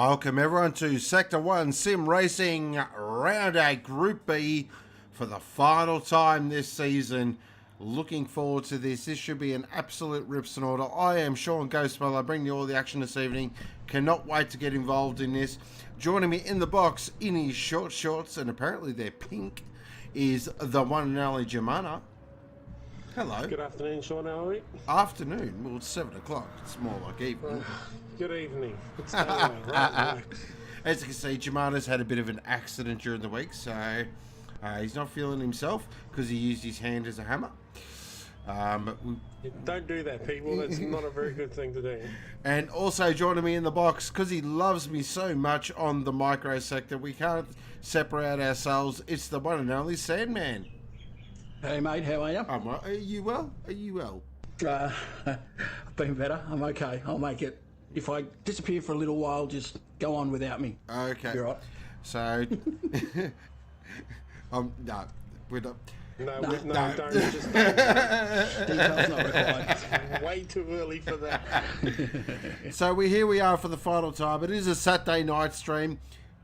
Welcome everyone to Sector 1 Sim Racing Round 8 Group B for the final time this season. Looking forward to this. This should be an absolute rips and order. I am Sean Ghostmother. I bring you all the action this evening. Cannot wait to get involved in this. Joining me in the box in his short shorts, and apparently they're pink, is the one and only Jemana. Hello. Good afternoon, Sean. How are we? Afternoon. Well, it's 7 o'clock. It's more like evening. Good evening. It's right. As you can see, Jemana's had a bit of an accident during the week, so he's not feeling himself because he used his hand as a hammer. Don't do that, people. That's not a very good thing to do. And also joining me in the box, because he loves me so much on the micro sector, we can't separate ourselves. It's the one and only Sandman. Hey mate, how are you? I'm right. Are you well? Are you well? I've been better. I'm okay. I'll make it. If I disappear for a little while, just go on without me. Okay. You're right. So, no, we're not. No, don't. Just Details not required. it's way too early for that. So here we are for the final time. It is a Saturday night stream.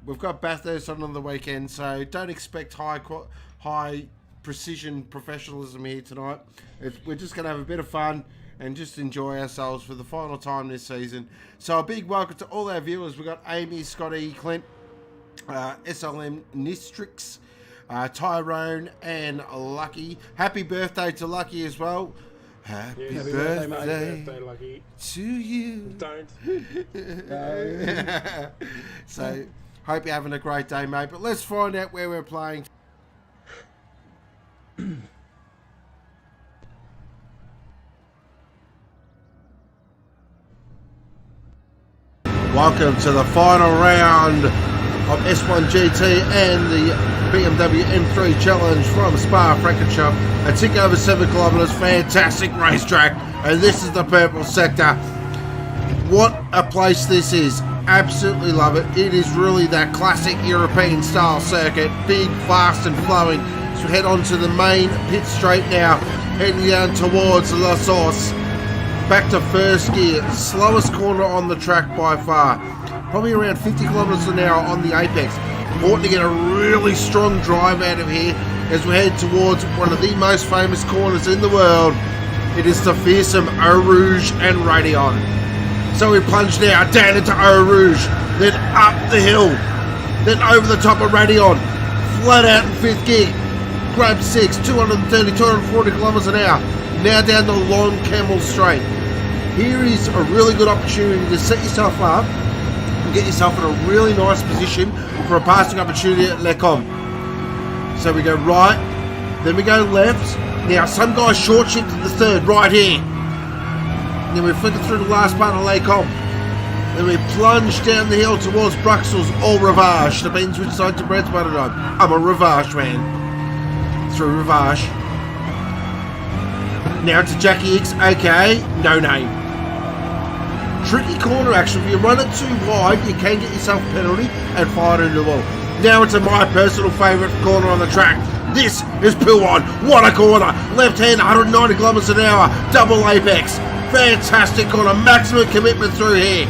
We've got Bathurst on the weekend, so don't expect high precision professionalism here tonight. We're just going to have a bit of fun and just enjoy ourselves for the final time this season. So a big welcome to all our viewers. We've got Amy, Scotty, Clint, SLM, Nistrix, Tyrone, and Lucky. Happy birthday to Lucky as well. Happy birthday, Lucky. to you. Don't. So hope you're having a great day, mate. But let's find out where we're playing. Welcome to the final round of S1-GT and the BMW M3 Challenge from Spa-Francorchamps. A tick over 7 kilometres, fantastic racetrack, and this is the purple sector. What a place this is. Absolutely love it. It is really that classic European style circuit, big, fast and flowing. So head on to the main pit straight now, heading down towards La Source. Back to first gear, slowest corner on the track by far. Probably around 50 kilometres an hour on the apex. Important to get a really strong drive out of here as we head towards one of the most famous corners in the world. It is the fearsome Eau Rouge and Radion. So we plunge now down into Eau Rouge, then up the hill, then over the top of Radion, flat out in fifth gear. Grab 6, 230, 240 kilometres an hour. Now down the long Camel Straight. Here is a really good opportunity to set yourself up and get yourself in a really nice position for a passing opportunity at Lecom. So we go right, then we go left. Now some guys short shift to the third right here. Then we flicker through the last part of Lecom. Then we plunge down the hill towards Bruxelles or Rivage. Depends which side to bread's buttered on. I'm a Rivage man. Through Rivage. Now to Jackie X, aka No Name. Tricky corner action. If you run it too wide, you can get yourself a penalty and fire it into the wall. Now it's my personal favourite corner on the track. This is Pilwan. What a corner. Left hand, 190 kilometres an hour. Double apex. Fantastic corner. Maximum commitment through here.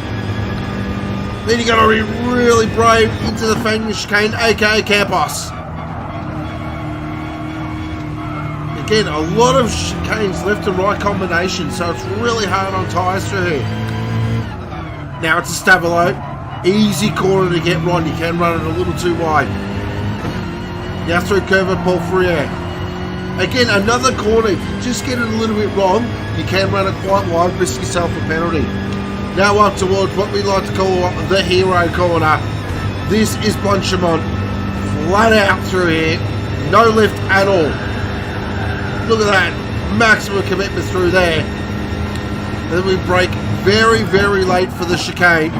Then you got to be really brave into the Fang chicane, aka Campos. Again, a lot of chicanes, left and right combinations, so it's really hard on tyres through here. Now it's a Stavolo. Easy corner to get right. You can run it a little too wide. Now through curve at Paul Fourier. Again, another corner. If you just get it a little bit wrong, you can run it quite wide, risk yourself a penalty. Now up towards what we like to call the hero corner. This is Blanchimont. Flat out through here. No lift at all. Look at that. Maximum commitment through there. And then we brake very, very late for the chicane.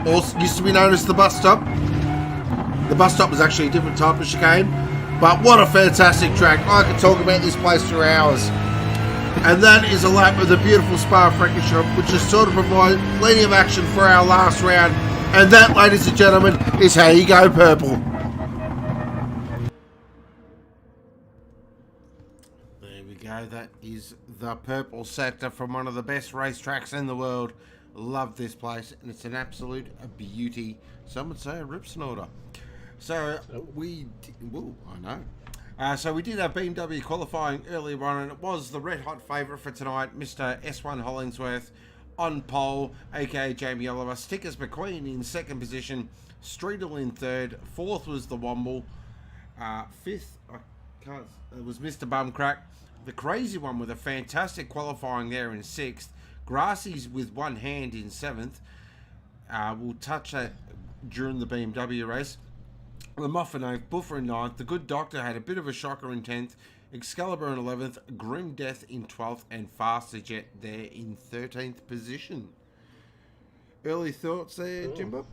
Also used to be known as the bus stop. The bus stop was actually a different type of chicane. But what a fantastic track. I could talk about this place for hours. And that is a lap of the beautiful Spa-Francorchamps, which has sort of provided plenty of action for our last round. And that, ladies and gentlemen, is how you go purple. There we go. That is the purple sector from one of the best racetracks in the world. Love this place, and it's an absolute beauty. Some would say a rip snorter. So I know. So we did our BMW qualifying earlier on, and it was the red hot favourite for tonight, Mr. S1 Hollingsworth on pole, aka Jamie Oliver. Stickers McQueen in second position, Streetle in third, fourth was the Womble, fifth it was Mr. Bumcrack. The crazy one with a fantastic qualifying there in sixth. Grassy's with one hand in seventh. We'll touch that during the BMW race. The Moffin 8th, Buffer in 9th. The Good Doctor had a bit of a shocker in 10th. Excalibur in 11th. Grim Death in 12th. And Faster Jet there in 13th position. Early thoughts there, Jimbo?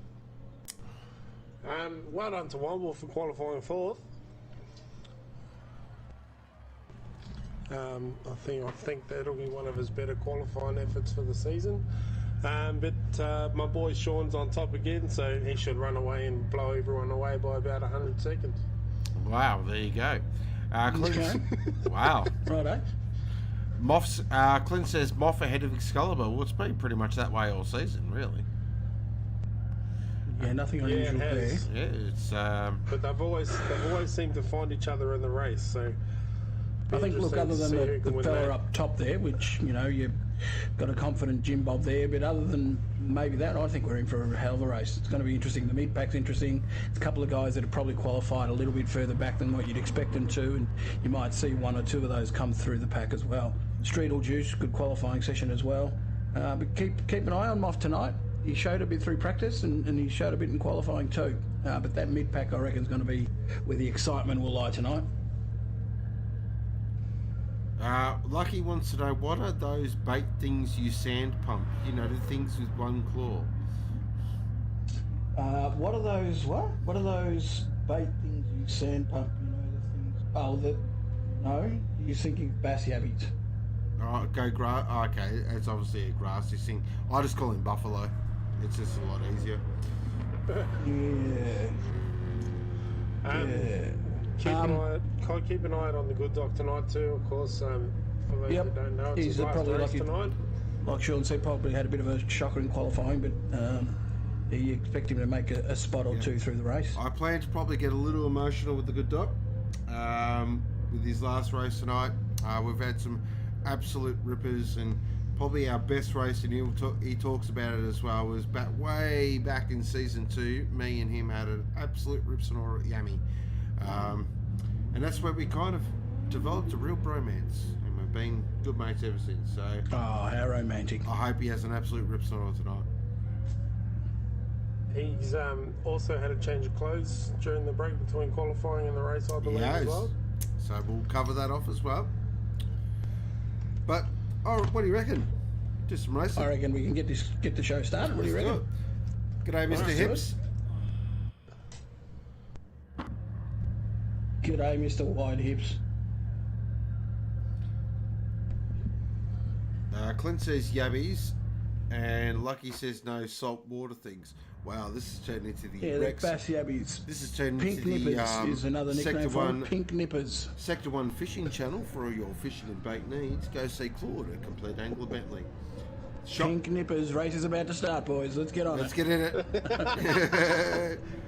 Well done to Womble for qualifying fourth. I think that'll be one of his better qualifying efforts for the season. But my boy Sean's on top again, so he should run away and blow everyone away by about 100 seconds. Wow, there you go. Clint, wow. Righto. Clint says Moff ahead of Excalibur. Well, it's been pretty much that way all season, really. Yeah, nothing unusual there. Yeah, it's. But they've always seemed to find each other in the race, so. I think, look, other than the fella up top there, which, you know, you've got a confident Jim Bob there, but other than maybe that, I think we're in for a hell of a race. It's going to be interesting. The mid-pack's interesting. It's a couple of guys that have probably qualified a little bit further back than what you'd expect them to, and you might see one or two of those come through the pack as well. Streetle Juice, good qualifying session as well. But keep an eye on Moff tonight. He showed a bit through practice, and he showed a bit in qualifying too. But that mid-pack, I reckon, is going to be where the excitement will lie tonight. Lucky wants to know, what are those bait things you sand pump? You know, the things with one claw. What are those? What are those bait things you sand pump? You know, the things. Oh, no, you're thinking bass yabbies. Oh, okay, it's obviously a grassy thing. I just call him buffalo. It's just a lot easier. Yeah. Keep an eye on the Good Doc tonight too, of course. For those who don't know, it's his last race tonight. Like Sean said, probably had a bit of a shocker in qualifying, but you expect him to make a spot or two through the race. I plan to probably get a little emotional with the Good Doc with his last race tonight. We've had some absolute rippers, and probably our best race, and he talks about it as well, was way back in season 2. Me and him had an absolute rip sonora at Yummy. And that's where we kind of developed a real bromance, and we've been good mates ever since. So, how romantic! I hope he has an absolute rip sonora tonight. He's also had a change of clothes during the break between qualifying and the race, I believe, as well. So we'll cover that off as well. But what do you reckon? Just some racing. I reckon we can get the show started. What do you reckon? G'day, Mr. Hips. G'day, Mr. Wide Hips. Clint says yabbies, and Lucky says no salt water things. Wow, this is turned into the Rex. Bass yabbies. This is turned Pink into the Nippers is another nickname for them. Pink Nippers. Sector 1 fishing channel for all your fishing and bait needs. Go see Claude at Complete Angler Bentley. Pink Nippers, race is about to start, boys. Let's get on Let's get in it.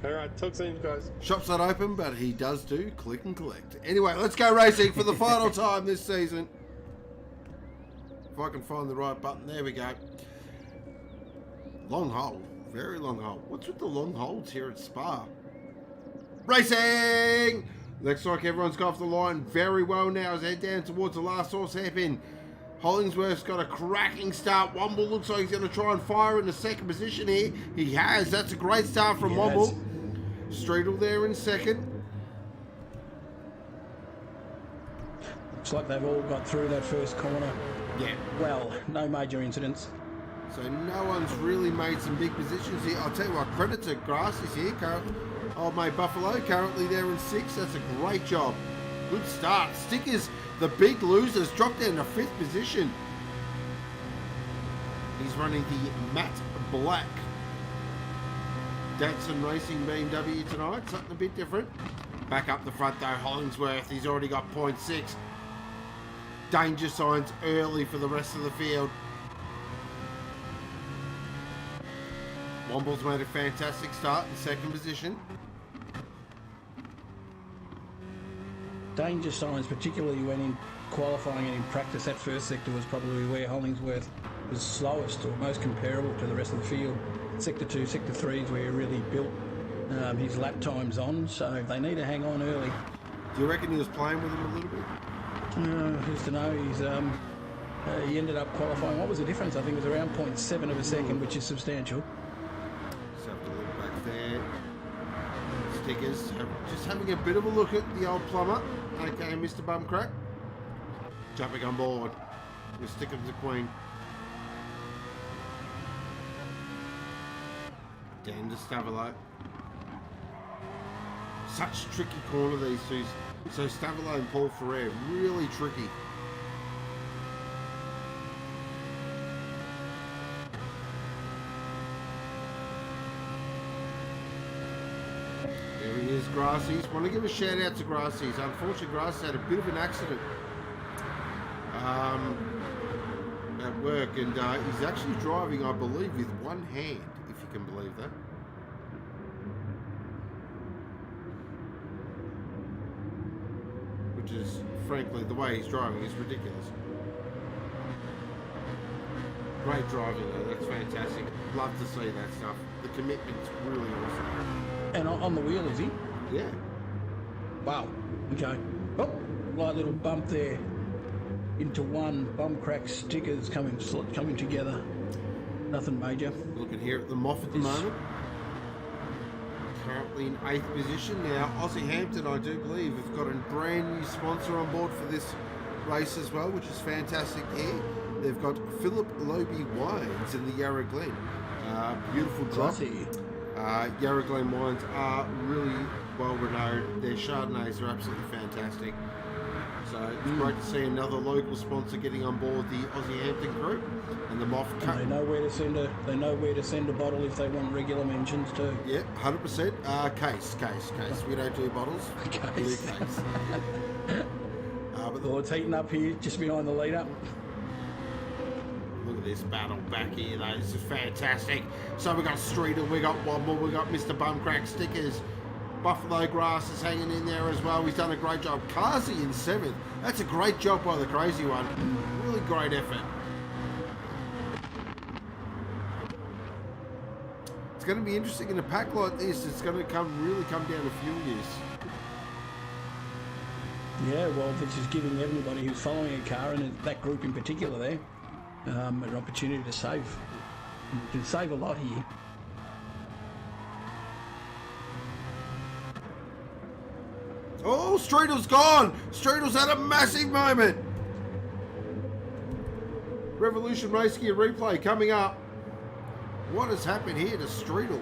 All right, talk soon, guys. Shop's not open, but he does do click and collect. Anyway, let's go racing for the final time this season. If I can find the right button, there we go. Long hole, very long hole. What's with the long holes here at Spa? Racing! Looks like everyone's got off the line very well now as they head down towards the last horse hairpin. Hollingsworth's got a cracking start. Womble looks like he's going to try and fire in the second position here. He has. That's a great start from Womble. Streetle there in second. Looks like they've all got through that first corner. Yeah. Well, no major incidents. So no one's really made some big positions here. I'll tell you what, credit to Grassy's here. Old mate Buffalo currently there in 6th. That's a great job. Good start. Stickers, the big losers, dropped down to 5th position. He's running the matte black Datsun Racing BMW tonight. Something a bit different. Back up the front though, Hollingsworth. He's already got 0.6. Danger signs early for the rest of the field. Womble's made a fantastic start in second position. Danger signs, particularly when in qualifying and in practice, that first sector was probably where Hollingsworth was slowest or most comparable to the rest of the field. Sector 2, Sector 3 is where he really built his lap times on, so they need to hang on early. Do you reckon he was playing with him a little bit? Who's to know? He ended up qualifying. What was the difference? I think it was around 0.7 of a second, which is substantial. Just have to look back there. Stickers, just having a bit of a look at the old plumber. Okay, Mr. Bumcrack. Jumping on board with Stickers the Queen. Dan to Stavilo. Such tricky corner these two. So Stavilo and Paul Ferrer, really tricky. There he is, Grassy's. Want to give a shout out to Grassy's. Unfortunately, Grassy's had a bit of an accident at work, and he's actually driving, I believe, with one hand, if you can believe that. Which is, frankly, the way he's driving is ridiculous. Great driving, though. That's fantastic. Love to see that stuff. The commitment's really awesome. And on the wheel, is he? Yeah. Wow. Okay. Oh, light little bump there into one. Bumcrack Stickers coming together. Nothing major. Looking here at the Moff at the moment. Currently in 8th position now. Aussie Hampton, I do believe, have got a brand new sponsor on board for this race as well, which is fantastic here. They've got Philip Loby Wines in the Yarra Glen. Beautiful drop. Yarra Glen wines are really well renowned. Their Chardonnays are absolutely fantastic. So it's great to see another local sponsor getting on board the Aussie Hampton group and the Moff Cup. They know where to send a. They know where to send a bottle if they want regular mentions too. Yeah, 100%. Case. We don't do bottles. Case. Well, it's heating up here just behind the leader. Look at this battle back here, though. This is fantastic. So we got Streeter, we got Womble, we got Mr. Bumcrack Stickers. Buffalo Grass is hanging in there as well. He's done a great job. Carsey in 7th. That's a great job by the crazy one. Really great effort. It's going to be interesting in a pack like this. It's going to really come down to fuel use. Yeah, well, this is giving everybody who's following a car, and that group in particular there, an opportunity to save. You can save a lot here. Oh, Streetel's gone! Streetel's had a massive moment! Revolution Race Gear replay coming up. What has happened here to Streetel?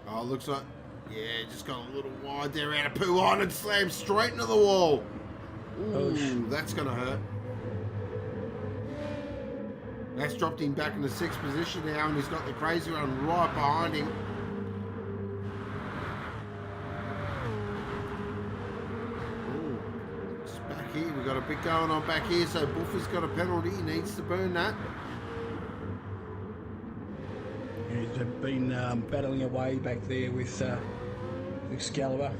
Oh, looks like... Yeah, just got a little wide there out of poo on and slammed straight into the wall. Ooh, that's going to hurt. That's dropped him back into 6th position now, and he's got the crazy one right behind him. Ooh, just back here, we've got a bit going on back here, so Buffer's got a penalty, he needs to burn that. He's been battling away back there with Excalibur,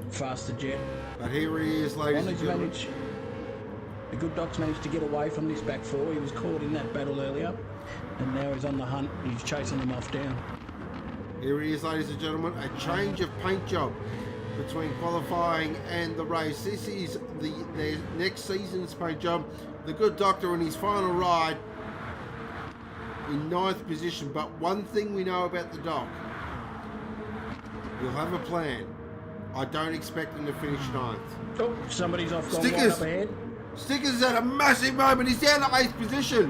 faster jet. But here he is, ladies and gentlemen. The good doc's managed to get away from this back four. He was caught in that battle earlier, and now he's on the hunt. He's chasing them off down. Here he is, ladies and gentlemen. A change of paint job between qualifying and the race. This is their next season's paint job. The good doctor in his final ride in 9th position. But one thing we know about the doc, he'll have a plan. I don't expect him to finish 9th. Oh, somebody's off gone right up ahead. Stickers at a massive moment. He's down to 8th position.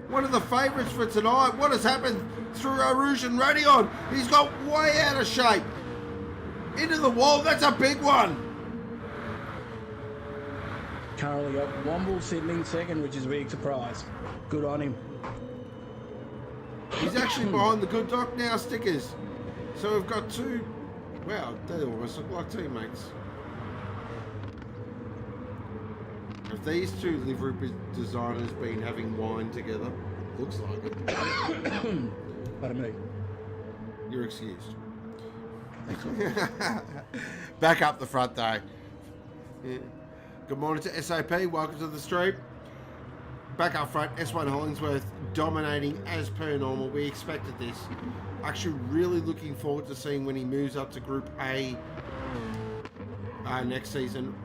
One of the favourites for tonight. What has happened through Rouge and Radion? He's got way out of shape. Into the wall. That's a big one. Currently got Womble sitting in 2nd, which is a big surprise. Good on him. He's actually behind the good doc now, Stickers. So we've got two. Wow, they almost look like teammates. Have these two livery designers been having wine together? Looks like it. Pardon me. You're excused. Back up the front though. Yeah. Good morning to SAP. Welcome to the stream. Back up front, S1 Hollingsworth dominating as per normal. We expected this. Actually, really looking forward to seeing when he moves up to Group A next season.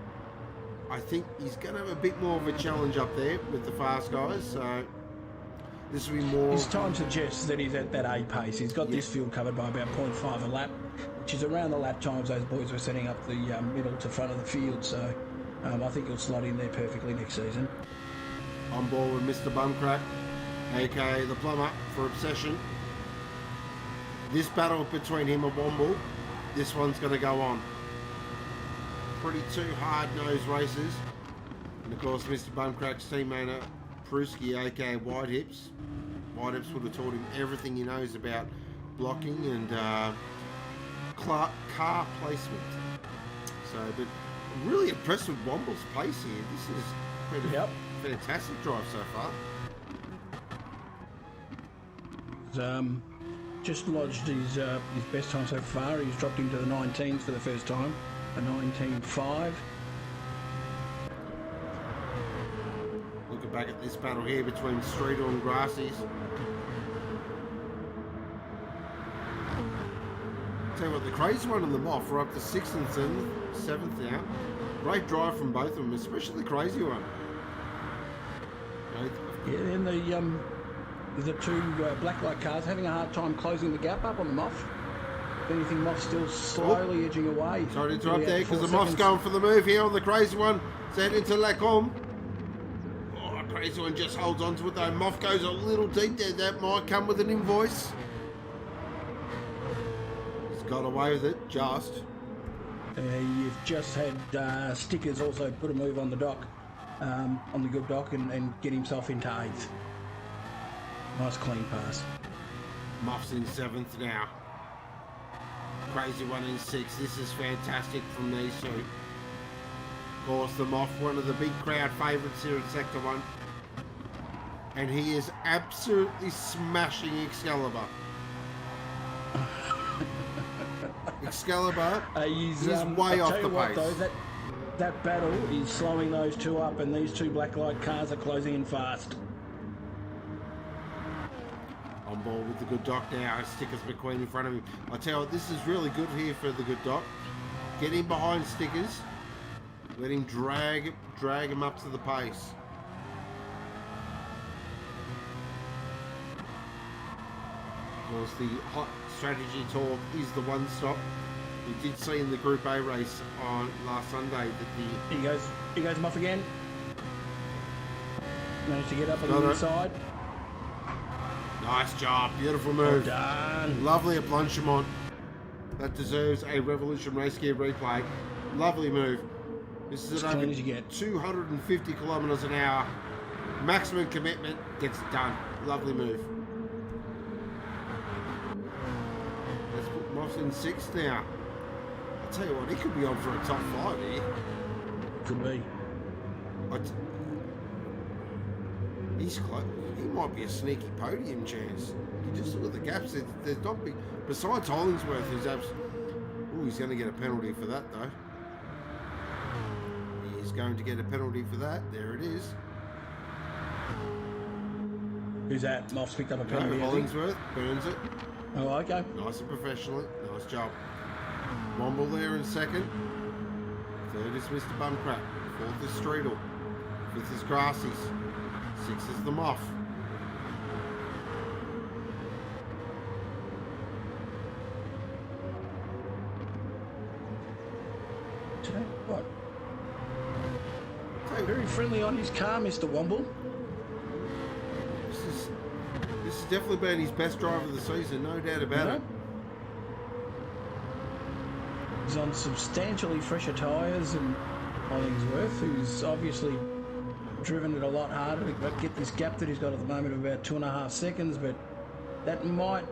I think he's going to have a bit more of a challenge up there with the fast guys. So this will be more. His time suggests that he's at that A pace. He's got this field covered by about 0.5 a lap, which is around the lap times those boys were setting up the middle to front of the field. So I think he'll slot in there perfectly next season. On board with Mr. Bumcrack, aka the plumber for Obsession. This battle between him and Womble, this one's going to go on. Pretty two hard-nosed races. And of course, Mr. Bumcrack's teammate, Pruski, aka White Hips. White Hips would have taught him everything he knows about blocking and car placement. So, but I'm really impressed with Womble's pace here. This is been a fantastic drive so far. Just lodged his best time so far. He's dropped into the 19s for the first time, a 19.5. Looking back at this battle here between Streeter and Grassies. Tell you what, the crazy one and the Moff are up to 6th and 7th now. Great drive from both of them, especially the crazy one. Yeah, and the two black light cars having a hard time closing the gap up on the Moff. If anything, Moff's still slowly edging away. Sorry to interrupt there, because the Moff's going for the move here on the crazy one. Set into Lacombe. Oh, crazy one just holds on to it though. Moff goes a little deep there. That might come with an invoice. He's got away with it, just. You've just had Stickers also put a move on the dock, on the good dock, and get himself into 8th. Nice clean pass. Moff's in 7th now. Crazy one in 6th. This is fantastic from these two. Of course, the Moff, one of the big crowd favourites here in Sector 1. And he is absolutely smashing Excalibur. Excalibur he's way off the pace. Though, that battle is slowing those two up, and these two black light cars are closing in fast. On board with the good doc now. Stickers McQueen in front of him. I tell you what, this is really good here for the good doc. Get him behind Stickers. Let him drag him up to the pace. Of course, the hot strategy talk is the one stop. We did see in the Group A race on last Sunday that the... He goes Moff again. Managed to get up on the inside. Nice job, beautiful move. Well done. Lovely at Blanchimont. That deserves a Revolution Race Gear replay. Lovely move. This is at over 250 kilometres an hour. Maximum commitment, gets it done. Lovely move. Let's put Moss in 6th now. I'll tell you what, he could be on for a top 5 here. Could be. He's close. He might be a sneaky podium chance. You just look at the gaps. There's not big. Besides Hollingsworth, who's he's going to get a penalty for that though. He's going to get a penalty for that. There it is. Who's that? Moff's picked up a penalty. Hollingsworth burns it. Oh, okay. Nice and professionally. Nice job. Womble there in 2nd. 3rd is Mr. Bumcrack. 4th is Streetle. 5th is Grassies. 6th is the Moff. What? Very friendly on his car, Mr. Womble. This has definitely been his best drive of the season, no doubt about it. He's on substantially fresher tyres than Hollingsworth, who's obviously driven it a lot harder to get this gap that he's got at the moment of about 2.5 seconds, but that might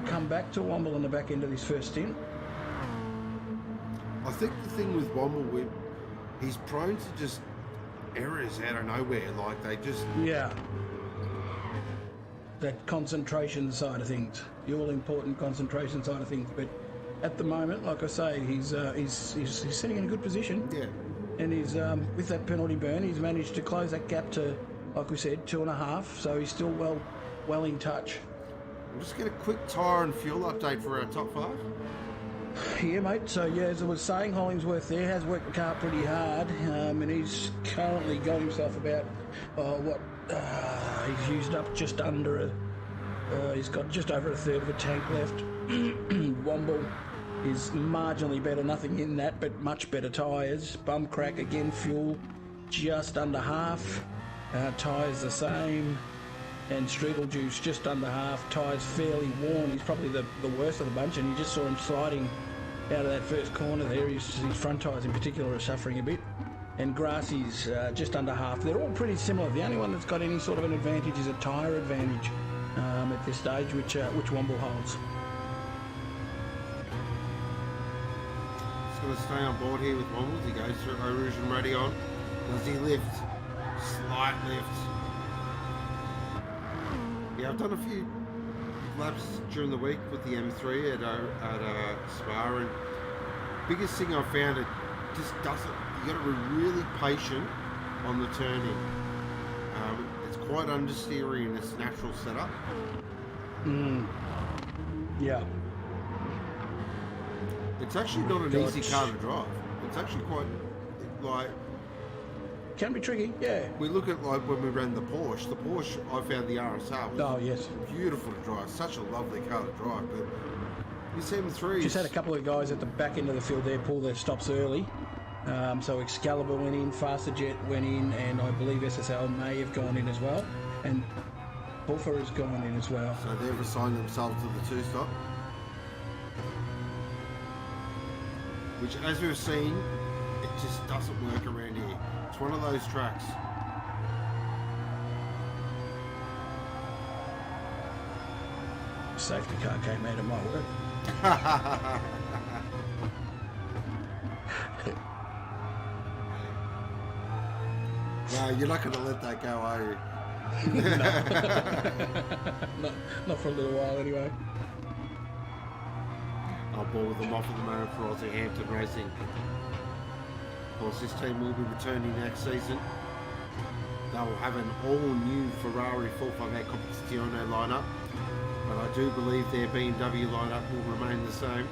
come back to Womble on the back end of his first stint. I think the thing with Womble, he's prone to just errors out of nowhere, like they just... Yeah. that concentration side of things, the all-important concentration side of things. But at the moment, like I say, he's sitting in a good position. Yeah. And he's with that penalty burn, he's managed to close that gap to, like we said, 2.5. So he's still well in touch. We'll just get a quick tyre and fuel update for our top 5. Yeah, mate. So, yeah, as I was saying, Hollingsworth there has worked the car pretty hard, and he's currently got himself about, he's used up just under he's got just over a third of a tank left. Womble is marginally better, nothing in that, but much better tyres. Bum crack again, fuel just under half. Tyres the same. And Strudel Juice just under half, tyres fairly worn. He's probably the worst of the bunch, and you just saw him sliding out of that first corner there. His front tyres in particular are suffering a bit. And Grassy's just under half. They're all pretty similar. The only one that's got any sort of an advantage is a tyre advantage at this stage, which Womble holds. Just going to stay on board here with Womble. He goes through Rouge and ready on. Does he lift? Slight lift. Yeah, I've done a few laps during the week with the M3 at Spa, and biggest thing I've found, it just doesn't. You got to be really patient on the turning. It's quite understeery in its natural setup. Yeah. It's actually not an easy car to drive. It's actually quite like. Can be tricky, yeah. We look at like when we ran the Porsche. The Porsche, I found the RSR was beautiful to drive. Such a lovely car to drive. But this M3 just had a couple of guys at the back end of the field there pull their stops early. So Excalibur went in, Faster Jet went in, and I believe SSL may have gone in as well. And Buffer has gone in as well. So they've assigned themselves to the 2-stop. Which, as we've seen, it just doesn't work around here. It's one of those tracks. Safety car came out of my work. No, you're not going to let that go, are you? Not for a little while anyway. I'll ball them off at the moment for Aussie Hampton Racing. Of course, this team will be returning next season. They will have an all-new Ferrari 458 Competizione lineup, but I do believe their BMW lineup will remain the same.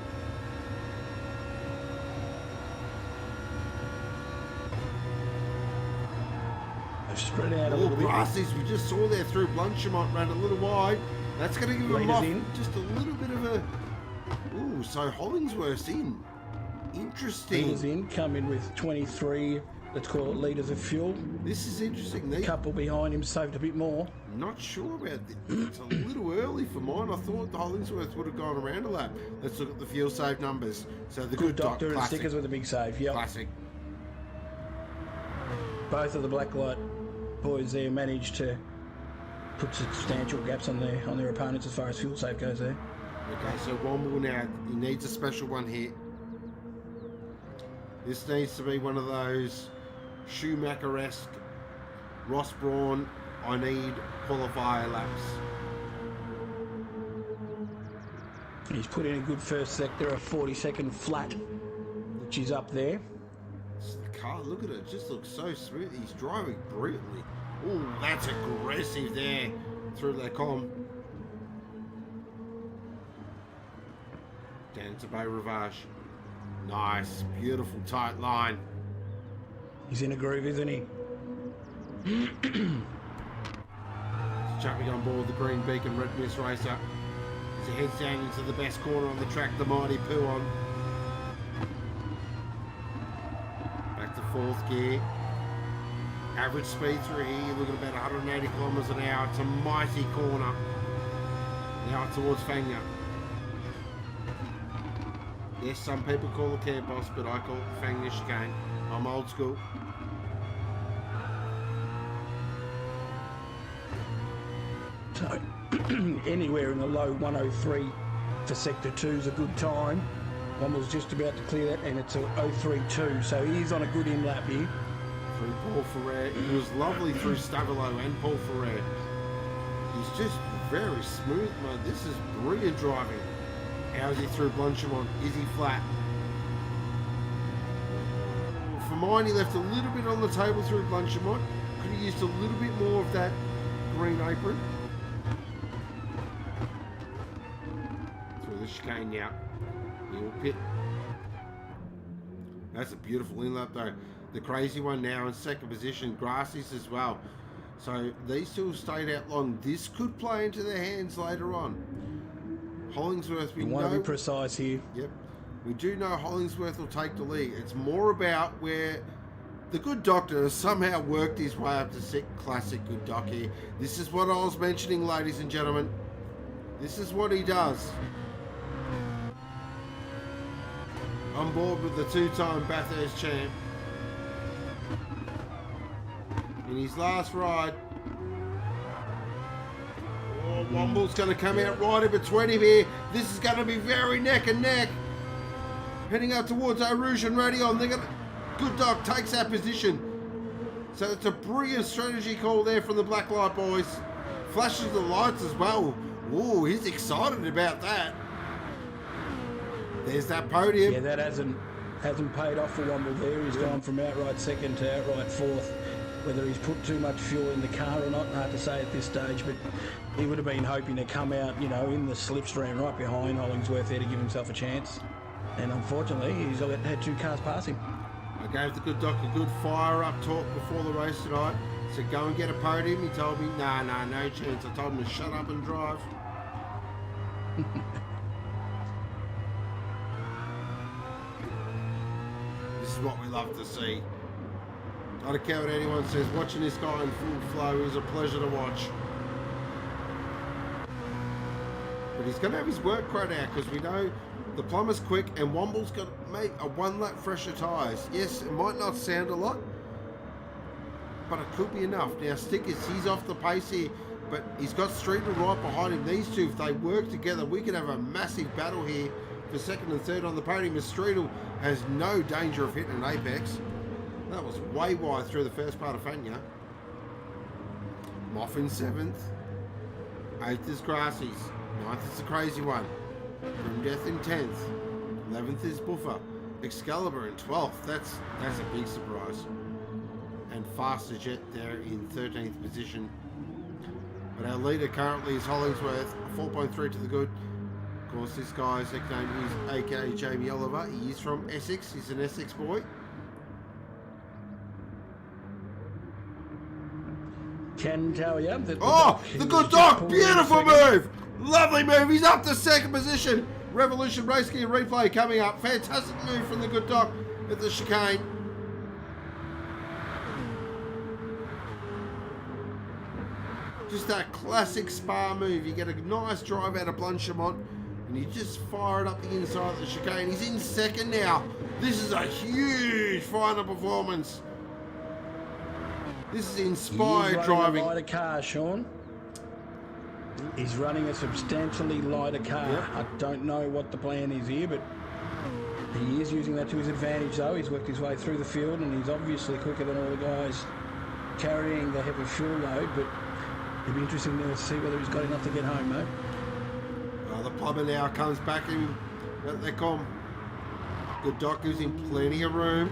They've spread out a little bit. Grasses, we just saw there through Blanchemont, ran a little wide. That's going to give them off just a little bit of a... Ooh, so Hollingsworth's in. Interesting. Leaders in, come in with 23, let's call it litres of fuel. This is interesting. A couple behind him saved a bit more. Not sure about this. It's a little early for mine. I thought the Hollingsworth would have gone around a lap. Let's look at the fuel save numbers. So the good doctor and stickers with a big save. Yep. Classic. Both of the Blacklight boys there managed to put substantial gaps on their opponents as far as fuel save goes there. Okay, so Womble now, he needs a special one here. This needs to be one of those Schumacher-esque Ross Brawn, I need qualifier laps. He's put in a good first sector, a 40-second flat, which is up there. The car, look at it, just looks so smooth. He's driving brilliantly. Oh, that's aggressive there through that com. Down to Bay Rivage. Nice, beautiful tight line. He's in a groove, isn't he? He's jumping on board the Green Beacon Red Mist Racer. As he heads down into the best corner on the track, the mighty Poo-on. Back to 4th gear. Average speed through here, you're looking at about 180 kilometres an hour. It's a mighty corner. Now towards Fangner. Yes, some people call it care boss, but I call it Fangner chicane. I'm old school. So, anywhere in the low 103 for sector 2 is a good time. Womble's just about to clear that, and it's a 032, so he is on a good in lap here. Through Paul Ferrer. It was lovely through Stavilo and Paul Ferrer. He's just very smooth, mate. This is brilliant driving. How's he through Blanchimont? Is he flat? For mine, he left a little bit on the table through Blanchimont. Could have used a little bit more of that green apron. Through the chicane now. He'll pit. That's a beautiful inlet though. The crazy one now in second position. Grassy's as well. So these two have stayed out long. This could play into their hands later on. Hollingsworth, we want to be precise here. Yep. We do know Hollingsworth will take the lead. It's more about where the good doctor has somehow worked his way up to classic good doc here. This is what I was mentioning, ladies and gentlemen. This is what he does. On board with the two-time Bathurst champ. In his last ride. Oh, Womble's going to come out right in between him here. This is going to be very neck and neck. Heading up towards Eau Rouge and Radion. They're gonna, good doc takes that position. So it's a brilliant strategy call there from the Black Light boys. Flashes the lights as well. Ooh, he's excited about that. There's that podium. Yeah, that hasn't paid off for Womble there. He's gone from outright second to outright fourth. Whether he's put too much fuel in the car or not, hard to say at this stage, but he would have been hoping to come out, you know, in the slipstream right behind Hollingsworth there to give himself a chance. And unfortunately, he's had two cars pass him. I gave the good doc a good fire-up talk before the race tonight. Said, go and get a podium. He told me, no chance. I told him to shut up and drive. This is what we love to see. I don't care what anyone says. Watching this guy in full flow is a pleasure to watch. But he's going to have his work cut out because we know the plumber's quick and Womble's got to make a one-lap fresher tyres. Yes, it might not sound a lot, but it could be enough. Now, Stickers, he's off the pace here, but he's got Streetel right behind him. These two, if they work together, we could have a massive battle here for second and third on the podium. As Streetel has no danger of hitting an apex. That was way wide through the first part of Fania. Moff in 7th. 8th is Grassy's. 9th is the crazy one. Grimdeath in 10th. 11th is Buffer. Excalibur in 12th. That's a big surprise. And Faster Jet there in 13th position. But our leader currently is Hollingsworth. 4.3 to the good. Of course, this guy's nickname is aka Jamie Oliver. He is from Essex. He's an Essex boy. Can tell you that the good doc, beautiful move, lovely move. He's up to second position. Revolution race gear replay coming up. Fantastic move from the good doc at the chicane. Just that classic Spa move. You get a nice drive out of Blanchimont and you just fire it up the inside of the chicane. He's in second now. This is a huge final performance. This is inspired driving. He's running a lighter car, Sean. He's running a substantially lighter car. Yep. I don't know what the plan is here, but he is using that to his advantage, though. He's worked his way through the field, and he's obviously quicker than all the guys carrying the heavy fuel load, but it'll be interesting to see whether he's got enough to get home, mate. The plumber now comes back in. They come. Good doc gives him plenty of room.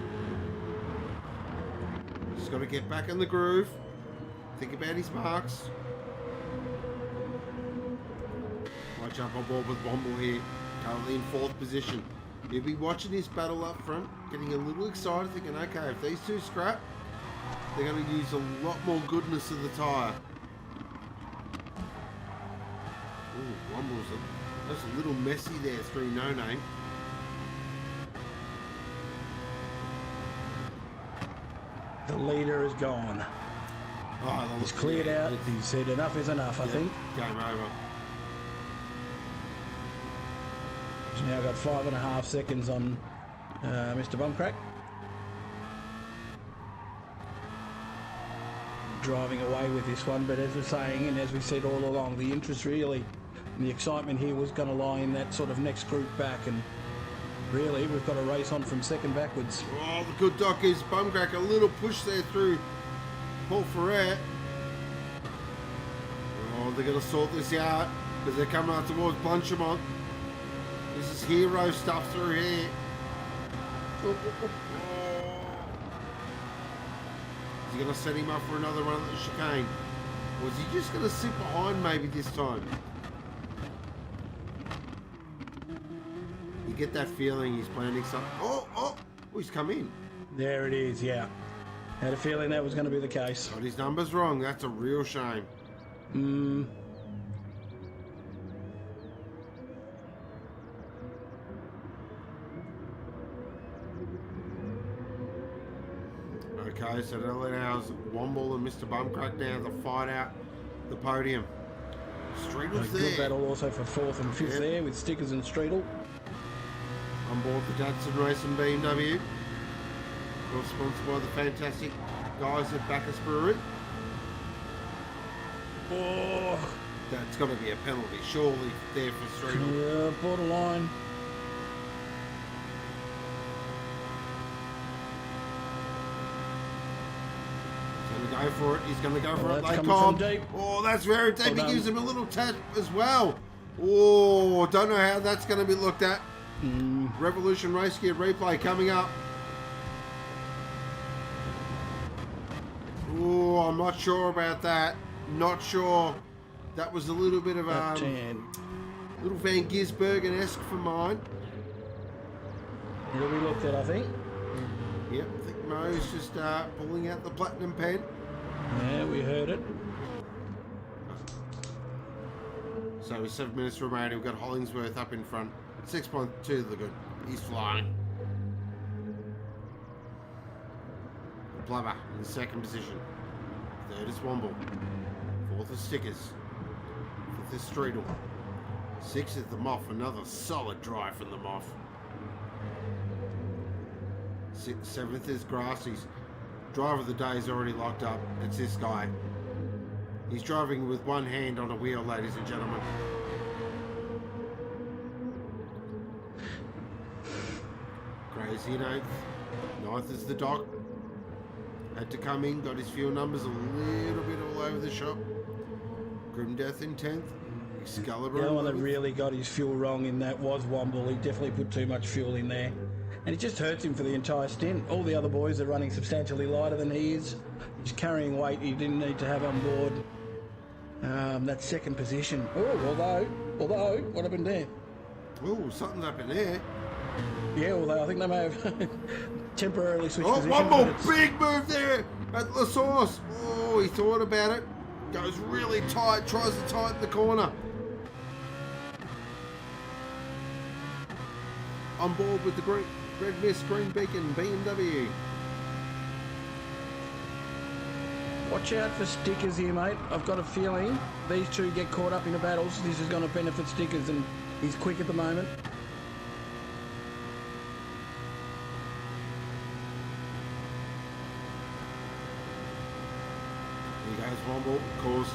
Just got to get back in the groove. Think about his marks. Might jump on board with Womble here. Currently in 4th position. He'll be watching his battle up front, getting a little excited, thinking, okay, if these two scrap, they're going to use a lot more goodness of the tyre. Ooh, Womble's that's a little messy there through No Name. The leader is gone. Oh, he's cleared out. He said enough is enough, I think. Game over. He's now got 5.5 seconds on Mr. Bumcrack. Driving away with this one, but as we're saying, and as we said all along, the interest really, and the excitement here was going to lie in that sort of next group back, and really, we've got a race on from second backwards. Oh, the good doc is Bumcrack. A little push there through Paul Ferret. Oh, they're going to sort this out because they're coming out towards Blanchemont. This is hero stuff through here. Oh. Is he going to set him up for another run at the chicane? Or is he just going to sit behind maybe this time? You get that feeling he's planning something. Oh, he's come in. There it is, yeah. Had a feeling that was going to be the case. Got his numbers wrong. That's a real shame. Okay, so that allows Womble and Mr. Bumcrack now to fight out the podium. Streetle's there. Good battle also for 4th and 5th there with Stickers and Streetle. On board the Datsun Racing BMW. Of course, sponsored by the fantastic guys at Bacchus Brewery. Oh, That's got to be a penalty, surely, there for Streetle. yeah, borderline. He's going to go for it. He's going to go for it. That's Late coming from Cobb. deep. Oh, that's very deep. Well He gives him a little tap as well. Oh, don't know how that's going to be looked at. Revolution Race Gear replay coming up. Oh, I'm not sure about that. Not sure. That was a little bit of little Van Gisbergen-esque for mine. It'll be looked at, I think. Yep, I think Mo's just pulling out the platinum pen. Yeah, we heard it. So with 7 minutes remaining, we've got Hollingsworth up in front. 6.2 to the good. He's flying. Blubber in second position. Third is Womble. Fourth is Stickers. Fifth is Streetle. Sixth is the Moff. Another solid drive from the Moff. Seventh is Grassy's. Driver of the day is already locked up. It's this guy. He's driving with one hand on a wheel, ladies and gentlemen. Crazy in eighth. Ninth is the Doc. Had to come in, got his fuel numbers a little bit all over the shop. Grim Death in 10th. Excalibur. The only one that really got his fuel wrong in that was Womble. He definitely put too much fuel in there. And it just hurts him for the entire stint. All the other boys are running substantially lighter than he is. He's carrying weight he didn't need to have on board. That second position. Oh, although, what happened there? Oh, something's up in there. Yeah, although I think they may have temporarily switched positions. Oh, one more big move there at La Source. Oh, he thought about it. Goes really tight, tries to tighten the corner. On board with the Red Mist Green Beacon BMW. Watch out for Stickers here, mate. I've got a feeling these two get caught up in the battles. This is going to benefit Stickers, and he's quick at the moment. Here goes Womble, of course.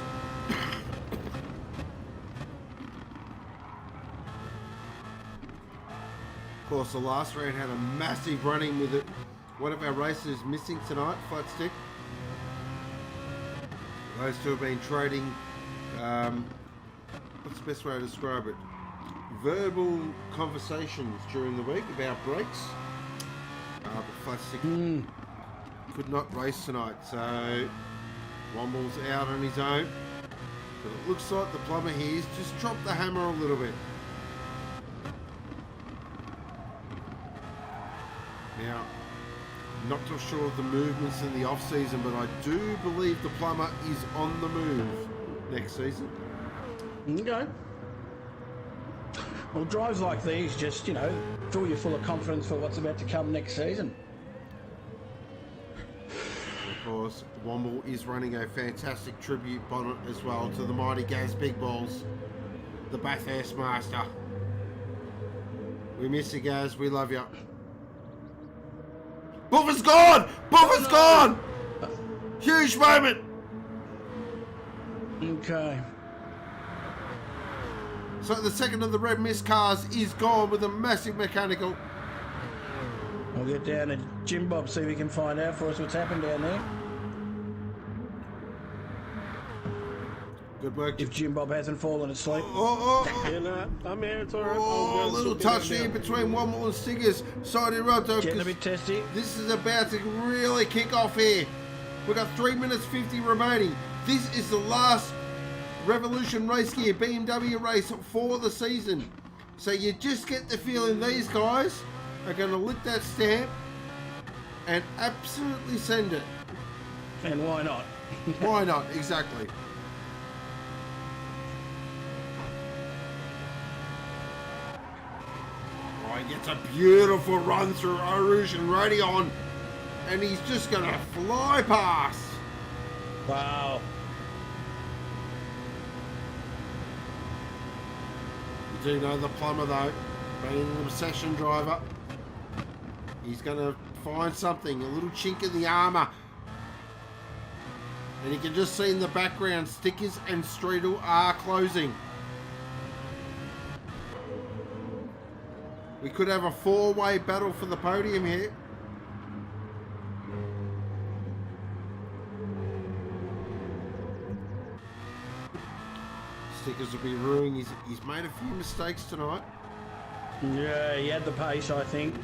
Of course, the last round had a massive running with it. One of our racers missing tonight, Flat Stick. Those two have been trading, what's the best way to describe it? Verbal conversations during the week about brakes. But Flat Stick could not race tonight, so Womble's out on his own. But it looks like the plumber here's just dropped the hammer a little bit. Now, not too sure of the movements in the off-season, but I do believe the plumber is on the move next season. Okay. Well, drives like these just, fill you full of confidence for what's about to come next season. Of course, Womble is running a fantastic tribute bonnet as well to the mighty Gaz Big Balls, the Bathurst Master. We miss you, Gaz. We love you. Buffer's gone! Buffer's gone! Huge moment! Okay. So the second of the Red Mist cars is gone with a massive mechanical. We'll get down to Jim Bob, see if we can find out for us what's happened down there. Good work. If Jim Bob hasn't fallen asleep. Yeah, no, I'm here. It's all right. Oh, a little touch here between Womble and Stickers. Sorry to interrupt, though, Getting a bit testy. this is about to really kick off here. We've got 3 minutes 50 remaining. This is the last Revolution Race Gear BMW race for the season. So you just get the feeling these guys are going to lick that stamp and absolutely send it. And why not? Why not? Exactly. Oh, he gets a beautiful run through Rouge and Radion, and he's just going to fly past. Wow. You do know the plumber, though, being an obsession driver, he's going to find something, a little chink in the armour. And you can just see in the background, Stickers and Streetle are closing. We could have a four-way battle for the podium here. Stickers will be ruining. He's made a few mistakes tonight. Yeah, he had the pace, I think,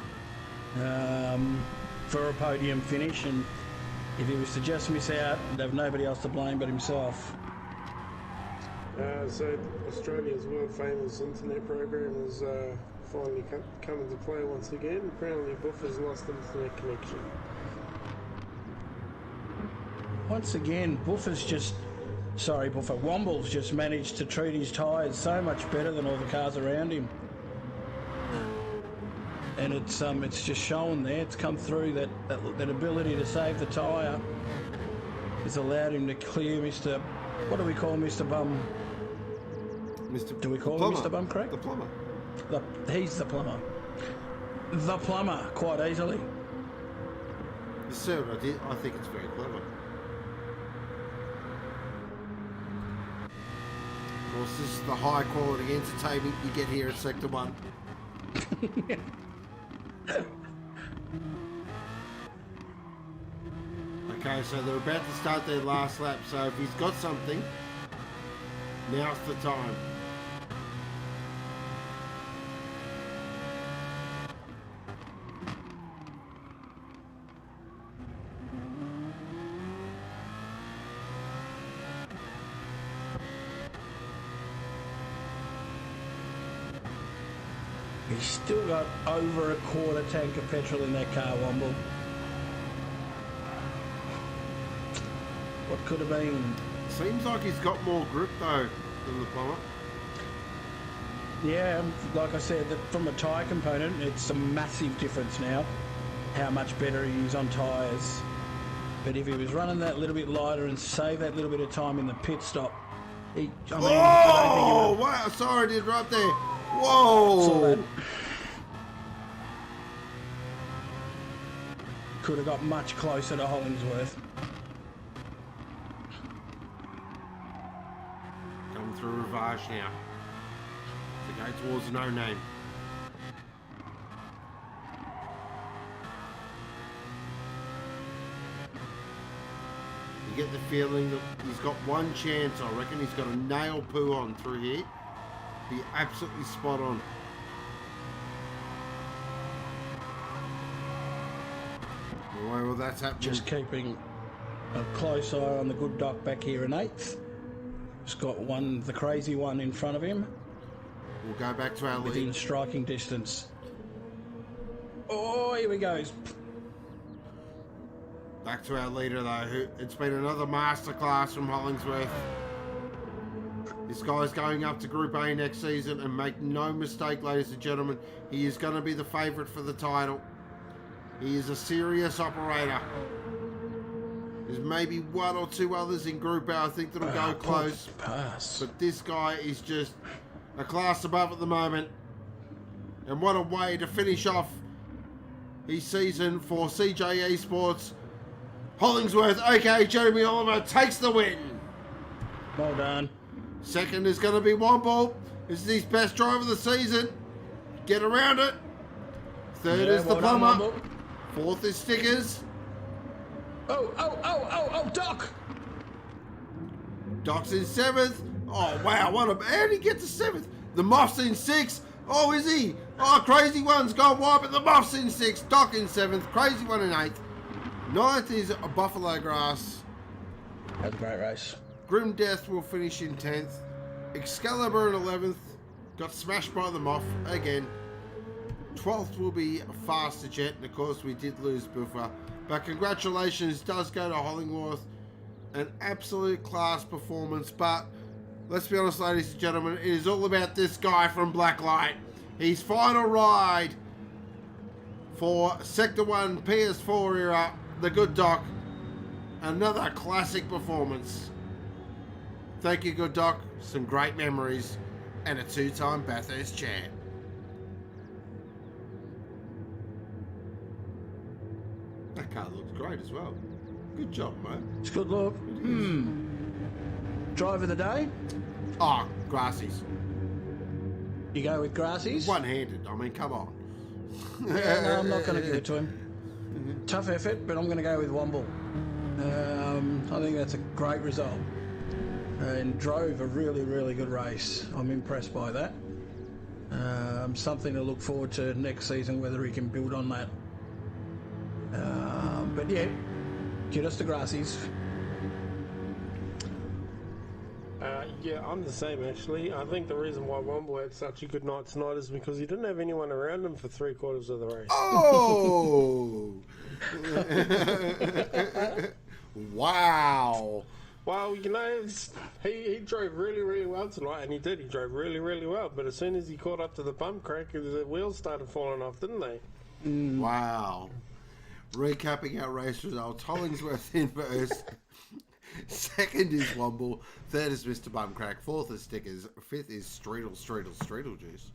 for a podium finish, and if he was to just miss out, he'd have nobody else to blame but himself. So Australia's world famous internet program has finally come into play once again. Apparently Buffer's lost internet connection. Once again, Womble's just managed to treat his tyres so much better than all the cars around him. And it's just shown there. It's come through that ability to save the tyre has allowed him to clear Mr. What do we call Mr. Bum? Do we call him Mr. Bum, Craig? The plumber. He's the plumber. The plumber, quite easily. Sir, I think it's very clever. Of course, this is the high quality entertainment you get here at Sector 1. Okay, so they're about to start their last lap, so if he's got something, now's the time. He's still got over a quarter tank of petrol in that car, Womble. What could have been? Seems like he's got more grip though than the plumber. Yeah, like I said, from a tyre component, it's a massive difference now. How much better he is on tyres. But if he was running that little bit lighter and save that little bit of time in the pit stop, oh, wow! Sorry to interrupt there. Whoa! Could have got much closer to Hollingsworth. Coming through Ravage now. To go towards no name. You get the feeling that he's got one chance. I reckon he's got a nail poo on through here. Be absolutely spot on. Well, that's happening. Just keeping a close eye on the good doc back here in 8th. He's got the crazy one in front of him. We'll go back to our lead. Within striking distance. Oh, here he goes. Back to our leader, though. It's been another masterclass from Hollingsworth. This guy's going up to Group A next season, and make no mistake, ladies and gentlemen, he is going to be the favourite for the title. He is a serious operator. There's maybe one or two others in Group A, I think, that'll go close. Pass. But this guy is just a class above at the moment. And what a way to finish off his season for CJ Esports. Hollingsworth, aka Jeremy Oliver, takes the win. Well done. Second is going to be Womble. This is his best drive of the season. Get around it. Third is the plumber. Fourth is Stickers. Oh, Doc! Doc's in 7th. Oh, wow. How did he get to 7th? The Moff's in 6th. Oh, is he? Oh, Crazy One's gone wide, but the Moff's in 6th. Doc in 7th. Crazy One in 8th. 9th is Buffalo Grass. That's a great race. Grim Death will finish in 10th. Excalibur in 11th. Got smashed by the Moff again. 12th will be Faster Jet, and of course we did lose Buffer. But congratulations does go to Hollingworth. An absolute class performance, but let's be honest, ladies and gentlemen, it is all about this guy from Blacklight. His final ride for Sector 1 PS4 era, the good Doc. Another classic performance. Thank you, good Doc. Some great memories and a 2-time Bathurst champ. That car looks great as well. Good job, mate. It's good look. Drive of the day? Oh, Grassies. You go with Grassies? One-handed. I mean, come on. Yeah, no, I'm not going to give it to him. Tough effort, but I'm going to go with Womble. I think that's a great result. And drove a really, really good race. I'm impressed by that. Something to look forward to next season, whether he can build on that. But yeah, get us the Grassies. Yeah, I'm the same actually. I think the reason why Womble had such a good night tonight is because he didn't have anyone around him for 3/4 of the race. Oh! Wow. Well, you know, he drove really, really well tonight, and he did. He drove really, really well. But as soon as he caught up to the bump crack, the wheels started falling off, didn't they? Wow. Recapping our race results, Hollingsworth in first. Second is Womble. Third is Mr. Bumcrack. Fourth is Stickers. Fifth is Streetle Juice.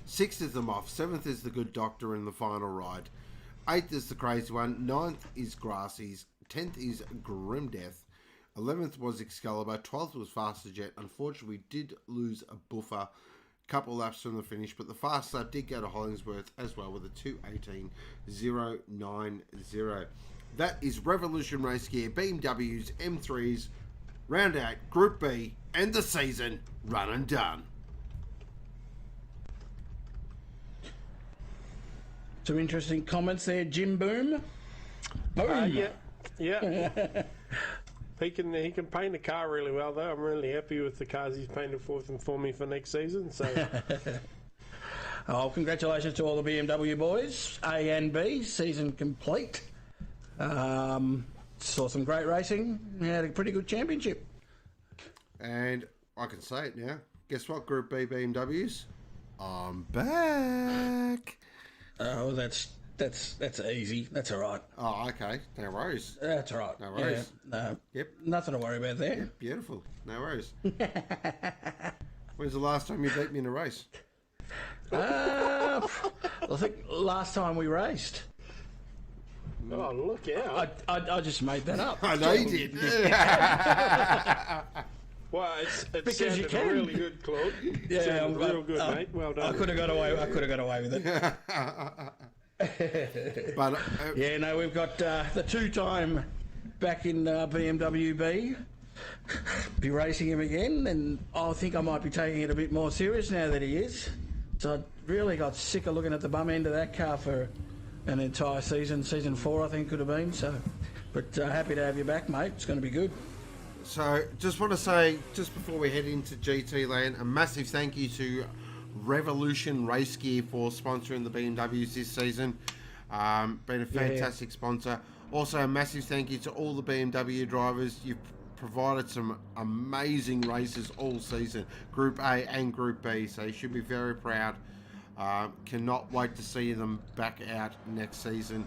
Sixth is the Moff. Seventh is the Good Doctor in the final ride. Eighth is the Crazy One. Ninth is Grassies. 10th is Grim Death. 11th was Excalibur. 12th was Faster Jet. Unfortunately, we did lose a buffer. Couple laps from the finish, but the fast lap did go to Hollingsworth as well with a 2:18.090. That is Revolution Race Gear, BMWs, M3s, round out, Group B, and the season run and done. Some interesting comments there, Jim Boom. Boom. Yeah. He can paint a car really well though. I'm really happy with the cars he's painted for me for next season. So, oh, congratulations to all the BMW boys, A and B, season complete. Saw some great racing. Had a pretty good championship. And I can say it now. Guess what, Group B BMWs? I'm back. Oh, that's easy. That's all right. Oh, okay. No worries. That's all right. No worries. Yeah, no. Yep. Nothing to worry about there. Yep, beautiful. No worries. When's the last time you beat me in a race? I think last time we raced. oh, look out. I just made that up. I know you did. Well, it Because you sounded can. really good, Claude. Yeah, sounded real good, mate. Well done. I could have got away with it. But Yeah, no, we've got the 2-time back in BMW B. Be racing him again, and I think I might be taking it a bit more serious now that he is. So I really got sick of looking at the bum end of that car for an entire season. Season 4, I think, could have been. So, but happy to have you back, mate. It's going to be good. So, just want to say, just before we head into GT land, a massive thank you to Revolution Race Gear for sponsoring the BMWs this season. Been a fantastic sponsor. Also, a massive thank you to all the BMW drivers. You've provided some amazing races all season, Group A and Group B, so you should be very proud. Cannot wait to see them back out next season.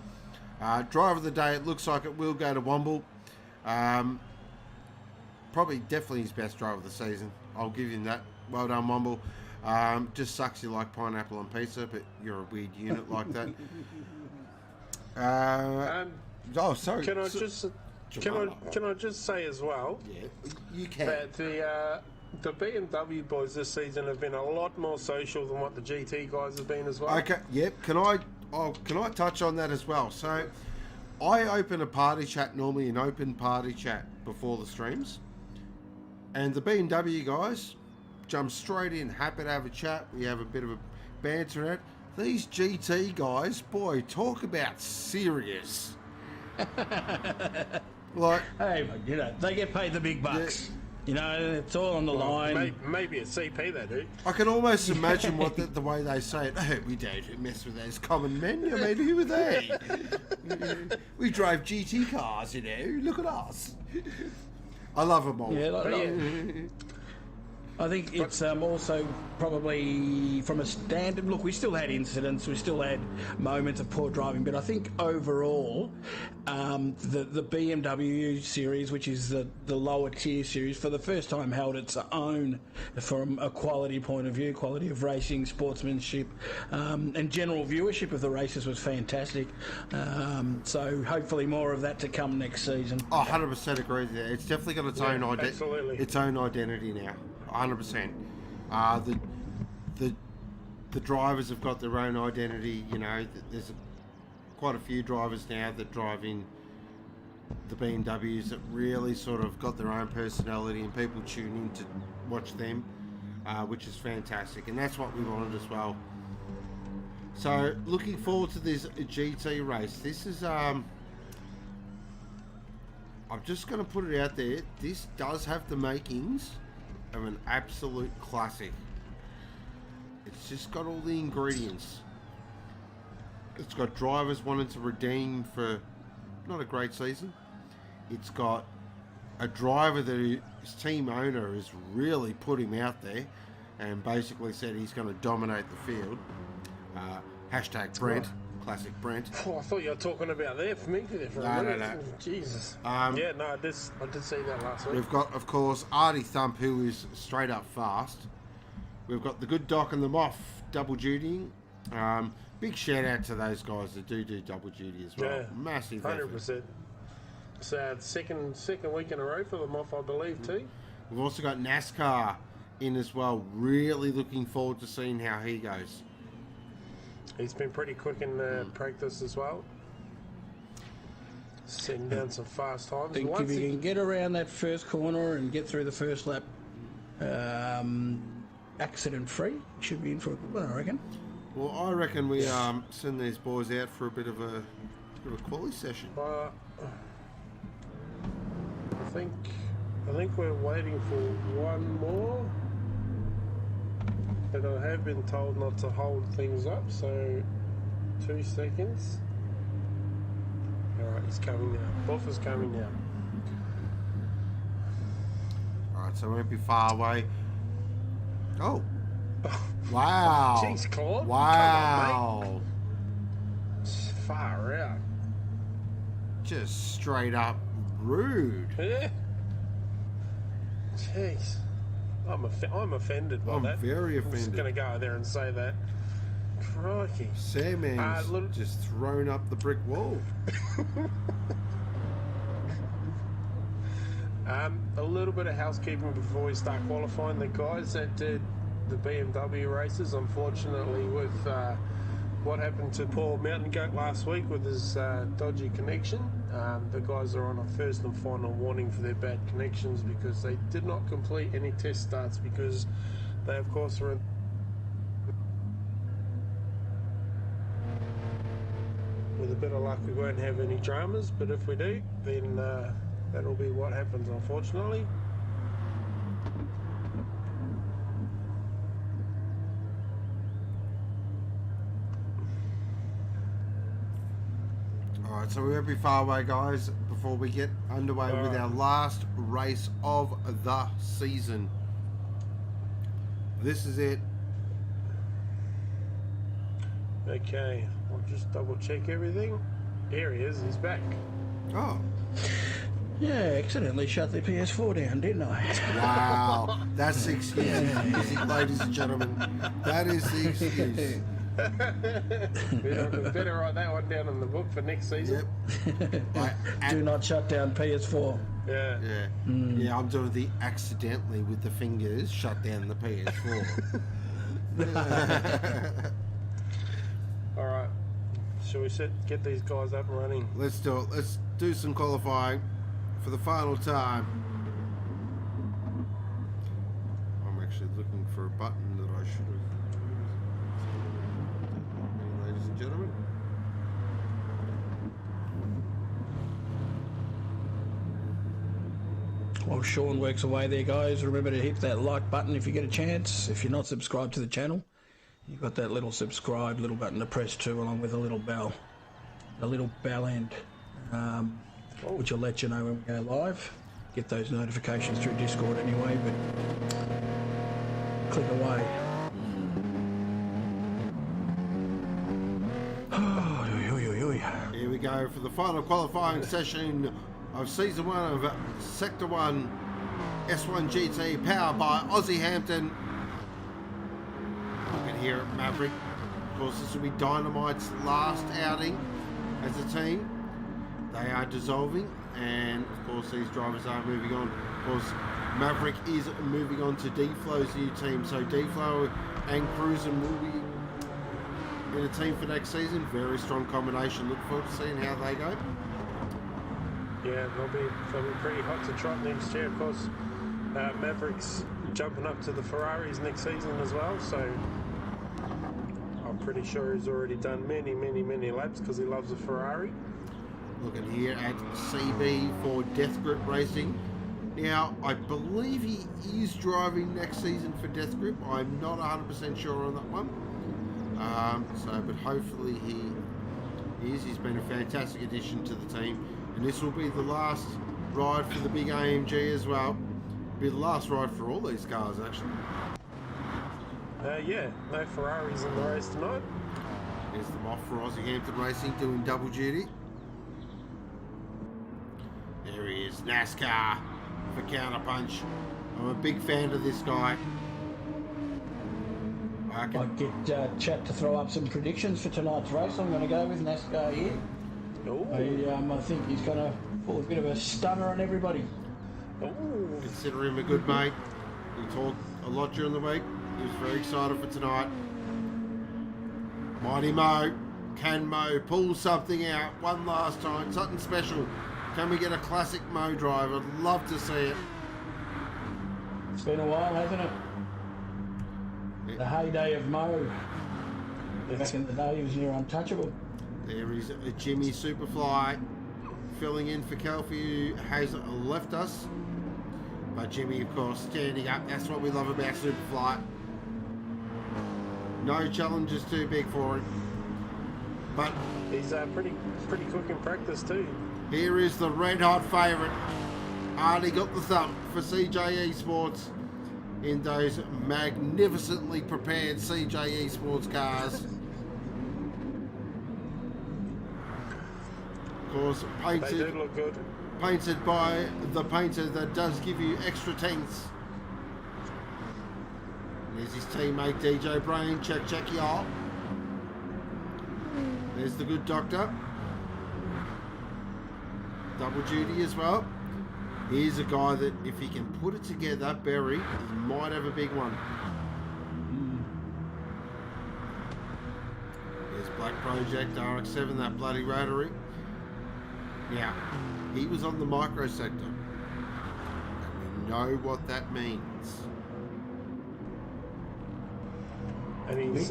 Driver of the day, it looks like it will go to Womble. Probably definitely his best driver of the season. I'll give him that. Well done, Womble. Just sucks you like pineapple on pizza, but you're a weird unit like that. Oh, sorry. Can I just say as well? Yeah, you can. That the BMW boys this season have been a lot more social than what the GT guys have been as well. Okay. Yep. Can I touch on that as well? So, I open a party chat, normally an open party chat before the streams. And the BMW guys, jump straight in. Happy to have a chat. We have a bit of a banter at. These GT guys, boy, talk about serious. Like, hey, you know, they get paid the big bucks. Yeah. You know, it's all on the line. Maybe a CP they do. I can almost imagine what the way they say it. Oh, we don't mess with those common men. I mean, who are they? We drive GT cars, you know. Look at us. I love them all. Yeah, I think it's also probably from a standard look. We still had incidents, we still had moments of poor driving, but I think overall, the BMW series, which is the lower tier series, for the first time held its own from a quality point of view, quality of racing, sportsmanship, and general viewership of the races was fantastic. So hopefully more of that to come next season. Oh, 100% agree with that. It's definitely got its own identity now. 100%. The drivers have got their own identity. You know, there's quite a few drivers now that drive in the BMWs that really sort of got their own personality, and people tune in to watch them, which is fantastic, and that's what we wanted as well. So, looking forward to this GT race. This is I'm just going to put it out there. This does have the makings of an absolute classic. It's just got all the ingredients. It's got drivers wanting to redeem for not a great season. It's got a driver that his team owner has really put him out there and basically said he's going to dominate the field. Hashtag Brent. Classic Brent. Oh, I thought you were talking about there for me there for a minute. No. Jesus. I did see that last week. We've got, of course, Artiethump, who is straight up fast. We've got the good Doc and the Moff double dutying. Big shout out to those guys that do double duty as well. Yeah, massive 100%. So second week in a row for the Moff, I believe, too. We've also got NASCAR in as well. Really looking forward to seeing how he goes. He's been pretty quick in practice as well. Setting down some fast times. I think if you can get around that first corner and get through the first lap accident-free, you should be in for a good one, I reckon. Well, I reckon we send these boys out for a bit of a quali session. I think we're waiting for one more. But I have been told not to hold things up, so 2 seconds. Alright, he's coming now. Buffer's coming now. Alright, so we won't be far away. Oh! Wow! Jeez, Claude. Wow! Come on, mate. Far out. Just straight up rude. Yeah. Jeez. I'm offended by that. I'm very offended. I'm just going to go there and say that. Crikey. Samman's just thrown up the brick wall. A little bit of housekeeping before we start qualifying. The guys that did the BMW races, unfortunately, with what happened to poor Mountain Goat last week with his dodgy connection, the guys are on a first and final warning for their bad connections because they did not complete any test starts because they, of course, were in with a bit of luck we won't have any dramas, but if we do, then that'll be what happens, unfortunately. Alright, so we won't be far away, guys, before we get underway with our last race of the season. This is it. Okay, I'll just double check everything. Here he is, he's back. Oh. Yeah, accidentally shut the PS4 down, didn't I? Wow. That's the excuse, ladies and gentlemen. That is the excuse. better write that one down in the book for next season. Yep. Do not shut down PS4. Yeah. Yeah, I'm doing the accidentally with the fingers shut down the PS4. Alright. Shall we get these guys up and running? Let's do it. Let's do some qualifying for the final time. looking for a button that I should have. Ladies and gentlemen. While Sean works away there, guys, remember to hit that like button if you get a chance. If you're not subscribed to the channel, you've got that little subscribe little button to press too, along with a little bell. A little bell end, which will let you know when we go live. Get those notifications through Discord anyway, but click away. Here we go for the final qualifying session of Season 1 of Sector 1 S1-GT, powered by Aussie Hampton. You can hear it, Maverick. Of course, this will be Dynamite's last outing as a team. They are dissolving, and of course these drivers are moving on. Of course, Maverick is moving on to D-Flow's new team, so D-Flow and Cruisin will be in a team for next season. Very strong combination. Look forward to seeing how they go. Yeah, they'll be pretty hot to trot next year. Of course, Maverick's jumping up to the Ferraris next season as well, so I'm pretty sure he's already done many laps because he loves a Ferrari. Looking here at CB for Death Grip Racing. Now, I believe he is driving next season for Death Grip. I'm not 100% sure on that one. But hopefully he is. He's been a fantastic addition to the team. And this will be the last ride for the big AMG as well. Be the last ride for all these cars, actually. Yeah, no Ferraris in the race tonight. There's them off for Aussie Hampton Racing doing double duty. There he is, NASCAR for Counterpunch. I'm a big fan of this guy. I get chat to throw up some predictions for tonight's race. I'm going to go with NASCAR here. I think he's going to pull a bit of a stunner on everybody. Consider him a good mate. We talked a lot during the week. He was very excited for tonight. Mighty Mo. Can Mo pull something out one last time? Something special. Can we get a classic Mo drive? I'd love to see it. It's been a while, hasn't it? The heyday of Mo. Back in the day, he was near untouchable. There is a Jimmy Superfly filling in for Kelfie, who has left us. But Jimmy, of course, standing up. That's what we love about Superfly. No challenges too big for him. But he's pretty quick in practice too. Here is the red-hot favourite. Artie got the thump for CJ Esports in those magnificently prepared CJ Esports cars. Of course, painted, they do look good. Painted by the painter that does give you extra tints. There's his teammate DJBrain. Check y'all. There's the good doctor. Double duty as well. Here's a guy that if he can put it together, Berry, he might have a big one. There's Black Project RX-7, that bloody rotary. Now, he was on the micro sector. And we know what that means. And he's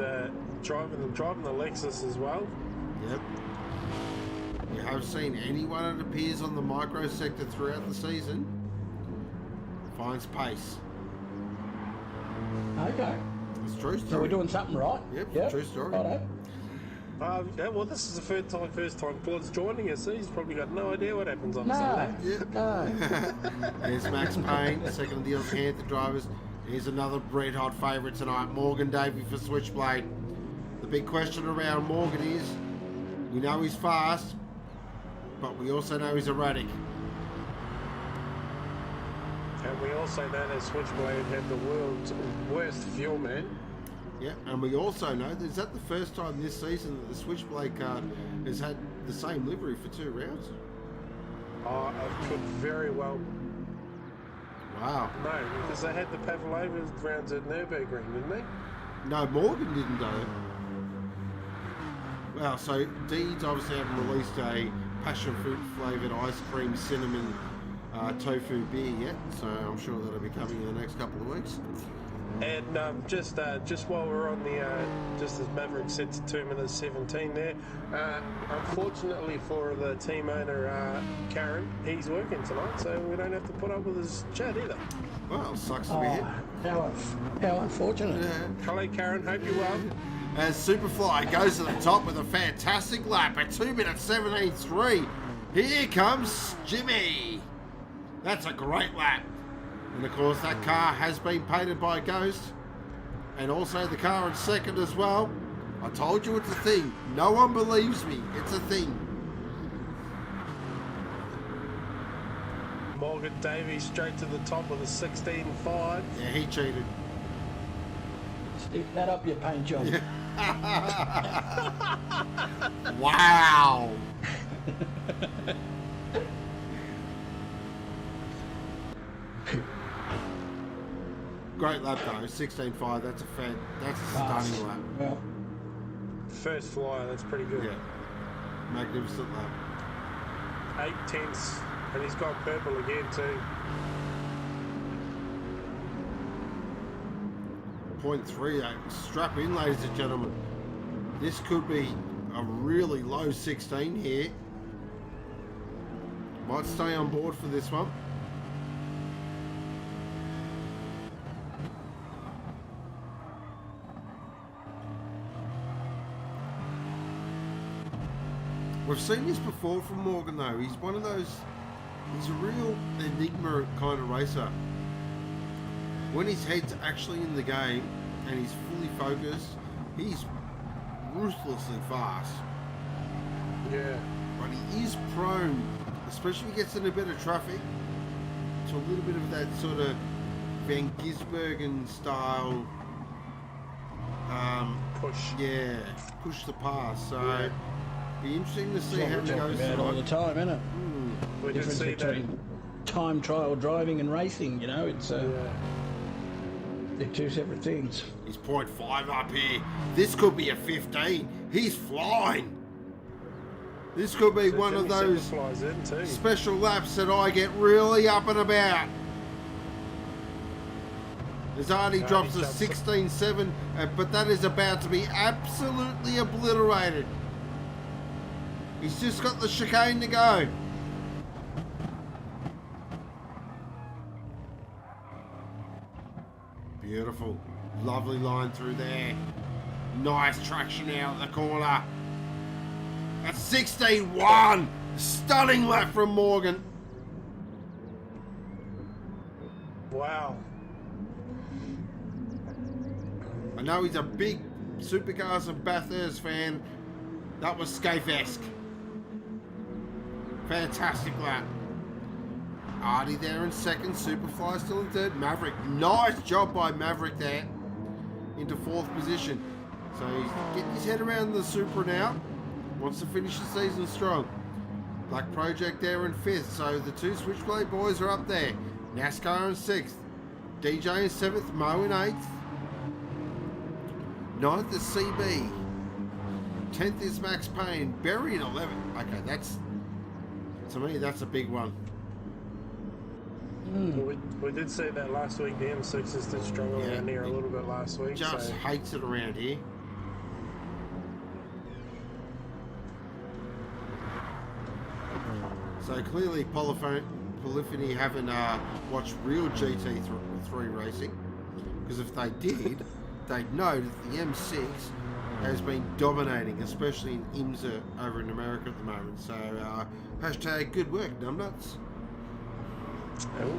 driving the Lexus as well. Yep. You have seen anyone that appears on the micro sector throughout the season finds pace. Okay. It's true story. So we're doing something right. Yep. True story. Righto. Yeah, well, this is the first time Claude's joining us. He's probably got no idea what happens on No. Sunday. Yep. No. There's Max Payne, second of the Aussie Hampton drivers. Here's another red-hot favourite tonight, Morgan Davie for Switchblade. The big question around Morgan is, we know he's fast, but we also know he's erratic. And we also know that Switchblade had the world's worst fuel man. Yeah, and we also know that is that the first time this season that the Switchblade car has had the same livery for 2 rounds? Oh, it could very well. Wow. No, because they had the Pavlova rounds at Nürburgring, didn't they? No, Morgan didn't though. Well, so Deeds obviously haven't released a passion fruit flavoured ice cream cinnamon tofu beer yet, so I'm sure that'll be coming in the next couple of weeks. And just while we're on the, just as Maverick said to 2 minutes 17 there, unfortunately for the team owner, Karen, he's working tonight, so we don't have to put up with his chat either. Well, sucks to be here. How unfortunate. Yeah. Hello, Karen, hope you're well. As Superfly goes to the top with a fantastic lap at 2 minutes 17.3. Here comes Jimmy. That's a great lap. And of course that car has been painted by Ghost. And also the car in second as well. I told you it's a thing. No one believes me. It's a thing. Morgan Davie straight to the top with a 16.5. Yeah, he cheated. Stick that up your paint job. Yeah. Wow. Great lap though, 16.5. That's a stunning lap. Well, First flyer, that's pretty good. Yeah, magnificent lap. 8/10, and he's got purple again too. 0.38. Strap in, ladies and gentlemen. This could be a really low 16 here. Might stay on board for this one. We've seen this before from Morgan though. He's one of those, he's a real enigma kind of racer. When his head's actually in the game and he's fully focused, he's ruthlessly fast. Yeah. But he is prone, especially if he gets in a bit of traffic, to a little bit of that sort of Van Gisbergen style Push. Yeah, push the pass. So Yeah. be interesting to see how it goes. about all the time, isn't it? We did Difference see that. between time trial driving and racing, you know, it's Yeah. they're two separate things. He's 0.5 up here. This could be a 15. He's flying. This could be one of Jimmy those flies in too. special laps that I get really up and about. As Artie drops a 16.7, but that is about to be absolutely obliterated. He's just got the chicane to go. Beautiful. Lovely line through there. Nice traction out of the corner. That's 16.1. Stunning lap from Morgan. Wow. I know he's a big Supercars and Bathurst fan. That was Scaife-esque. Fantastic lap. Artie there in second. Superfly still in third. Maverick. Nice job by Maverick there. Into fourth position. So he's getting his head around the Supra now. Wants to finish the season strong. Black Project there in fifth. So the two Switchblade boys are up there. NASCAR in sixth. DJ in seventh. Mo in eighth. Ninth is CB. 10th is Max Payne. Berry in 11th. Okay, that's, to me, that's a big one. We did see that last week. The M6s did struggle around here a little bit last week. Just hates it around here. So clearly Polyphony haven't watched real GT3 racing, because if they did, they'd know that the M6 has been dominating, especially in IMSA over in America at the moment. So hashtag good work, numbnuts. Oh.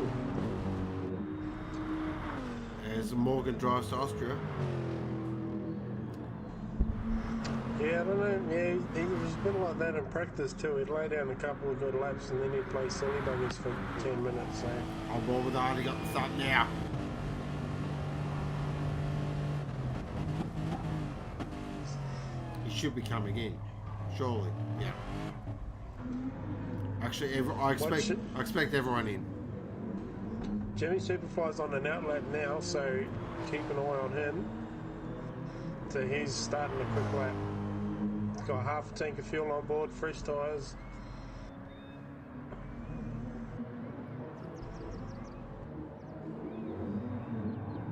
As Morgan drives to Austria. Yeah, I don't know. Yeah, he was a bit like that in practice too. He'd lay down a couple of good laps and then he'd play silly buggers for 10 minutes. So. On board with Artie, got the thump now. He should be coming in, surely. Yeah. Actually, I expect everyone in. Jimmy Superfly's on an outlap now, so keep an eye on him. So he's starting a quick lap. He's got half a tank of fuel on board, fresh tyres.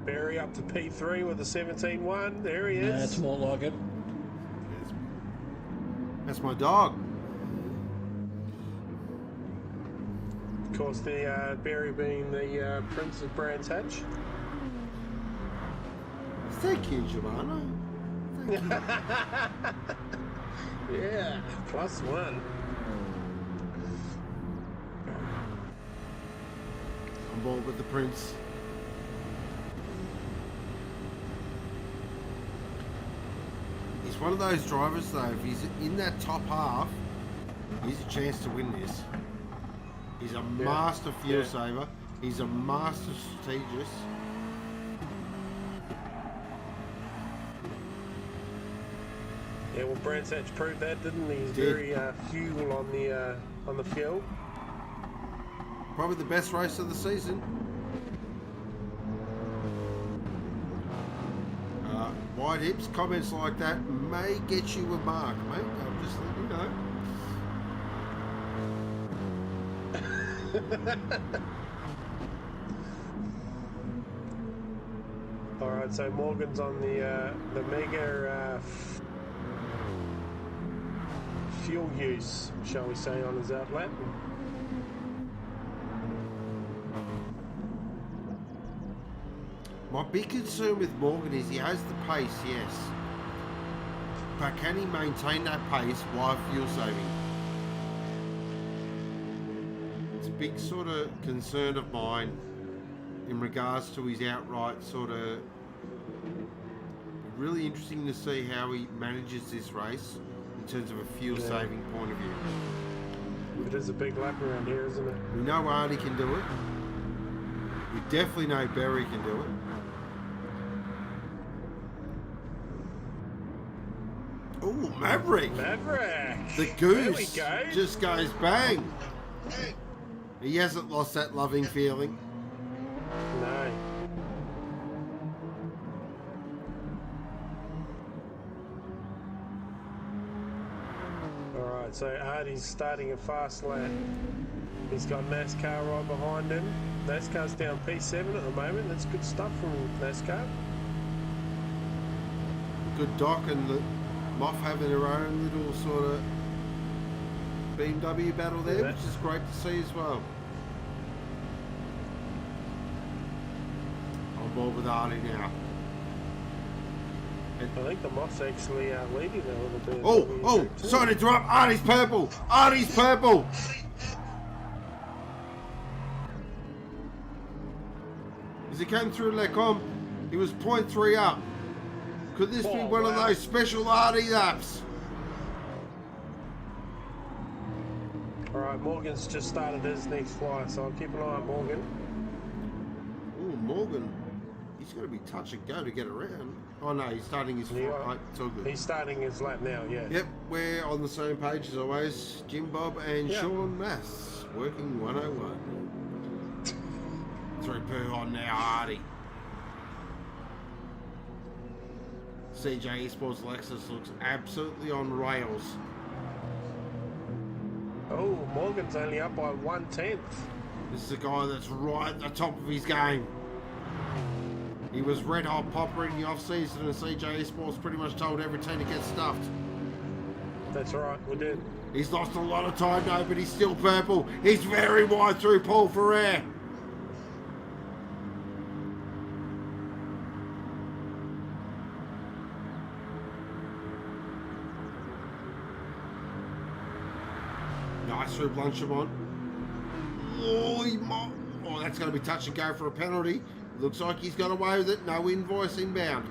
Barry up to P3 with the 17-1. There he is. That's more like it. That's my dog. Of course, the Barry being the Prince of Brands Hatch. Thank you, Giovanna. Thank you. Yeah, +1. On board with the Prince. He's one of those drivers, though, if he's in that top half, he's a chance to win this. He's a master fuel saver. He's a master strategist. Yeah, well, Brands Hatch proved that, didn't he? He's very fuel on the fuel. Probably the best race of the season. Wide hips, comments like that may get you a mark, mate. I'm just letting you know. All right, so Morgan's on the mega fuel use, shall we say, on his outlap. My big concern with Morgan is he has the pace, yes. But can he maintain that pace while fuel saving? It's a big sort of concern of mine in regards to his outright sort of... Really interesting to see how he manages this race in terms of a fuel saving point of view. It is a big lap around here, isn't it? We know Artie can do it. We definitely know Barry can do it. Oh, Maverick! Maverick! The goose There we go. just goes bang. He hasn't lost that loving feeling. No. Alright, so Artie's starting a fast lap. He's got NASCAR right behind him. NASCAR's down P7 at the moment. That's good stuff from NASCAR. Good Doc and the Moff having their own little sort of BMW battle there, which is great to see as well. On board with Artie now. I think the Moff's actually leading a little bit. Oh, sorry to interrupt. Artie's purple. Artie's purple. As he came through Lecom, he was 0.3 up. Could this be one of those special Artie laps? Alright, Morgan's just started his next fly, so I'll keep an eye on Morgan. Oh, Morgan. He's got to be touch and go to get around. Oh no, he's starting his flight. It's all good. He's starting his lap now, yeah. Yep, we're on the same page as always. Jim Bob and Sean Mass, working 101. 3 per on now, Artie. CJ Esports Lexus looks absolutely on rails. Oh, Morgan's only up by 1/10. This is a guy that's right at the top of his game. He was red hot popper in the off season, and CJ Esports pretty much told every team to get stuffed. That's right, we did. He's lost a lot of time though, but he's still purple. He's very wide through Paul Ferrer. Nice through Blanchimont. Oh, that's going to be touch and go for a penalty. Looks like he's got away with it. No invoice inbound.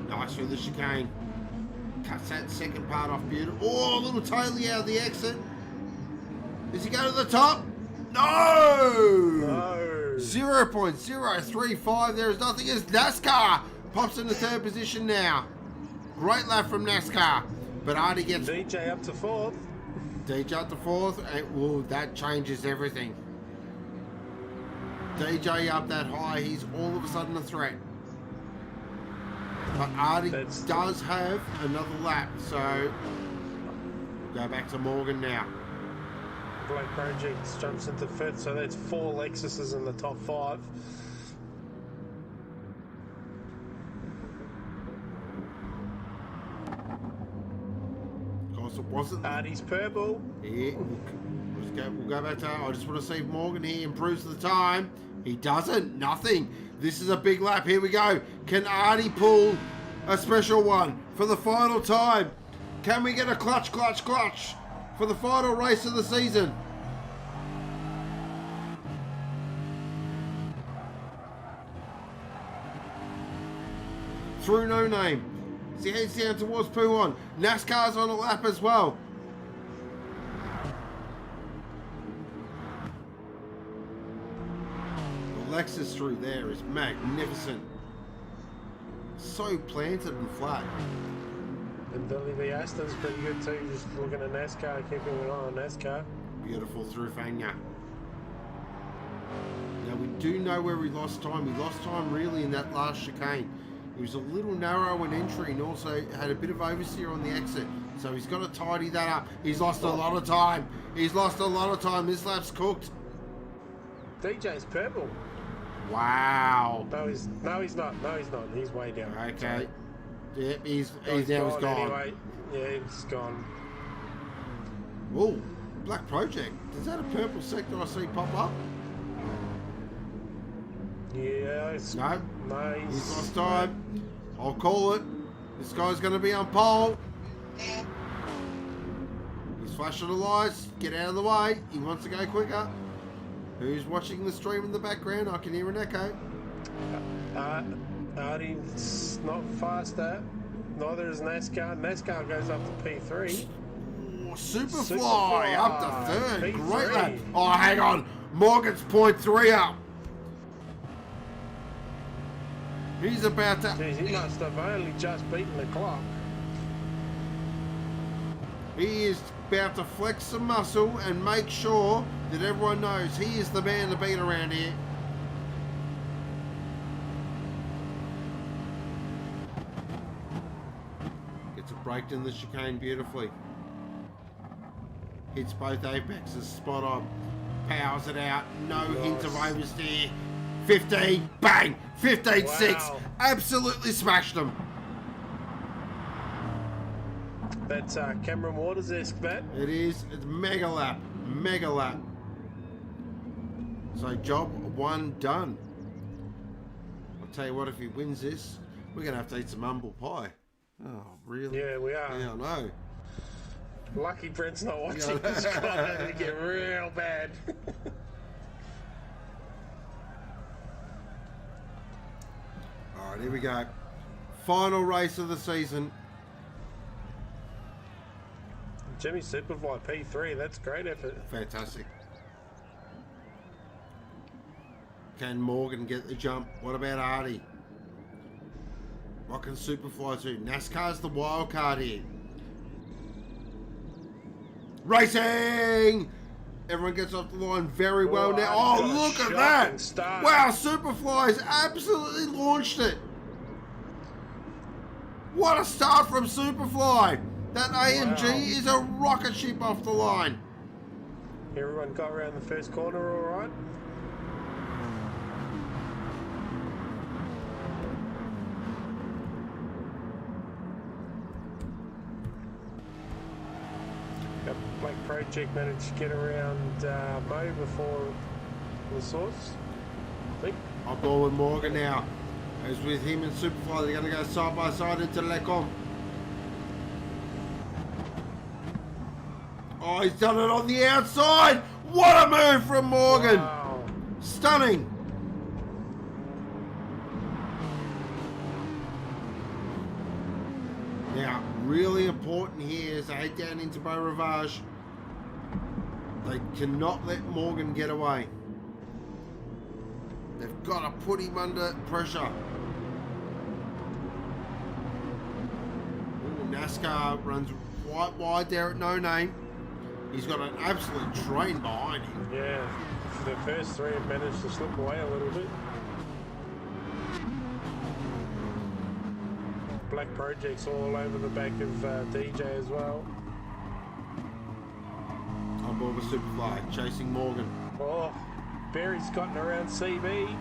Nice through the chicane. Cuts that second part off beautiful. Oh, a little taily out of the exit. Does he go to the top? No! 0.035. There is nothing as NASCAR pops into third position now. Great lap from NASCAR. But Artie gets... DJ up to 4th. DJ up to 4th. And, that changes everything. DJ up that high, he's all of a sudden a threat. But Artie does have another lap, so go back to Morgan now. Black Project jumps into 5th, so that's 4 Lexuses in the top 5. So it wasn't. Artie's purple. Yeah, we'll go back to. I just want to see if Morgan here improves the time. He doesn't. Nothing. This is a big lap. Here we go. Can Artie pull a special one for the final time? Can we get a clutch for the final race of the season? Through No Name. As he heads down towards Poo-On. NASCAR's on a lap as well. The Lexus through there is magnificent. So planted and flat. And Billy the Aston's pretty good too, just looking at NASCAR, keeping an eye on NASCAR. Beautiful through Fanga. Now we do know where he lost time. He lost time really in that last chicane. He was a little narrow in entry and also had a bit of oversteer on the exit. So he's got to tidy that up. He's lost a lot of time. He's lost a lot of time. This lap's cooked. DJ's purple. Wow. No, he's not. No, he's not. He's way down. Okay. Yep, he's gone. Anyway. Yeah, he's gone. Oh, Black Project. Is that a purple sector I see pop up? Yeah, it's No. nice. He's lost time. I'll call it. This guy's going to be on pole. He's flashing the lights. Get out of the way. He wants to go quicker. Who's watching the stream in the background? I can hear an echo. Artie's not faster. Neither is NASCAR. NASCAR goes up to P3. Oh, Superfly up to third. P3. Great lap. Oh, hang on. Morgan's 0.3 up. He's about to... Jeez, he must have only just beaten the clock. He is about to flex some muscle and make sure that everyone knows he is the man to beat around here. Gets it braked in the chicane beautifully. Hits both apexes spot on. Powers it out. No hint of oversteer. 15. Bang. 15.6. Wow. Absolutely smashed them. That's Cameron Waters-esque, that. It is. It's mega lap. Mega lap. So job one done. I'll tell you what, if he wins this, we're going to have to eat some humble pie. Oh, really? Yeah, we are. Yeah, I know. Lucky Brent's not watching. Yeah. It's going to get real bad. All right, here we go. Final race of the season. Jimmy Superfly P3, that's great effort. Fantastic. Can Morgan get the jump? What about Artie? What can Superfly do? NASCAR's the wild card here. Racing! Everyone gets off the line very well now. Oh, look at that! Start. Wow, Superfly's absolutely launched it. What a start from Superfly. That AMG is a rocket ship off the line. Everyone got around the first corner all right? Black Project managed to get around Mo before the source, I think. I'm going with Morgan now. As with him and Superfly, they're going to go side by side into Lecom. Oh, he's done it on the outside. What a move from Morgan. Wow. Stunning. Now, really important here as they head down into Beau Rivage. They cannot let Morgan get away. They've got to put him under pressure. Ooh, NASCAR runs quite wide there at No Name. He's got an absolute train behind him. Yeah, the first three have managed to slip away a little bit. Black Project's all over the back of DJ as well. On board with Superfly, chasing Morgan. Oh, Barry's gotten around CB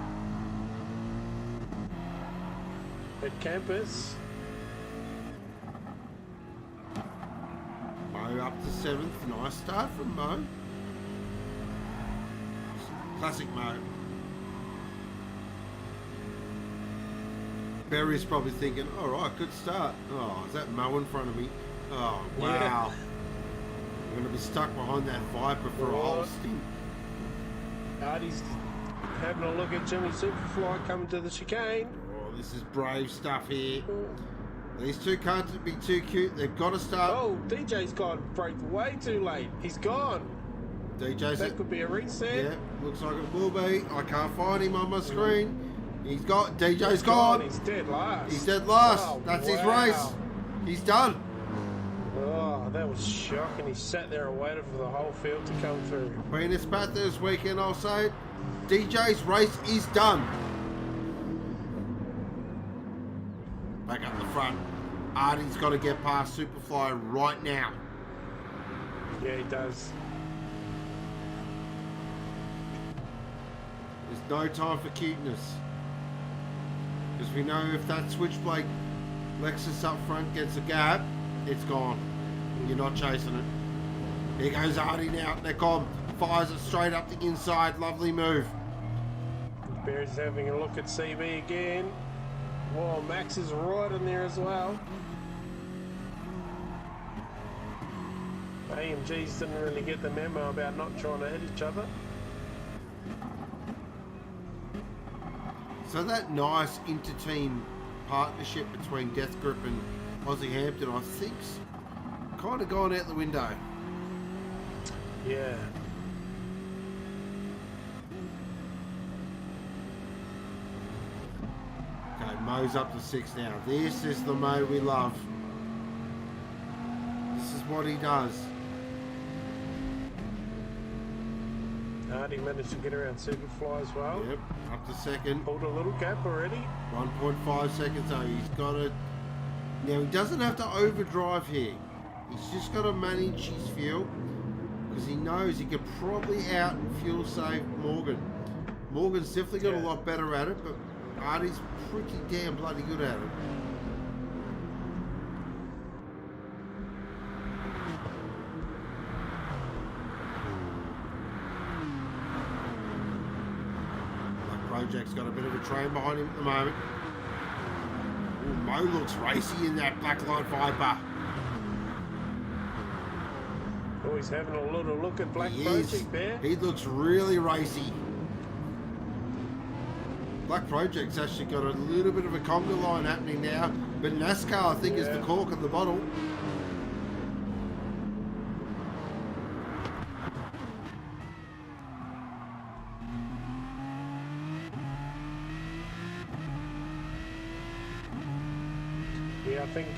at Campus. Mo to 7th. Nice start from Mo. Classic Mo. Barry's probably thinking, all right, good start. Oh, is that Mo in front of me? Oh, wow. Yeah. I'm going to be stuck behind that Viper for a whole stint. Artie's having a look at Jimmy Superfly coming to the chicane. Oh, this is brave stuff here. These two can't be too cute. They've got to start. Oh, DJ's gone brake way too late. He's gone. DJ's That could be a reset. Yeah, looks like it will be. I can't find him on my screen. He's got. DJ's gone. He's dead last. He's dead last. Oh, That's his wow. race. He's done. Oh, that was shocking. He sat there and waited for the whole field to come through. Been a spat this weekend, I'll say. DJ's race is done. Back up the front. Artie's got to get past Superfly right now. Yeah, he does. There's no time for cuteness. Because we know if that switchblade Lexus up front gets a gap, it's gone. You're not chasing it. Here goes Artie now. Necom fires it straight up the inside. Lovely move. Bear's having a look at CB again. Whoa, Max is right in there as well. AMGs didn't really get the memo about not trying to hit each other. So that nice inter-team partnership between Death Grip and Aussie Hampton, I think's kind of gone out the window. Yeah. Okay, Mo's up to 6 now. This is the Mo we love. This is what he does. Artie managed to get around Superfly as well. Yep, up to 2nd. Pulled a little gap already. 1.5 seconds though. He's got to... Now, he doesn't have to overdrive here. He's just got to manage his fuel because he knows he could probably out fuel save Morgan. Morgan's definitely got a lot better at it, but Artie's pretty damn bloody good at it. Project's got a bit of a train behind him at the moment. Ooh, Mo looks racy in that black light Viper. Oh, he's having a little look at Black He Project is. there. He looks really racy. Black Project's actually got a little bit of a conga line happening now, but NASCAR I think is the cork in the bottle. Yeah, I think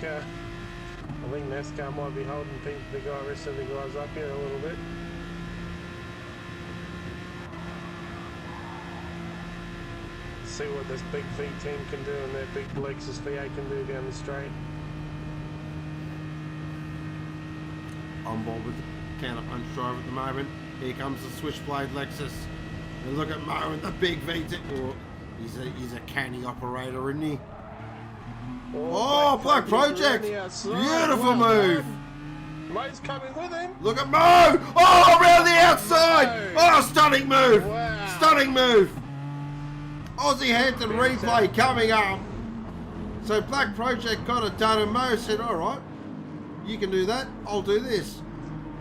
NASCAR might be holding the rest of the guys up here a little bit. See what this big V10 can do and that big Lexus V8 can do down the straight. On board with the counter punch drive at the moment. Here comes the switchblade Lexus. And look at Mo and the big V10. Oh, he's a canny operator, isn't he? Oh, Black Project! Beautiful move! Mo's coming with him. Look at Mo! Oh, around the outside! Oh, stunning move! Wow. Stunning move! Aussie Hampton replay coming up. So Black Project got it done and Mo said, all right, you can do that, I'll do this.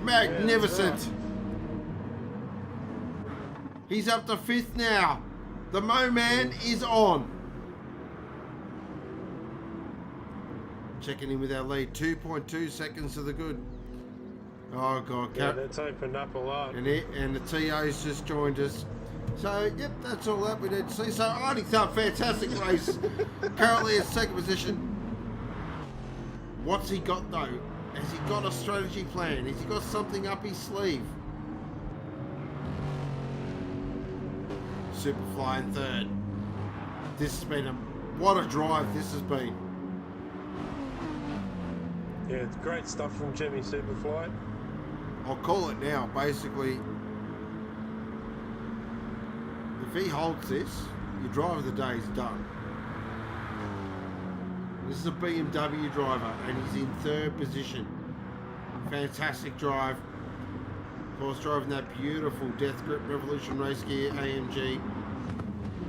Magnificent. He's up to 5th now. The Mo man is on. Checking in with our lead, 2.2 seconds to the good. Oh God, Yeah, that's opened up a lot. and the TO's just joined us. So, yep, that's all that we need to see. So, Artiethump, fantastic race. Currently in 2nd position. What's he got, though? Has he got a strategy plan? Has he got something up his sleeve? Superfly in 3rd. This has been what a drive this has been. Yeah, it's great stuff from Jimmy Superfly. I'll call it now, basically. If he holds this, your driver of the day is done. This is a BMW driver and he's in 3rd position. Fantastic drive. Of course, driving that beautiful Death Grip Revolution race gear AMG.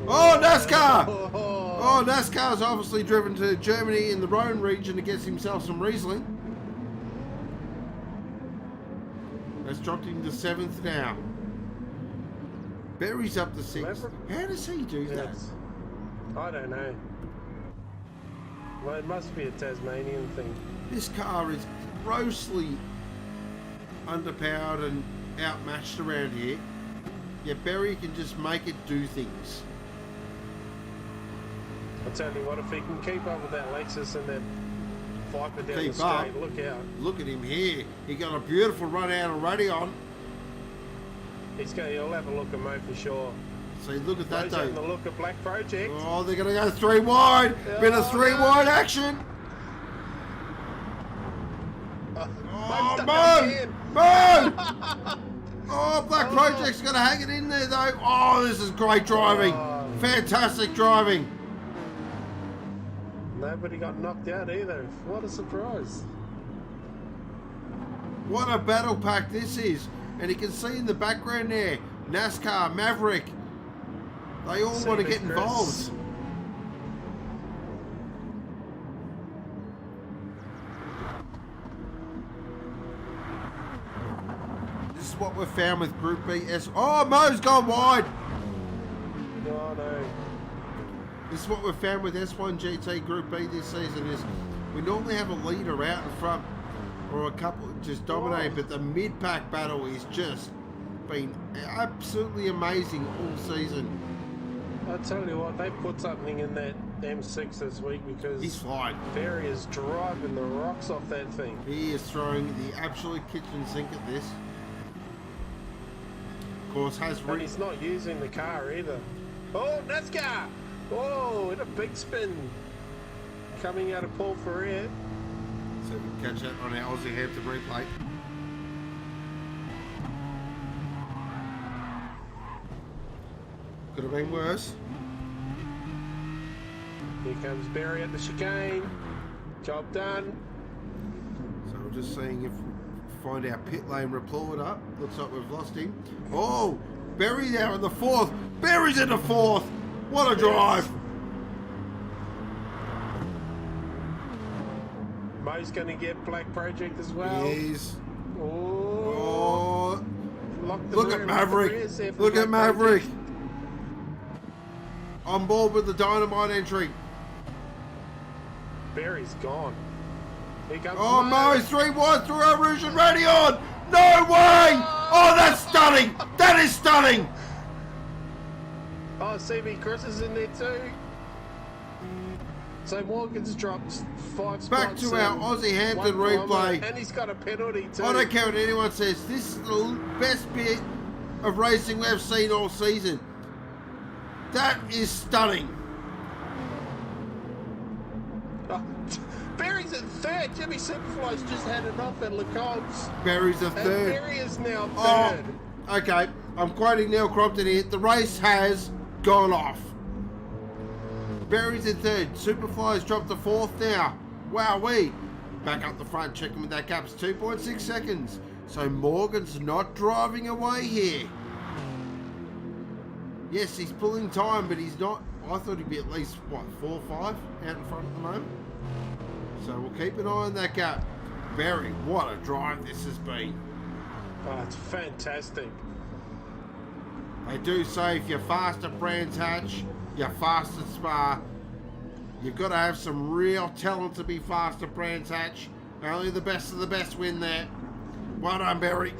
Oh, NASCAR! Oh, NASCAR's obviously driven to Germany in the Rhone region to get himself some Riesling. That's dropped him to 7th now. Barry's up to 6th. How does he do that? I don't know. Well, it must be a Tasmanian thing. This car is grossly underpowered and outmatched around here. Yet Barry can just make it do things. I'll tell you what, if he can keep up with that Lexus and that Viper down the straight, look out. Look at him here. He got a beautiful run out already on. He'll have a look at Mo for sure. See, look at that though. The look at Black Project. Oh, they're going to go 3 wide. Bit of 3 wide action. Oh, Mo! Oh, Black Project's going to hang it in there though. Oh, this is great driving. Fantastic driving. Nobody got knocked out either. What a surprise. What a battle pack this is. And you can see in the background there, NASCAR, Maverick. They all want to get involved. This is what we've found with Group BS. Oh, Mo's gone wide. Oh, no. This is what we've found with S1-GT Group B this season is we normally have a leader out in front or a couple just dominating, but the mid-pack battle is just been absolutely amazing all season. I tell you what, they put something in that M6 this week because he's flying. Barry is driving the rocks off that thing. He is throwing the absolute kitchen sink at this. Of course, and he's not using the car either. Oh, NASCAR! Oh, in a big spin coming out of Paul Ferrer. So we can catch that on our Aussie Hampton replay. Could have been worse. Here comes Barry at the chicane. Job done. So we're just seeing if we find our pit lane report up. Looks like we've lost him. Oh, Barry now in the 4th. Barry's in the 4th. What a drive. Mo's going to get Black Project as well. He is. Oh. Look at Maverick. Look at Maverick. On board with the dynamite entry. Barry's gone. Here comes Mo's 3 wide through our Rouge and Radion. No way. Oh, that's stunning. That is stunning. Oh, CV Chris is in there too. So Morgan's dropped 5 spots. Back to our Aussie Hampton replay. And he's got a penalty too. I don't care what anyone says. This is the best bit of racing we've seen all season. That is stunning. Oh, Barry's in 3rd. Jimmy Superfly's just had enough at LeComp's. Barry's a 3rd. And Barry is now 3rd. Oh, okay. I'm quoting Neil Crompton here. The race has gone off. Barry's in 3rd. Superfly's dropped to 4th now. Wowee. Back up the front, checking with that gap. It's 2.6 seconds. So Morgan's not driving away here. Yes, he's pulling time, but he's not. I thought he'd be at least, what, 4 or 5 out in front at the moment. So we'll keep an eye on that gap. Barry, what a drive this has been. Oh, it's fantastic. They do say if you're fast at Brands Hatch, you're fast at Spa. You've got to have some real talent to be fast at Brands Hatch. Only the best of the best win there. Well done, Barry.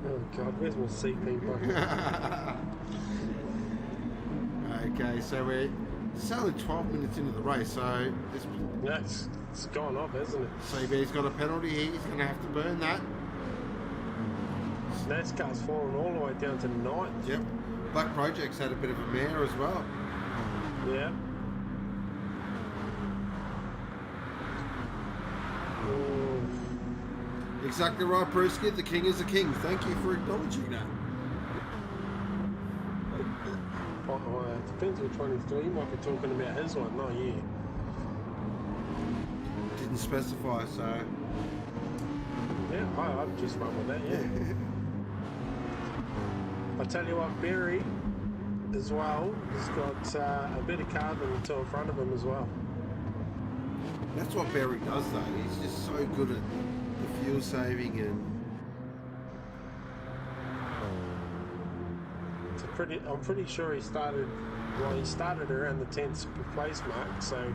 Oh, God, where's my CP button? Okay, so it's only 12 minutes into the race, so it's gone off, hasn't it? CB's got a penalty here. He's going to have to burn that. NASCAR's fallen all the way down to 9th. Yep. Black Project's had a bit of a mare as well. Yeah. Exactly right, Brewski. The king is the king. Thank you for acknowledging that. It depends which one he's doing. He might be talking about his one, not you. Didn't specify, so... I've just run with that, yeah. I tell you what, Barry as well has got a bit of carbon to in front of him as well. That's what Barry does though. He's just so good at the fuel saving and. I'm pretty sure he started around the 10th place mark, so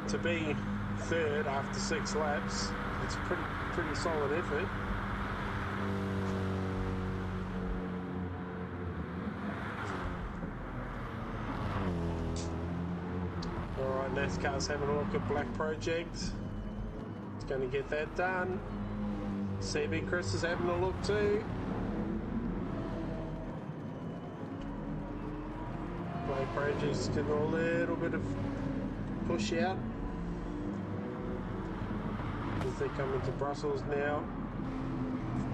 to be third after 6 laps, it's a pretty solid effort. Alright, NASCAR's having a look at Black Project. It's going to get that done. CB Chris is having a look too. Black Project's getting a little bit of push out as they come into Brussels now.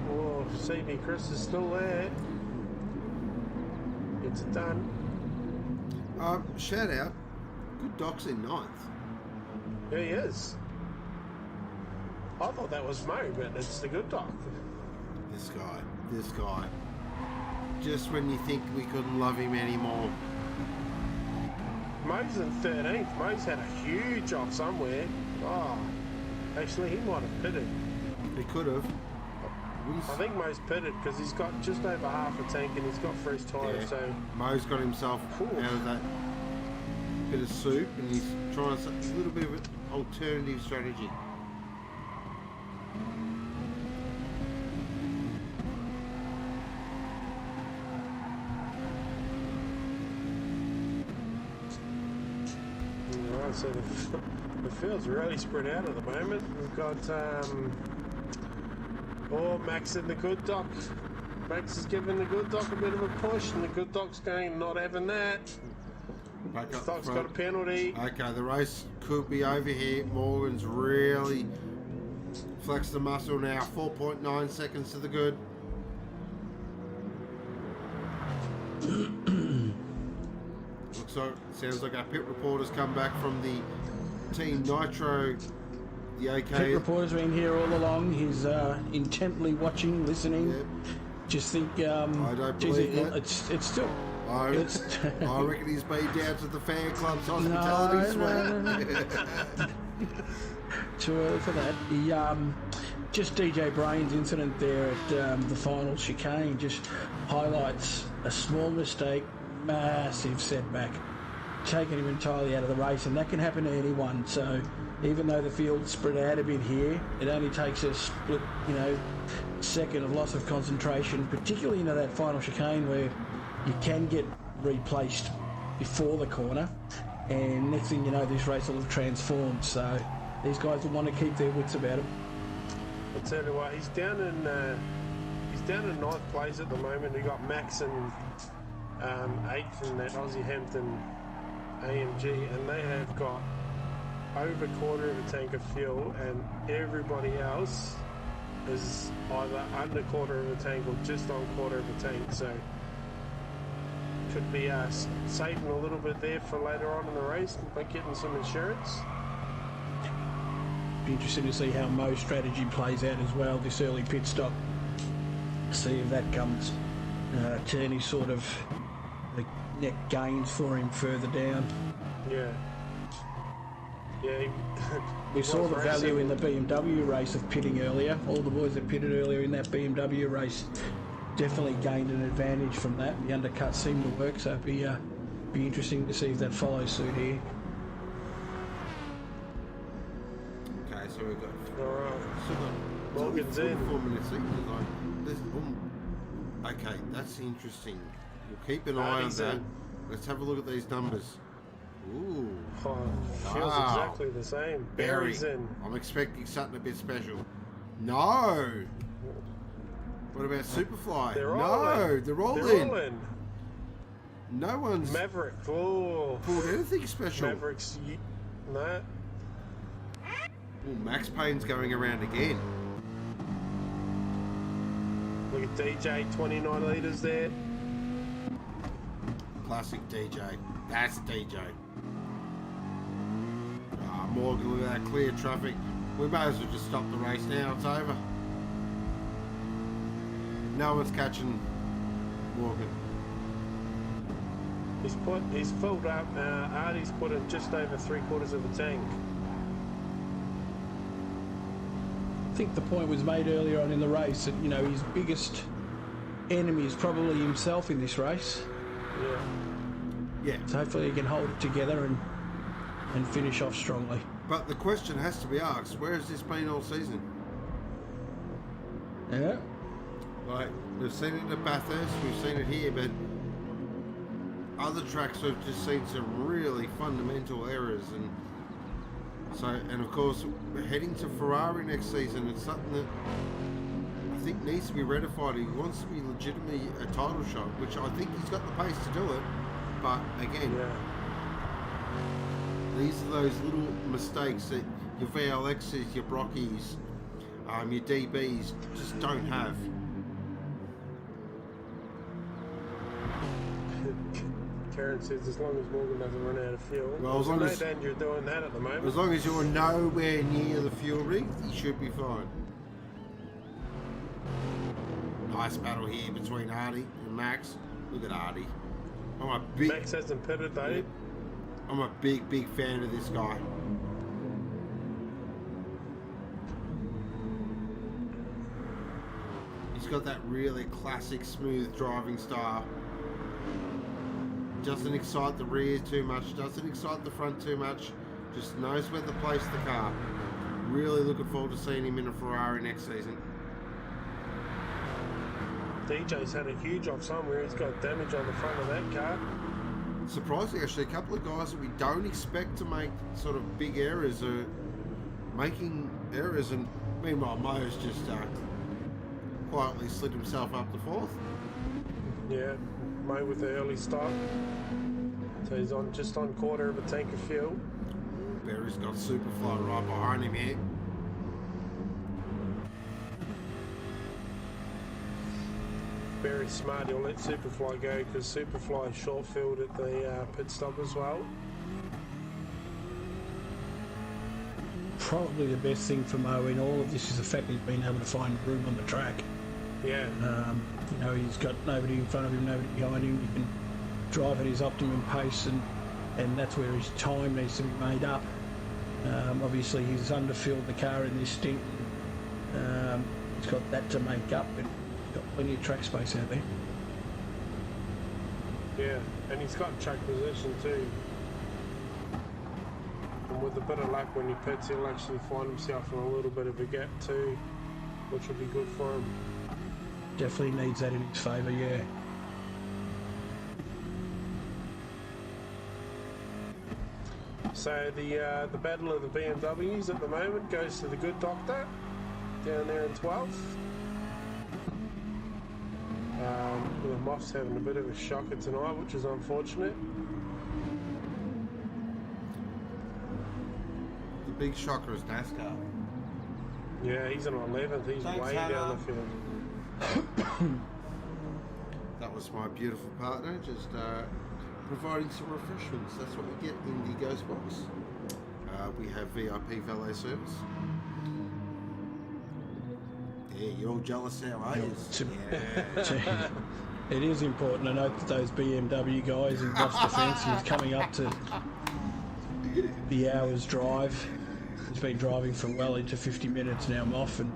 Oh, CB Chris is still there. Gets it done. Shout out. Good Doc's in 9th. Yeah, he is. I thought that was Mo, but it's the good Doc. This guy. Just when you think we couldn't love him anymore. Mo's in 13th. Mo's had a huge off somewhere. Oh, actually, he might have pitted. He could have. I think Mo's pitted because he's got just over half a tank and he's got fresh tyres. Yeah. So Mo's got himself out of that bit of soup and he's trying a little bit of an alternative strategy. Alright, so the field's really spread out at the moment. We've got Max in the good Doc. Max is giving the good Doc a bit of a push, and the good Doc's going, not having that. The Doc's got a penalty. Okay, the race could be over here. Morgan's really flexed the muscle now. 4.9 seconds to the good. Sounds like our pit reporter's come back from the Team Nitro. The AK. Pit reporter's been here all along. He's intently watching, listening. Yep. Just think, I don't believe that. It's still. I reckon he's been down to the fan club's hospitality suite. Too early for that. He, just DJBrain's incident there at the final chicane just highlights a small mistake, massive setback, taking him entirely out of the race, and that can happen to anyone. So even though the field's spread out a bit here, it only takes a split, second of loss of concentration, particularly into that final chicane where you can get replaced before the corner, and next thing you know, this race will have transformed. So these guys will want to keep their wits about them. I'll tell you what, he's down in 9th place at the moment. We got Max in 8th in that Aussie Hampton AMG, and they have got over quarter of a tank of fuel, and everybody else is either under quarter of a tank or just on quarter of a tank. So could be saving a little bit there for later on in the race by getting some insurance. Be interesting to see how Mo's strategy plays out as well, this early pit stop. See if that comes to any sort of net gains for him further down. Yeah. Yeah. We saw the value in the BMW race of pitting earlier. All the boys that pitted earlier in that BMW race definitely gained an advantage from that. The undercut seemed to work, so it'd be interesting to see if that follows suit here. Okay, so we've got. Alright. So Morgan's in. 4 minutes. Okay, that's interesting. We'll keep an eye on that. Let's have a look at these numbers. Ooh. Oh, feels exactly the same. Barry's in. I'm expecting something a bit special. No. What about Superfly? They're all in. No one's Maverick. Oh. pulled anything special. Mavericks. No. Ooh, Max Payne's going around again. Look at DJ, 29 litres there. Classic DJ. That's DJ. Morgan, look at that clear traffic. We may as well just stop the race now. It's over. No one's catching Morgan. He's filled up. Artie's put in just over 3/4 of a tank. I think the point was made earlier on in the race that, you know, his biggest enemy is probably himself in this race. Yeah. So hopefully he can hold it together and finish off strongly. But the question has to be asked, where has this been all season? Yeah. Like, we've seen it at Bathurst, we've seen it here, but other tracks we've just seen some really fundamental errors. And of course, we're heading to Ferrari next season. It's something that I think needs to be rectified. He wants to be legitimately a title shot, which I think he's got the pace to do it. But again, these are those little mistakes that your VLXs, your Brockies, your DBs just don't have. Karen says as long as Morgan doesn't run out of fuel. Well, as long as no danger of doing that at the moment. As long as you're nowhere near the fuel rig, you should be fine. Nice battle here between Artie and Max. Look at Artie. Max hasn't pitted though. I'm a big fan of this guy. He's got that really classic smooth driving style. Doesn't excite the rear too much, doesn't excite the front too much, just knows where to place the car. Really looking forward to seeing him in a Ferrari next season. DJ's had a huge off somewhere. He's got damage on the front of that car. Surprisingly, actually, a couple of guys that we don't expect to make sort of big errors are making errors, and meanwhile Mo's just quietly slid himself up to 4th. Yeah, Mo with the early stop. So he's on just on 1/4 of a tank of fuel. Barry's got Superfly right behind him here. Very smart, he'll let Superfly go because Superfly short filled at the pit stop as well. Probably the best thing for Mo in all of this is the fact he's been able to find room on the track. Yeah. You know, he's got nobody in front of him, nobody behind him. He can drive at his optimum pace, and that's where his time needs to be made up. Obviously, he's underfilled the car in this stint. He's got that to make up, but he's got plenty of track space out there. Yeah, and he's got track position too. And with a bit of luck when he pits, he'll actually find himself in a little bit of a gap too, which will be good for him. Definitely needs that in his favour, yeah. So the battle of the BMWs at the moment goes to the good doctor down there in 12th. The Moff's having a bit of a shocker tonight, which is unfortunate. The big shocker is NASCAR. Yeah, he's on 11th. He's Thanks, way Hannah. down the field. That was my beautiful partner, just providing some refreshments. That's what we get in the Ghost Box. We have VIP valet service. Yeah, you're all jealous now, are you? Yeah. It is important to note that those BMW guys in Boss Defence, he's coming up to the hour's drive. He's been driving for well into 50 minutes now, Moff, and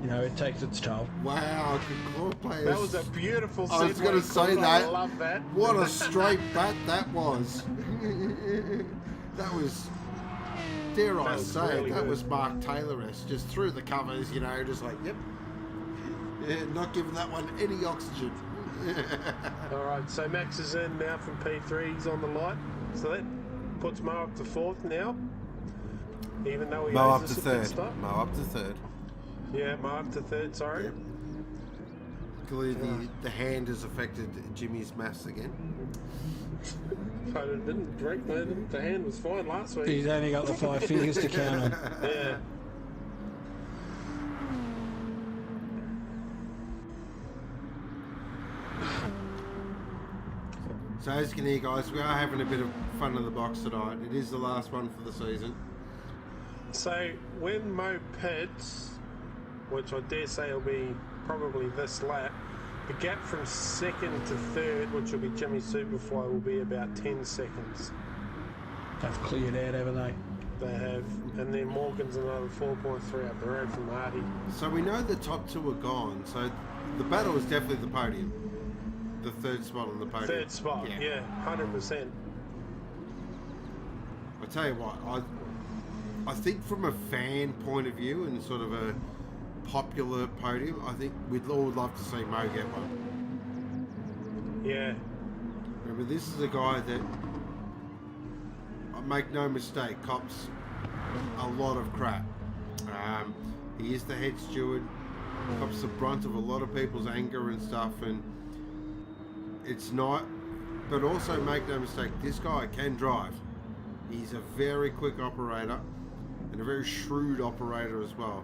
you know, it takes its toll. Wow, good call, players. That was a beautiful I was going to say that. I love that. What a straight bat that was. That was, dare I say, really that good. was Mark Taylor-esque. Just through the covers, you know, just like, yep. Yeah, not giving that one any oxygen. Alright, so Max is in now from P3, he's on the light. So that puts Mo up to 4th now. Even though he Mo up owes to us a pit 3rd. stop. Mo up to 3rd. Yeah, Mo up to 3rd, sorry. Yep. Clearly the hand has affected Jimmy's maths again. But it didn't drink, man. The hand was fine last week. He's only got the 5 fingers to count on. Yeah. So as you can hear, guys, we are having a bit of fun in the box tonight. It is the last one for the season. So when Mo pits, which I dare say will be probably this lap. The gap from second to third, which will be Jimmy Superfly, will be about 10 seconds. They've cleared out, haven't they? They have. And then Morgan's another 4.3 up the road from Hardy. So we know the top two are gone. So the battle is definitely the podium. The third spot on the podium. Third spot, yeah 100%. I tell you what, I think from a fan point of view and sort of a popular podium, I think we'd all love to see Mo get one. Yeah. Remember, this is a guy that, I make no mistake, cops a lot of crap. He is the head steward, cops the brunt of a lot of people's anger and stuff, and it's not, but also make no mistake, this guy can drive. He's a very quick operator and a very shrewd operator as well.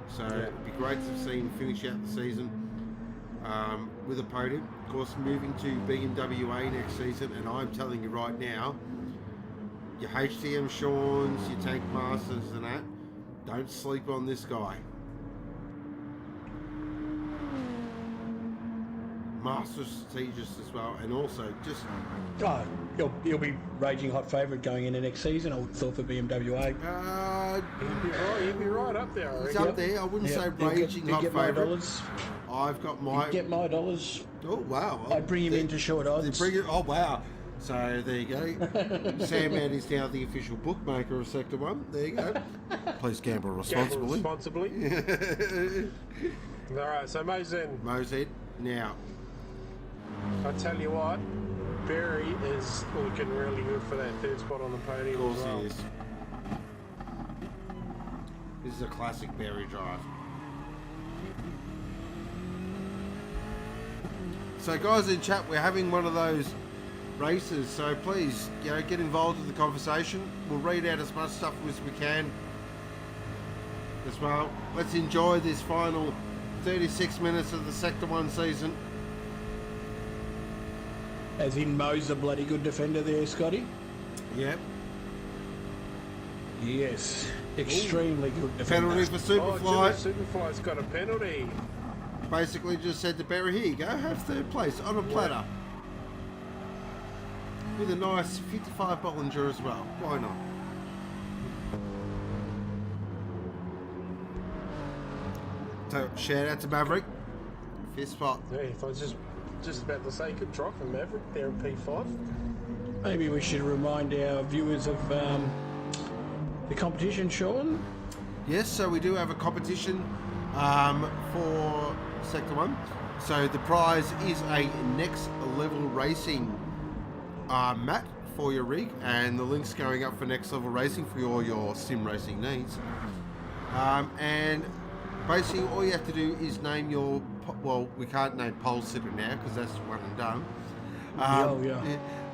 So it'd be great to see him finish out the season with a podium. Of course, moving to BMWA next season, and I'm telling you right now, your HTM Shawns, your Tank Masters and that, don't sleep on this guy. Master strategist as well, and also just... Oh, he'll be raging hot favourite going into next season, I would have thought, for BMWA. He'd be right up there, I He's reckon. up there. I wouldn't say raging hot favourite. I've got my... Get my dollars. Oh, wow. I'd bring him into short odds. Oh, wow. So, there you go. Sam Mann is now the official bookmaker of Sector 1. There you go. Please gamble responsibly. All right, so Mo's in. Mo's in. Now... I tell you what, Barry is looking really good for that third spot on the podium. Of course as well. he is. This is a classic Barry drive. So guys in chat, we're having one of those races, so please, get involved in the conversation. We'll read out as much stuff as we can as well. Let's enjoy this final 36 minutes of the Sector 1 season. As in Mo's a bloody good defender there, Scotty. Yep. Yes. Extremely good defender. Penalty for Superfly. Superfly's got a penalty. Basically just said to Barry, here you go, have third place on a platter. With a nice 55 Bollinger as well. Why not? So, shout out to Maverick. Fifth spot. Yeah, I was just about to say, good try from Maverick there in P5. Maybe we should remind our viewers of the competition, Sean. Yes, so we do have a competition for Sector 1. So the prize is a Next Level Racing mat for your rig, and the link's going up for Next Level Racing for all your sim racing needs. And basically all you have to do is name your, well, we can't name pole sitter now because that's one and done.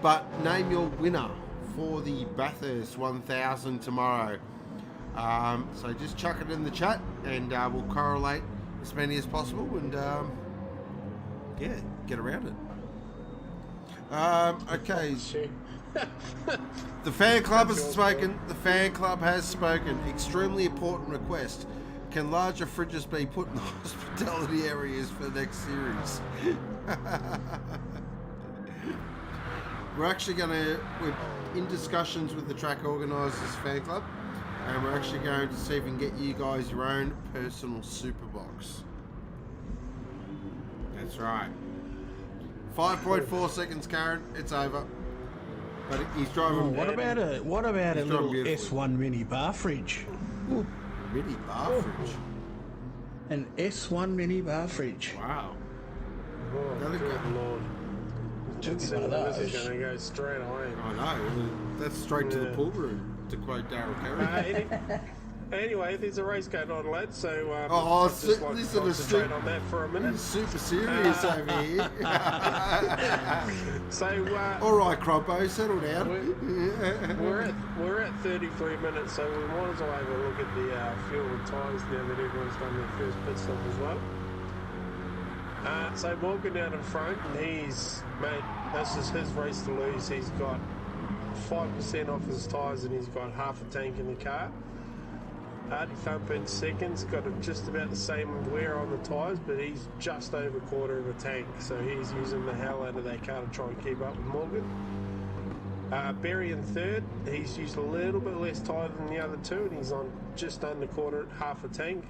But name your winner for the Bathurst 1000 tomorrow. So just chuck it in the chat and we'll correlate as many as possible and yeah, get around it. Okay. The fan club has spoken. The fan club has spoken. Extremely important request. Can larger fridges be put in the hospitality areas for the next series? We're in discussions with the track organisers fan club, and we're actually going to see if we can get you guys your own personal super box. That's right. 5.4 seconds, Karen. It's over. But he's driving. What about a little S1 mini bar fridge? Ooh. Mini bar fridge. An S1 mini bar fridge. Wow. Oh, good Lord. Took one of those. This is going to go straight away. I know. That's straight to the pool room, to quote Daryl Carey. Anyway, there's a race going on, lads. So listen to concentrate on that for a minute. Super serious over here. So all right, Crompo, settle down. We're at 33 minutes, so we might as well have a look at the fuel and tyres now that everyone's done their first pit stop as well. So Morgan down in front, this is his race to lose. He's got 5% off his tyres and he's got half a tank in the car. Artiethump in second's got just about the same wear on the tyres, but he's just over quarter of a tank, so he's using the hell out of that car to try and keep up with Morgan. Barry in third, he's used a little bit less tyre than the other two, and he's on just under half a tank.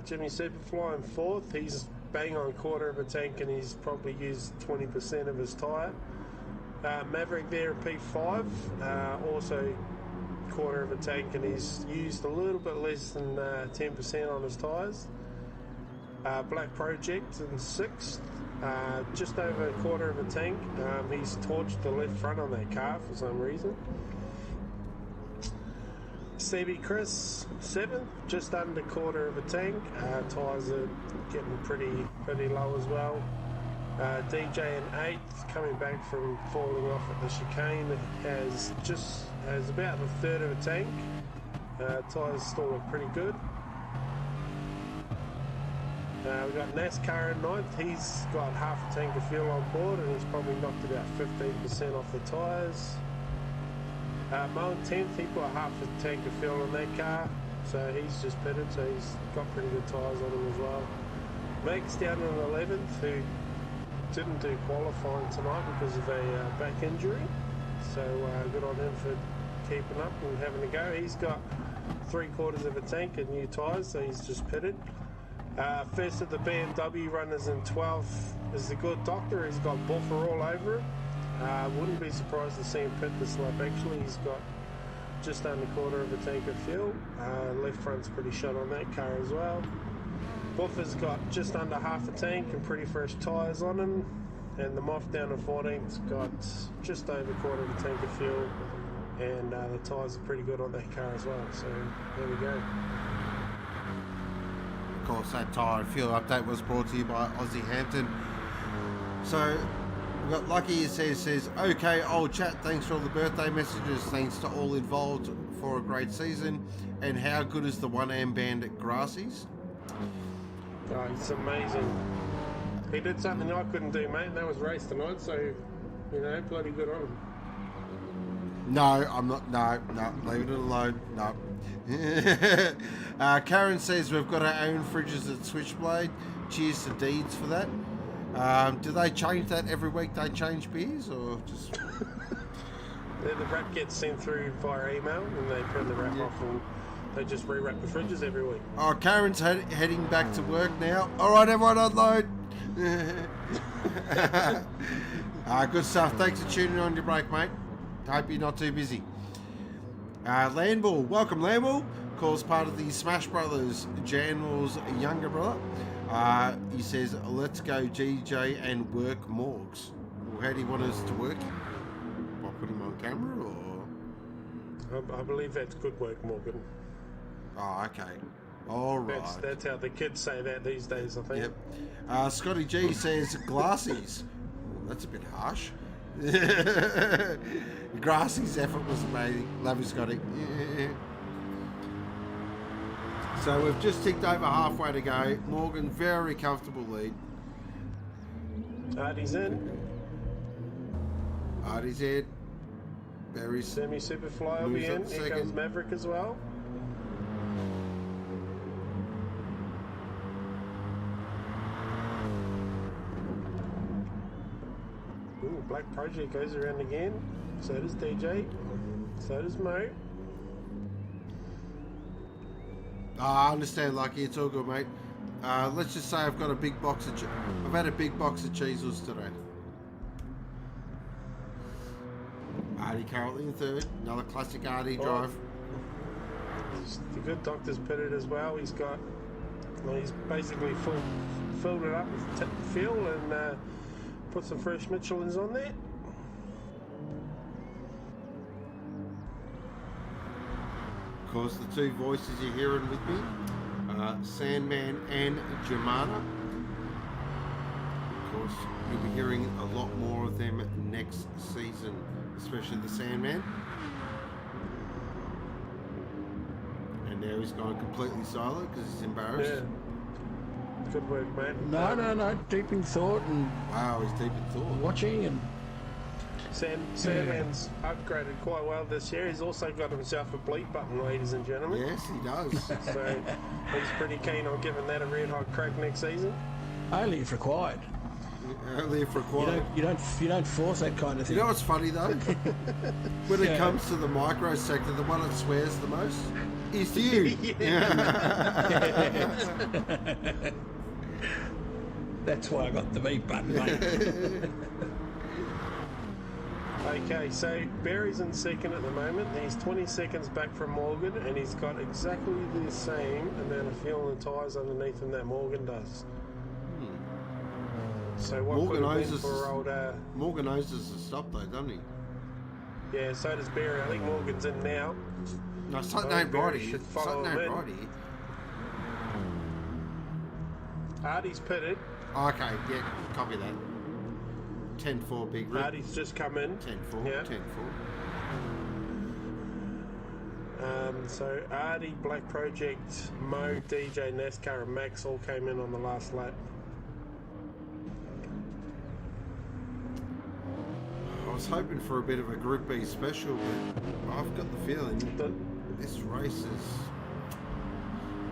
Jimmy Superfly in fourth, he's bang on quarter of a tank, and he's probably used 20% of his tyre. Maverick there at P5, also quarter of a tank, and he's used a little bit less than 10% on his tyres. Black Project in sixth, just over a quarter of a tank. He's torched the left front on that car for some reason. CB Chris seventh, just under quarter of a tank. Tyres are getting pretty low as well. DJ in eighth, coming back from falling off at the chicane, has about a third of a tank. Tyres still look pretty good. We've got NASCAR in ninth. He's got half a tank of fuel on board, and he's probably knocked about 15% off the tyres. Mo in 10th, he put half a tank of fuel on that car, so he's just pitted, so he's got pretty good tyres on him as well. Meg's down in 11th, who didn't do qualifying tonight because of a back injury, so good on him for keeping up and having a go. He's got 3/4 of a tank and new tyres, so he's just pitted. First of the BMW runners in 12th is the good doctor. He's got buffer all over it. Wouldn't be surprised to see him pit this lap actually. He's got just under quarter of a tank of fuel. Left front's pretty shot on that car as well. Buffer's got just under half a tank and pretty fresh tyres on him. And the Moff down in 14th's got just over quarter of a tank of fuel. And the tyres are pretty good on that car as well. So there we go. Of course, that tyre and fuel update was brought to you by Aussie Hampton. So we've got Lucky, it says, okay, old chat, thanks for all the birthday messages, thanks to all involved for a great season. And how good is the one-am band at Grassy's? Oh, it's amazing. He did something I couldn't do, mate, and that was race tonight, so, you know, bloody good on him. No, I'm not, no, leave it alone, no. Karen says we've got our own fridges at Switchblade. Cheers to Deeds for that. Do they change that every week? They change beers or just... The wrap gets sent through via email and they print the wrap off and they just re-wrap the fridges every week. Oh, Karen's heading back to work now. All right, everyone, unload. Good stuff. Thanks for tuning on your break, mate. Hope you're not too busy. Landball, welcome Landball. Of course, part of the Smash Brothers, Janwell's younger brother. He says, let's go GJ and work Morgs. Well, how do you want us to work him? I'll put him on camera or? I believe that's good work, Morgan. Oh, okay. All right. That's how the kids say that these days, I think. Yep. Scotty G says, Glassies. Well, that's a bit harsh. Grassy's effort was amazing. Love you, Scotty. So we've just ticked over halfway to go. Morgan, very comfortable lead. Artie's in. Artie's in. Barry's Semi Superfly will be in. Here comes Maverick as well. Ooh, Black Project goes around again. So does DJ. So does Mo. I understand, Lucky. It's all good, mate. Let's just say I've got a big box of... I've had a big box of cheeses today. Artie currently in third. Another classic Artie drive. The good doctor's pitted as well. He's got... Well, he's basically filled it up with fuel and put some fresh Michelins on there. Of course, the two voices you're hearing with me, Sandman and Germana. Of course, you'll be hearing a lot more of them next season, especially the Sandman. And now he's gone completely silent because he's embarrassed. Yeah. Good work, mate. No. Deep in thought and... Wow, he's deep in thought. Watching and... Sandman's upgraded quite well this year. He's also got himself a bleep button, ladies and gentlemen. Yes, he does. So he's pretty keen on giving that a red hot crack next season. Only if required. Only if required. You don't force that kind of thing. You know what's funny though? When it comes to the micro sector, the one that swears the most is you. That's why I got the beep button, mate. Okay, so Barry's in second at the moment. He's 20 seconds back from Morgan, and he's got exactly the same amount of fuel and tyres underneath him that Morgan does. So what Morgan could have been knows for old... Morgan knows us to stop though, doesn't he? Yeah, so does Barry. I think Morgan's in now. No, something ain't right here. Should follow Something him ain't in. right here. Artie's pitted. Okay, yeah, copy that. 10-4 big rip. Artie's just come in. 10-4, Yeah. 10-4. So Artie, Black Project, Mo, DJ, NASCAR, and Max all came in on the last lap. I was hoping for a bit of a Group B special, but I've got the feeling this race is,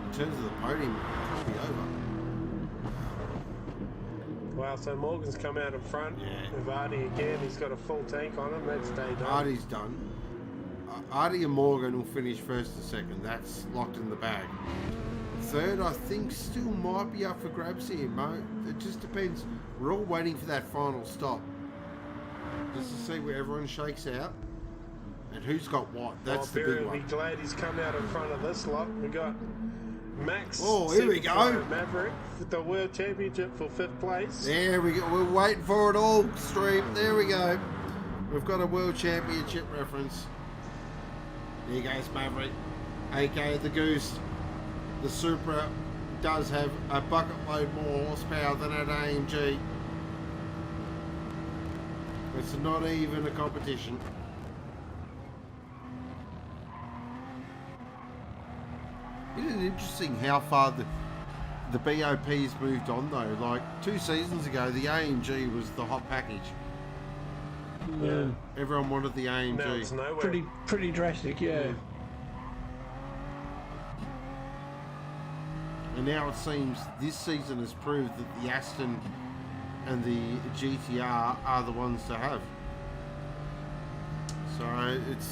in terms of the podium, could be over. Wow, so Morgan's come out in front with Artie again. He's got a full tank on him. That's day done. Artie's done. Artie and Morgan will finish first and second. That's locked in the bag. Third, I think, still might be up for grabs here, Mo. It just depends. We're all waiting for that final stop, just to see where everyone shakes out and who's got what. That's the Barry big will be one. glad he's come out in front of this lot. We got Max. Oh, here we go. Maverick with the World Championship for 5th place. There we go. We're waiting for it all, stream. There we go. We've got a World Championship reference. There goes Maverick, aka the Goose. The Supra does have a bucket load more horsepower than that AMG. It's not even a competition. Isn't it interesting how far the BOP's moved on though? Like 2 seasons ago, the AMG was the hot package. Yeah. Everyone wanted the AMG. Now it's nowhere. Pretty drastic, yeah. And now it seems this season has proved that the Aston and the GTR are the ones to have. So it's...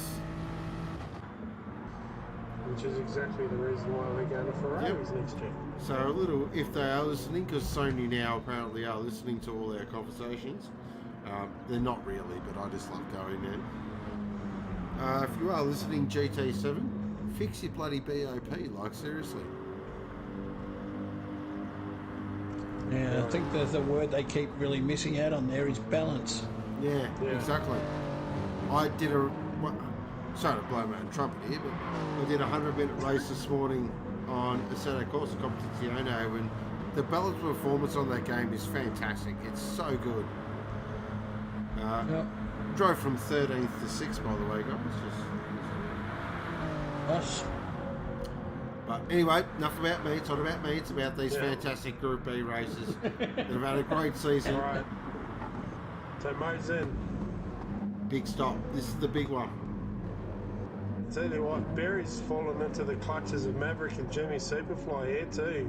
Which is exactly the reason why we're going to Ferraris next year. So a little, if they are listening, because Sony now apparently are listening to all our conversations. They're not really, but I just love going there. If you are listening, GT7, fix your bloody BOP, like seriously. Yeah, I think the word they keep really missing out on there is balance. Yeah, exactly. I did sorry to blow my own trumpet here, but I did a 100-minute race this morning on Assetto Corsa Competizione, and the balance performance on that game is fantastic. It's so good. Drove from 13th to 6th, by the way, guys. Us. But anyway, enough about me. It's not about me. It's about these fantastic Group B races that have had a great season. Right. So Mo's in. Big stop. This is the big one. Tell you what, Barry's fallen into the clutches of Maverick and Jimmy Superfly here too.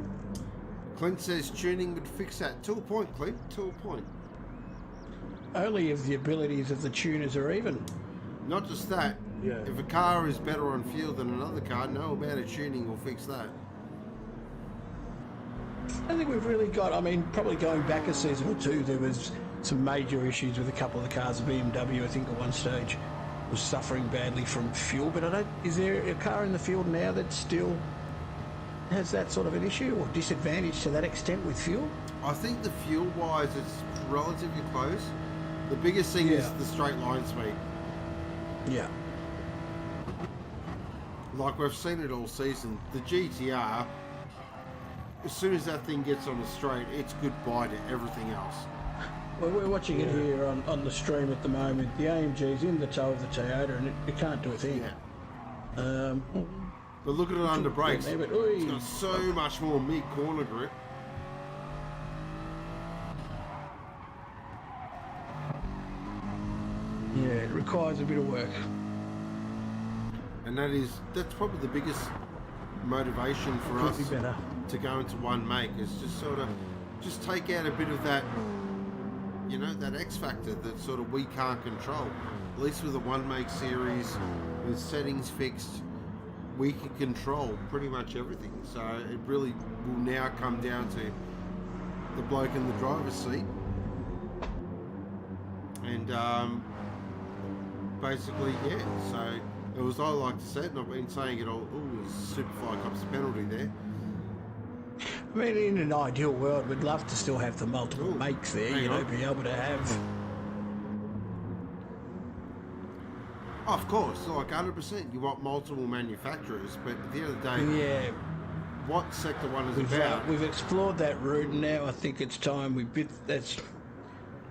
Clint says tuning would fix that. To a point, Clint. To a point. Only if the abilities of the tuners are even. Not just that. Yeah. If a car is better on fuel than another car, no amount of tuning will fix that. I think we've really got, I mean, probably going back a season or two, there was some major issues with a couple of the cars. The BMW, I think, at one stage was suffering badly from fuel. But is there a car in the field now that still has that sort of an issue or disadvantage to that extent with fuel? I think the fuel-wise, it's relatively close. The biggest thing is the straight line speed. Yeah. Like we've seen it all season, the GTR, as soon as that thing gets on the straight, it's goodbye to everything else. Well, we're watching it here on the stream at the moment. The AMG's in the toe of the Toyota and it can't do a thing. Yeah. But look at it under brakes. There, but, It's got so much more mid-corner grip. Yeah, it requires a bit of work. And that's probably the biggest motivation for us to go into one make, is just sort of just take out a bit of that, you know, that X factor that sort of we can't control. At least with a one make series, with settings fixed, we can control pretty much everything. So it really will now come down to the bloke in the driver's seat. And basically, yeah, so it was, I like to say it, and I've been saying it all, Superfly cops a penalty there. I mean, in an ideal world, we'd love to still have the multiple makes there, you know, be able to have... Of course, like 100%, you want multiple manufacturers, but at the end of the day, yeah, what Sector 1 is about... we've explored that route, and now I think it's time we bit...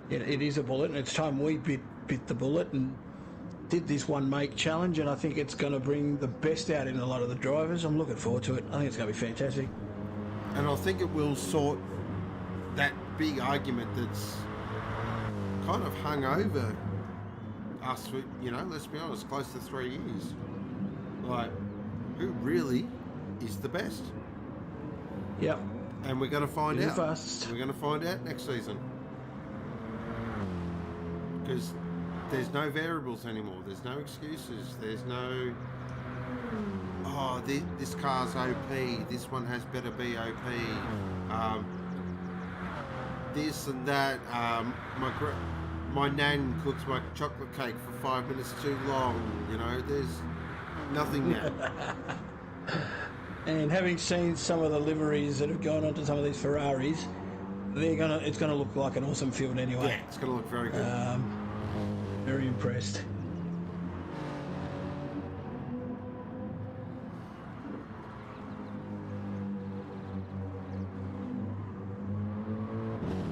It is a bullet, and it's time we bit the bullet and did this one make challenge, and I think it's going to bring the best out in a lot of the drivers. I'm looking forward to it. I think it's going to be fantastic. And I think it will sort that big argument that's kind of hung over us for, you know, let's be honest, close to 3 years. Like, who really is the best? Yep. And we're going to find out. Fast. We're going to find out next season. Because there's no variables anymore. There's no excuses. There's no, oh, this car's OP. This one has better BOP. This and that. My nan cooks my chocolate cake for 5 minutes too long. You know, there's nothing now. And having seen some of the liveries that have gone onto some of these Ferraris, it's gonna look like an awesome field anyway. Yeah, it's gonna look very good. Very impressed.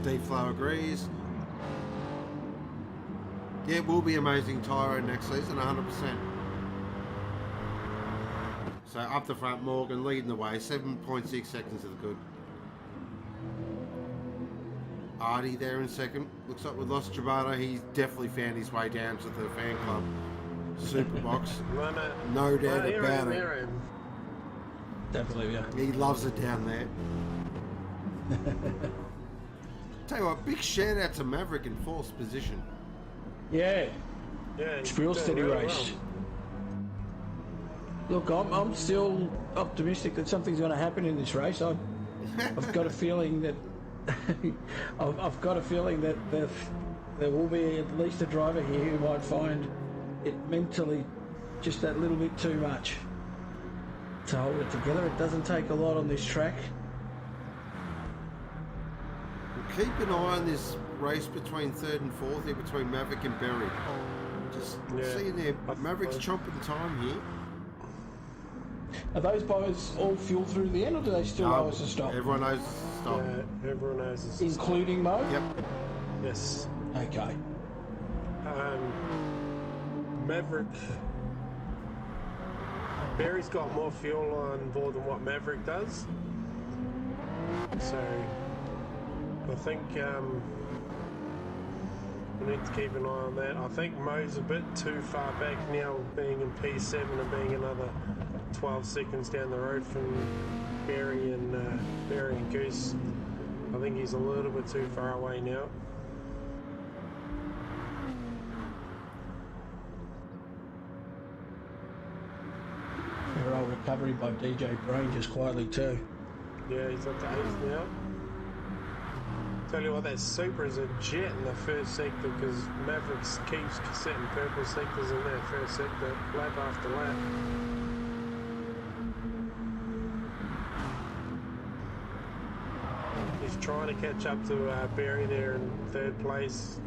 Deep Flow agrees. Yeah, it will be amazing tyro next season, 100%. So up the front, Morgan leading the way, 7.6 seconds to the good. Artie there in second. Looks like we lost Giovanni. He's definitely found his way down to the fan club super box. No doubt about it. Definitely, yeah. He loves it down there. Tell you what, big shout out to Maverick in fourth position. Yeah. Yeah, it's real steady really race. Well. Look, I'm still optimistic that something's going to happen in this race. I've got a feeling that I've got a feeling that there will be at least a driver here who might find it mentally just that little bit too much to hold it together. It doesn't take a lot on this track. Keep an eye on this race between third and fourth here between Maverick and Berry. Just seeing there, Maverick's chomping time here. Are those boys all fuel through the end, or do they still know us to stop? Everyone knows to stop. Yeah, everyone knows us. Including Mo? Yep. Yes. Okay. Maverick. Barry's got more fuel on board than what Maverick does. So I think we need to keep an eye on that. I think Mo's a bit too far back now, being in P7 and being another 12 seconds down the road from Barry and Goose. I think he's a little bit too far away now. Fair old recovery by DJBrain just quietly too. Yeah, he's up to 8th now. Tell you what, that Super is a jet in the first sector because Mavericks keeps setting purple sectors in that first sector, lap after lap. He's trying to catch up to Barry there in third place.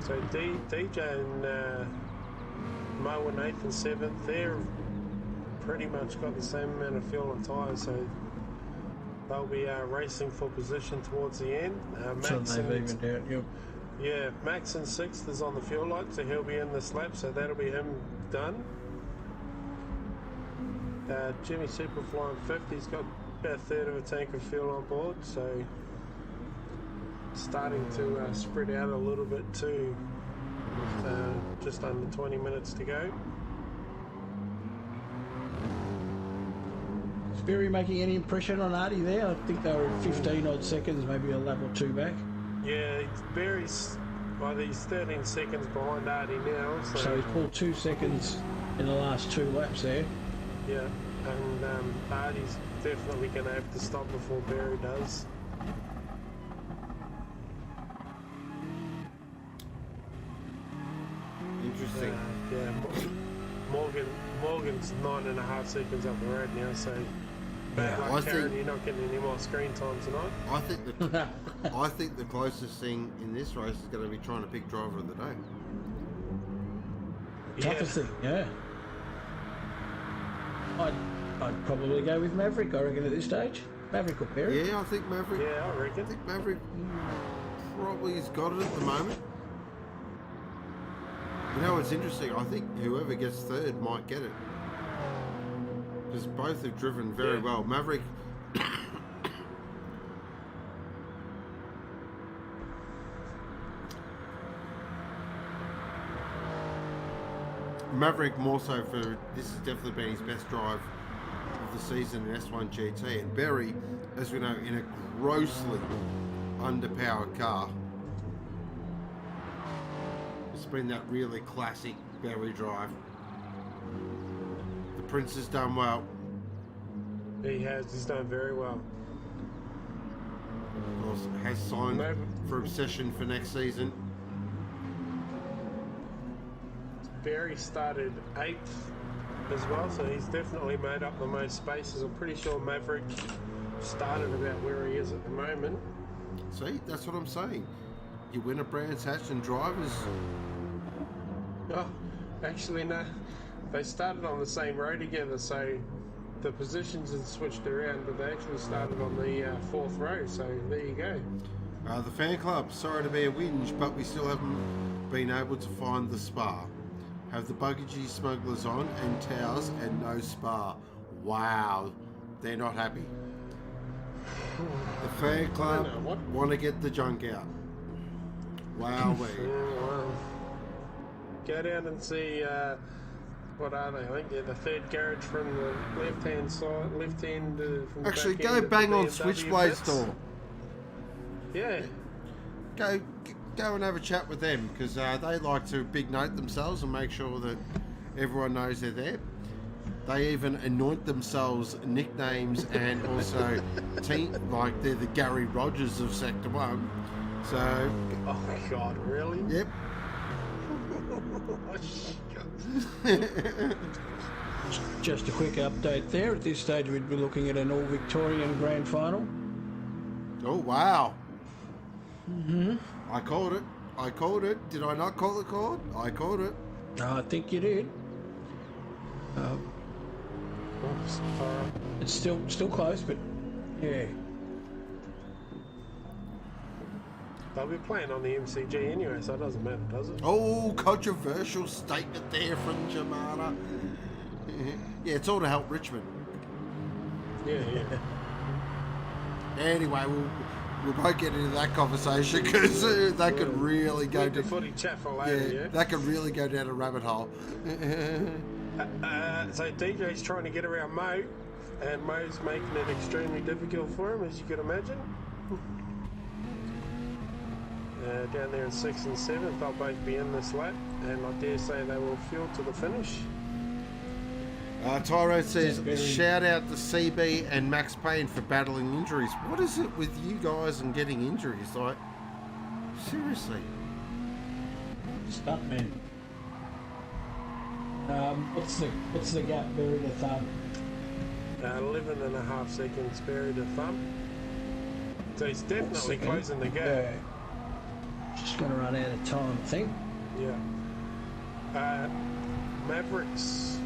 So DJ and Mo and 8th and 7th, they're pretty much got the same amount of fuel and tyres, so they'll be racing for position towards the end. Max Max in 6th is on the fuel light, so he'll be in this lap, so that'll be him done. Jimmy Superfly in fifth. He's got about a third of a tank of fuel on board, so starting to spread out a little bit too. Just under 20 minutes to go. Is Berry making any impression on Artie there? I think they were 15 odd seconds, maybe a lap or two back. Yeah, Berry's, well, he's 13 seconds behind Artie now. So he's pulled 2 seconds in the last 2 laps there. Yeah, and Artie's definitely going to have to stop before Berry does. Interesting. Yeah, Morgan's 9.5 seconds up the road now, so bad luck, Karen, you're not getting any more screen time tonight. I think the closest thing in this race is going to be trying to pick driver of the day. Toughest thing, yeah. I'd probably go with Maverick, I reckon, at this stage. Maverick or Perry? Yeah, I think Maverick. Yeah, I reckon. I think Maverick probably has got it at the moment. You know what's interesting? I think whoever gets third might get it. Because both have driven very well. Maverick... Maverick more so for... This has definitely been his best drive of the season in S1-GT. And Berry, as we know, in a grossly underpowered car. It's been that really classic Berry drive. The Prince has done well. He has. He's done very well. Of course, has signed for Obsession for next season. Berry started 8th as well, so he's definitely made up the most spaces. I'm pretty sure Maverick started about where he is at the moment. See, that's what I'm saying. You win a Brands Hatch and drivers... Oh, actually no. They started on the same row together, so the positions had switched around, but they actually started on the 4th row, so there you go. The fan club, sorry to be a whinge, but we still haven't been able to find the spa. Have the buggy smugglers on and towels and no spa. Wow, they're not happy. The fan club want to get the junk out. Wow, well, go down and see, what are they? I think they're the third garage from the left-hand side, from actually, back go end bang on BMW Switchblade bits. store. Yeah. Go and have a chat with them, because they like to big note themselves and make sure that everyone knows they're there. They even anoint themselves nicknames and also like they're the Gary Rogers of Sector 1. So... Oh my God, really? Yep. Just a quick update there. At this stage, we'd be looking at an all-Victorian grand final. Oh, wow. Mm-hmm. I called it. I called it. Did I not call the call? I called it. I think you did. It's still close, but yeah. They'll be playing on the MCG anyway, so it doesn't matter, does it? Oh, controversial statement there from Jamana. Yeah, it's all to help Richmond. Yeah. Anyway, we won't get into that conversation because that could really go to footy chat for later. Yeah, that could really go down a rabbit hole. So DJ's trying to get around Mo, and Mo's making it extremely difficult for him, as you could imagine. Down there in 6th and 7th, they'll both be in this lap, and I dare say they will fuel to the finish. Tyrone says, shout out to CB and Max Payne for battling injuries. What is it with you guys and getting injuries? Like, seriously. Stuntman. What's the gap buried a thumb? 11.5 seconds buried a thumb. So he's definitely closing the gap. Yeah. Just going to run out of time, I think. Yeah. Maverick's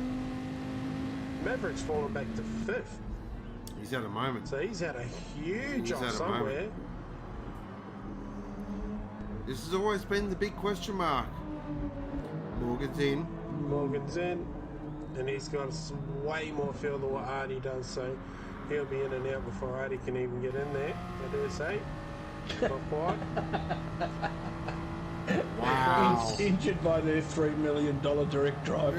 fallen back to 5th. He's had a moment. So he's had a huge off somewhere. This has always been the big question mark. Morgan's in. and he's got way more feel than what Artie does, so he'll be in and out before Artie can even get in there, I dare say. Not quite. Wow. Injured by their $3 million direct drive.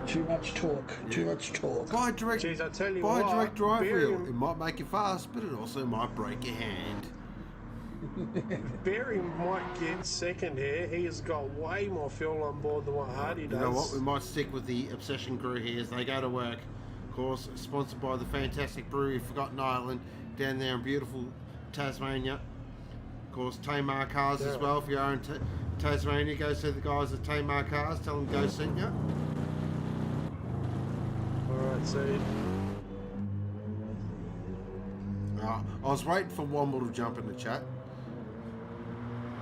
Too much talk. Too much talk. Buy direct, Jeez, I tell you buy what, direct drive Barry- wheel. It might make you fast, but it also might break your hand. Barry might get second here. He has got way more fuel on board than what Hardy does. You know what? We might stick with the Obsession crew here as they go to work. Of course, sponsored by the fantastic brewery Forgotten Island down there in beautiful Tasmania. Of course, Tamar Cars as well. If you are in Tasmania, go see the guys at Tamar Cars. Tell them go sent you. Alright, so I was waiting for Womble to jump in the chat.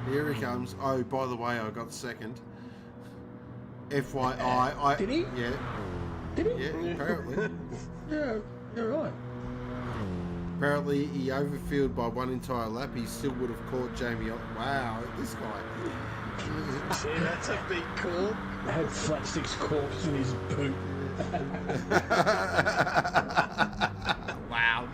Here he comes. Oh, by the way, I got second. FYI, Did he? Yeah. Did he? Yeah, apparently. Yeah, you're right. Apparently, he overfilled by one entire lap. He still would have caught Jamie. Wow, this guy. gee, that's a big call. Had flat six corks in his boot. Wow.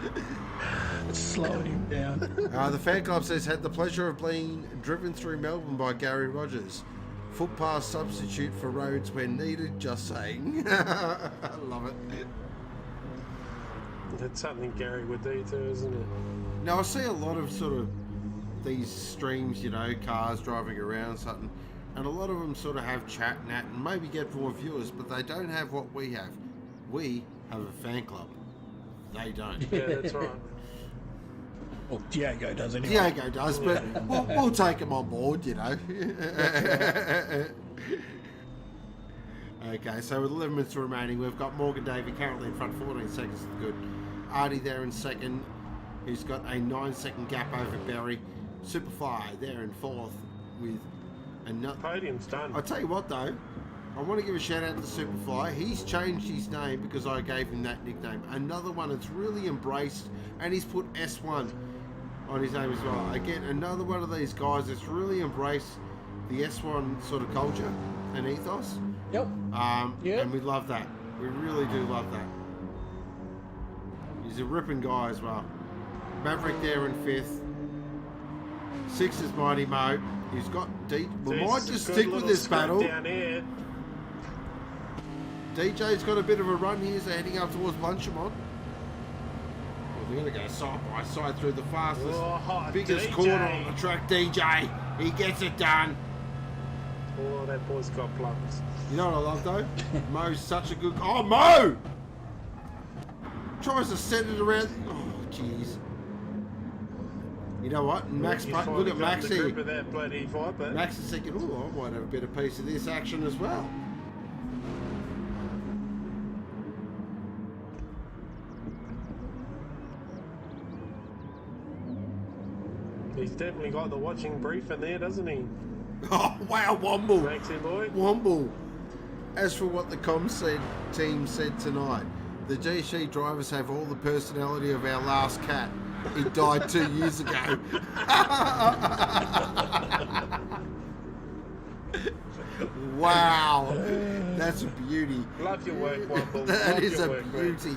Slowed him down. The fan club says, had the pleasure of being driven through Melbourne by Gary Rogers. Footpath substitute for roads when needed, just saying. I love it. That's something Gary would do too, isn't it? Now, I see a lot of sort of these streams, you know, cars driving around something, and a lot of them sort of have chat and that and maybe get more viewers, but they don't have what we have. We have a fan club. They don't. Yeah, that's right. Well, Diego does anyway. Diego does, but we'll take him on board, you know. Okay, so with 11 minutes remaining, we've got Morgan Davie currently in front, 14 seconds is good. Artie there in second, who's got a 9-second gap over Barry. Superfly there in fourth with another. Podium's done. I'll tell you what though, I want to give a shout out to Superfly. He's changed his name because I gave him that nickname. Another one that's really embraced, and he's put S1 on his name as well. Again, another one of these guys that's really embraced the S1 sort of culture and ethos. Yep. Yep. And we love that. We really do love that. He's a ripping guy as well. Maverick there in fifth. Sixth is Mighty Mo. He's got we might just stick with this battle. Down here. DJ's got a bit of a run here, so heading up towards Lunchemont. Well, we're going to go side by side through the fastest, biggest DJ. corner on the track. DJ, he gets it done. Oh, that boy's got plums. You know what I love though? Mo's such a good. Oh, Mo! Tries to send it around. Oh, jeez. You know what? Max, look at Max here. Max is thinking, oh, I might have a better piece of this action as well. He's definitely got the watching brief in there, doesn't he? Oh, wow, Womble. Maxie boy. Womble. As for what the comms team said tonight, the GC drivers have all the personality of our last cat. He died 2 years ago. Wow. That's a beauty. Love your work, Womble. That Love is your a work, beauty.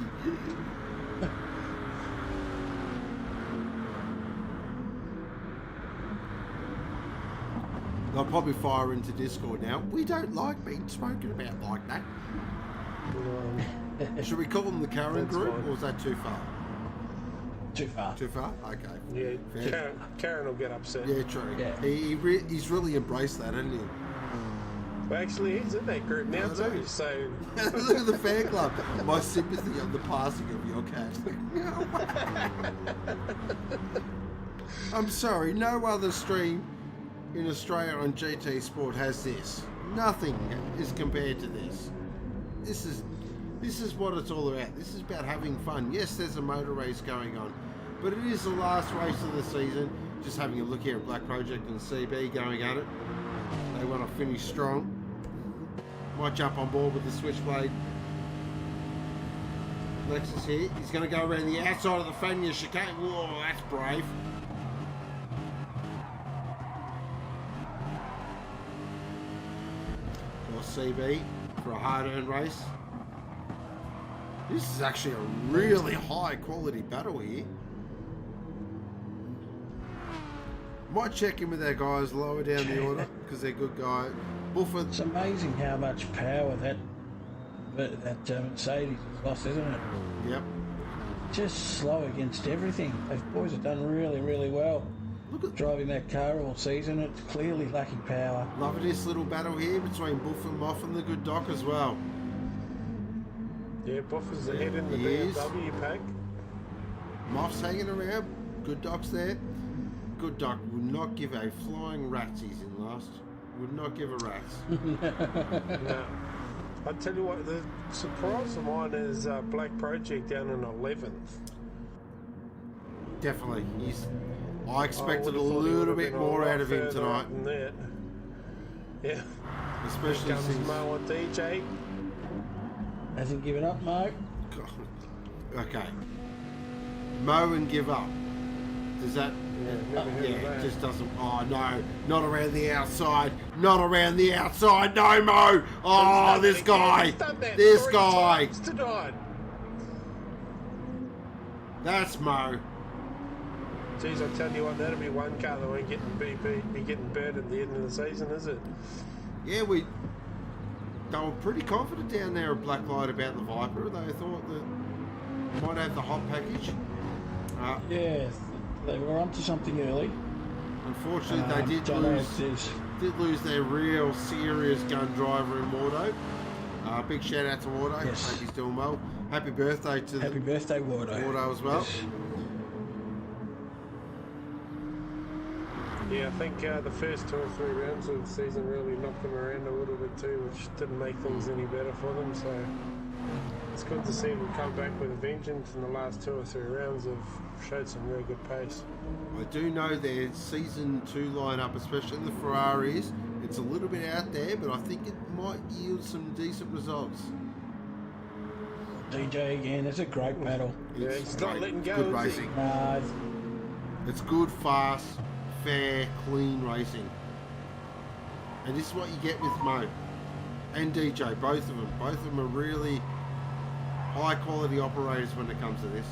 They'll probably fire into Discord now. We don't like being spoken about like that. Should we call them the Karen group, or is that too far? Too far. Too far? Okay. Yeah, Fair. Karen will get upset. Yeah, true. Yeah. He's really embraced that, hasn't he? Well, actually, he's in that group now I know. too, so... Look at the fan club. My sympathy on the passing of your cat. I'm sorry, no other stream in Australia on GT Sport has this. Nothing is compared to this. This is what it's all about. This is about having fun. Yes, there's a motor race going on, but it is the last race of the season. Just having a look here at Black Project and CB going at it. They want to finish strong. Might jump on board with the Switchblade. Lexus here. He's going to go around the outside of the Fania chicane. Whoa, that's brave. CB for a hard-earned race. This is actually a really high-quality battle here. Might check in with our guys lower down the order because they're good guys. Buffett. It's amazing how much power that Mercedes has lost, isn't it? Yep. Just slow against everything. Those boys have done really, really well. Look at driving that car all season. It's clearly lacking power. Loving this little battle here between Buff and Moff and the good Doc as well. Yeah, Buff is ahead in the BMW pack. Moff's hanging around. Good Doc's there. Good Doc would not give a flying rat's he's in last. Would not give a rat's. No. I tell you what, the surprise of mine is Black Project down in 11th. Definitely. I expected a little bit more out of him tonight. Yeah. Especially since Mo on DJ. Hasn't given up, Mo. Okay. Mow and give up. Does that... it just doesn't... Oh, no. Not around the outside. Not around the outside. No, Mo. Oh, this guy. This guy. That's Mo. Geez, I tell you what, that'll be one car that won't be getting burnt at the end of the season, is it? Yeah, they were pretty confident down there at Blacklight about the Viper. They thought that might have the hot package. Yes, they were onto something early. Unfortunately, they did lose their real serious gun driver in Wardo. Big shout out to Wardo. Yes. Hope he's doing well. Happy birthday to Happy birthday, Wardo. Wardo as well. Yes. Yeah, I think the first 2 or 3 rounds of the season really knocked them around a little bit too, which didn't make things any better for them. So it's good to see them come back with a vengeance. In the last 2 or 3 rounds have showed some really good pace. I do know their season 2 lineup, especially in the Ferraris, it's a little bit out there, but I think it might yield some decent results. DJ again, it's a great battle. Yeah, he's not letting go. Good racing. It's good, fast, fair, clean racing. And this is what you get with Mo and DJ, both of them. Both of them are really high quality operators when it comes to this.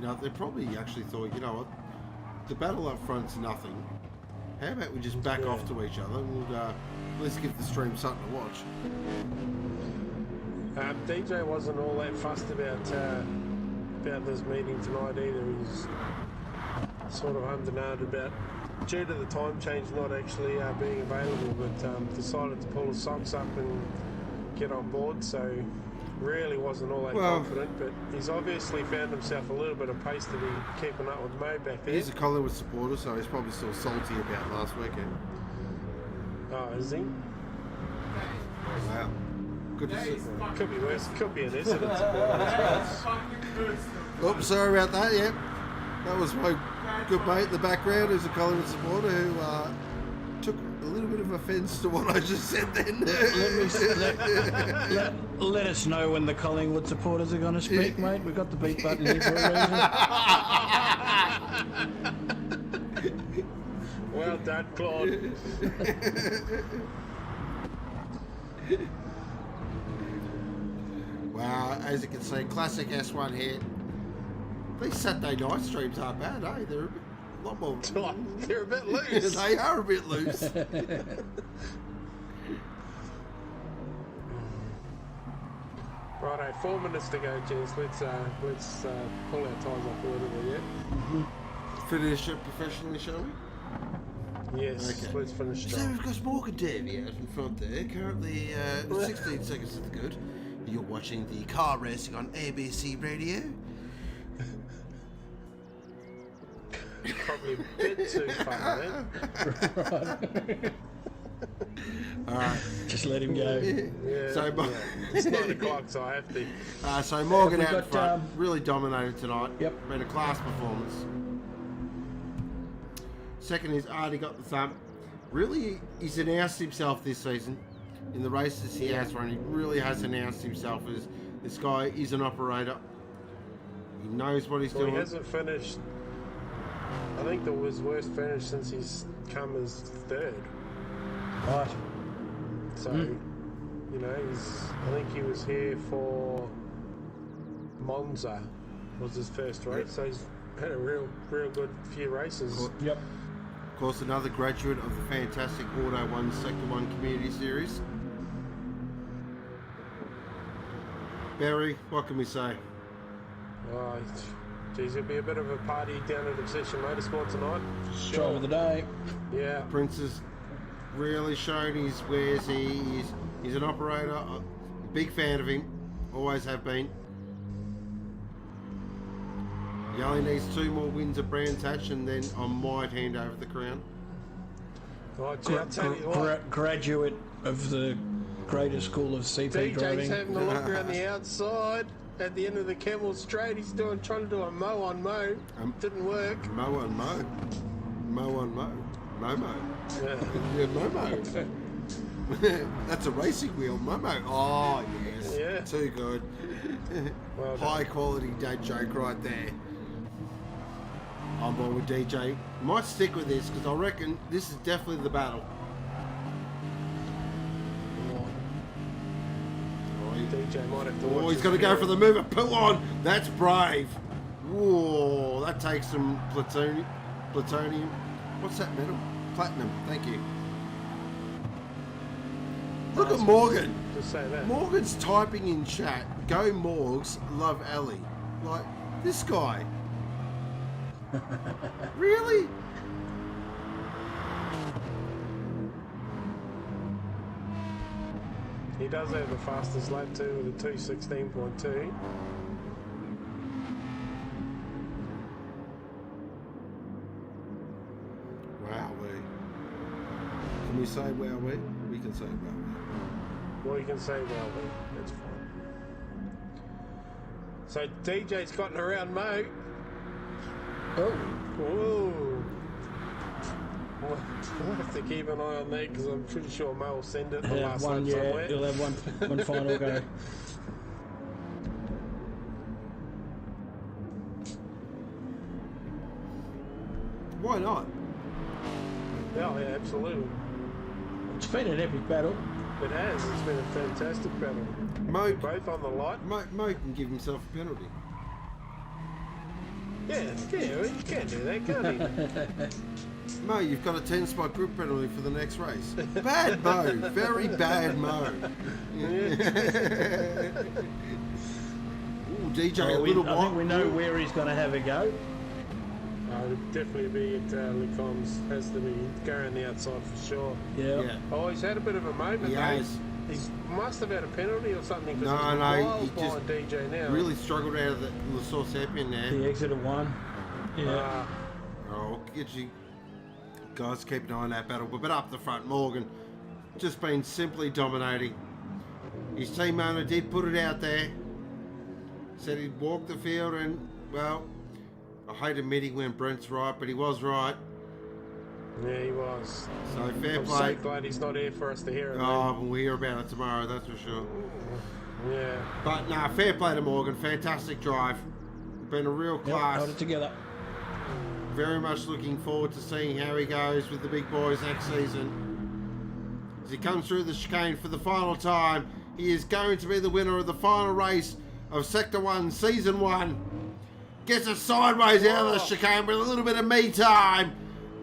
Now, they probably actually thought, you know what, the battle up front's nothing. How about we just back off to each other and we'll, let's give the stream something to watch. DJ wasn't all that fussed about this meeting tonight either. He's sort of undenied about, due to the time change not actually being available, but decided to pull his socks up and get on board, so really wasn't all that confident, but he's obviously found himself a little bit of pace to be keeping up with Mo back there. He's a Collingwood supporter, so he's probably still salty about last weekend. Oh, is he? Wow. Good to see. Could be worse. Could be an incident. Oops, sorry about that, yeah. That was my good mate in the background who's a Collingwood supporter who took a little bit of offence to what I just said then. Let us know when the Collingwood supporters are going to speak, mate. We've got the beat button here for a reason. Well done, Claude. Wow, as you can see, classic S1 here. These Saturday night streams aren't bad, eh? They're a lot more... They're a bit loose. They are a bit loose. Righto, 4 minutes to go, gents. Let's pull our ties up a little bit, yeah? Finish it professionally, shall we? Yes, okay. Let's finish it. So we've got Morgan Davie out in front there, currently 16 seconds to the good. You're watching the car racing on ABC Radio. Probably a bit too far, then. Alright. Just let him go. Yeah, so, it's 9 o'clock, so I have to. So Morgan out in front, really dominated tonight. Yep. Made a class performance. Second is Artie got the thump. Really, he's announced himself this season. In the races he has run, he really has announced himself as this guy is an operator. He knows what he's doing. He hasn't finished. I think that was worst finish since he's come as third. Right. So, you know, I think he was here for Monza was his first race, so he's had a real good few races. Yep. Of course, another graduate of the fantastic Auto 1 Sector 1 Community Series. Barry, what can we say? Oh, geez, it'll be a bit of a party down at Obsession Motorsport tonight. Drive of the day. Yeah. Prince has really shown his wares. He's an operator. A big fan of him. Always have been. He only needs 2 more wins at Brands Hatch, and then I might hand over the crown. Oh, gee, I'll tell you what. Graduate of the greatest school of CP DJ's driving. having a look around the outside at the end of the Camel Straight. He's trying to do a mow on mow. Didn't work. Mow on mow. Mow on mow. Momo. Yeah. Yeah, Momo. That's a racing wheel, Momo. Oh, yes. Yeah. Too good. Well High quality dad joke right there. I'm on with DJ. Might stick with this because I reckon this is definitely the battle. DJ might have to watch. Oh, he's got to go for the mover. Pull on. That's brave. Whoa, that takes some plutonium. What's that metal? Platinum. Thank you. Look at Morgan. Just say that. Morgan's typing in chat. Go Morgs. Love Ellie. Like this guy. Really? He does have the fastest lap too with a 2:16.2. Wow, can we say wow, we can say wow. Well, you can say well, that's fine. So DJ's gotten around Mo. Oh. Whoa. We'll have to keep an eye on that because I'm pretty sure Mo will send it the last lap somewhere. He'll have one final go. Why not? Yeah, absolutely. It's been an epic battle. It has. It's been a fantastic battle. Mo, Both on the light. Mo can give himself a penalty. Yeah, you can do that, can't he? Mo, you've got a 10-spot group penalty for the next race. Bad Mo, very bad Mo. Ooh, DJ, a little I think we know where he's going to have a go. It'll definitely be at Lecombs. Has to be going the outside for sure. Yeah. Oh, he's had a bit of a moment. He has. He must have had a penalty or something. No, he just DJ now. really struggled out of the source hairpin there. The exit of one. Yeah. Oh, get you guys keep an eye on that battle. But up the front, Morgan just been simply dominating. His team owner did put it out there. Said he'd walk the field and, well, I hate admitting when Brent's right, but he was right. Yeah, he was. So fair I'm play. so glad he's not here for us to hear it. Oh, we'll hear about it tomorrow, that's for sure. Yeah. But nah, fair play to Morgan. Fantastic drive. Been a real class. Held it together. Very much looking forward to seeing how he goes with the big boys next season. As he comes through the chicane for the final time, he is going to be the winner of the final race of Sector 1, Season 1. Gets it sideways out of the chicane with a little bit of me time.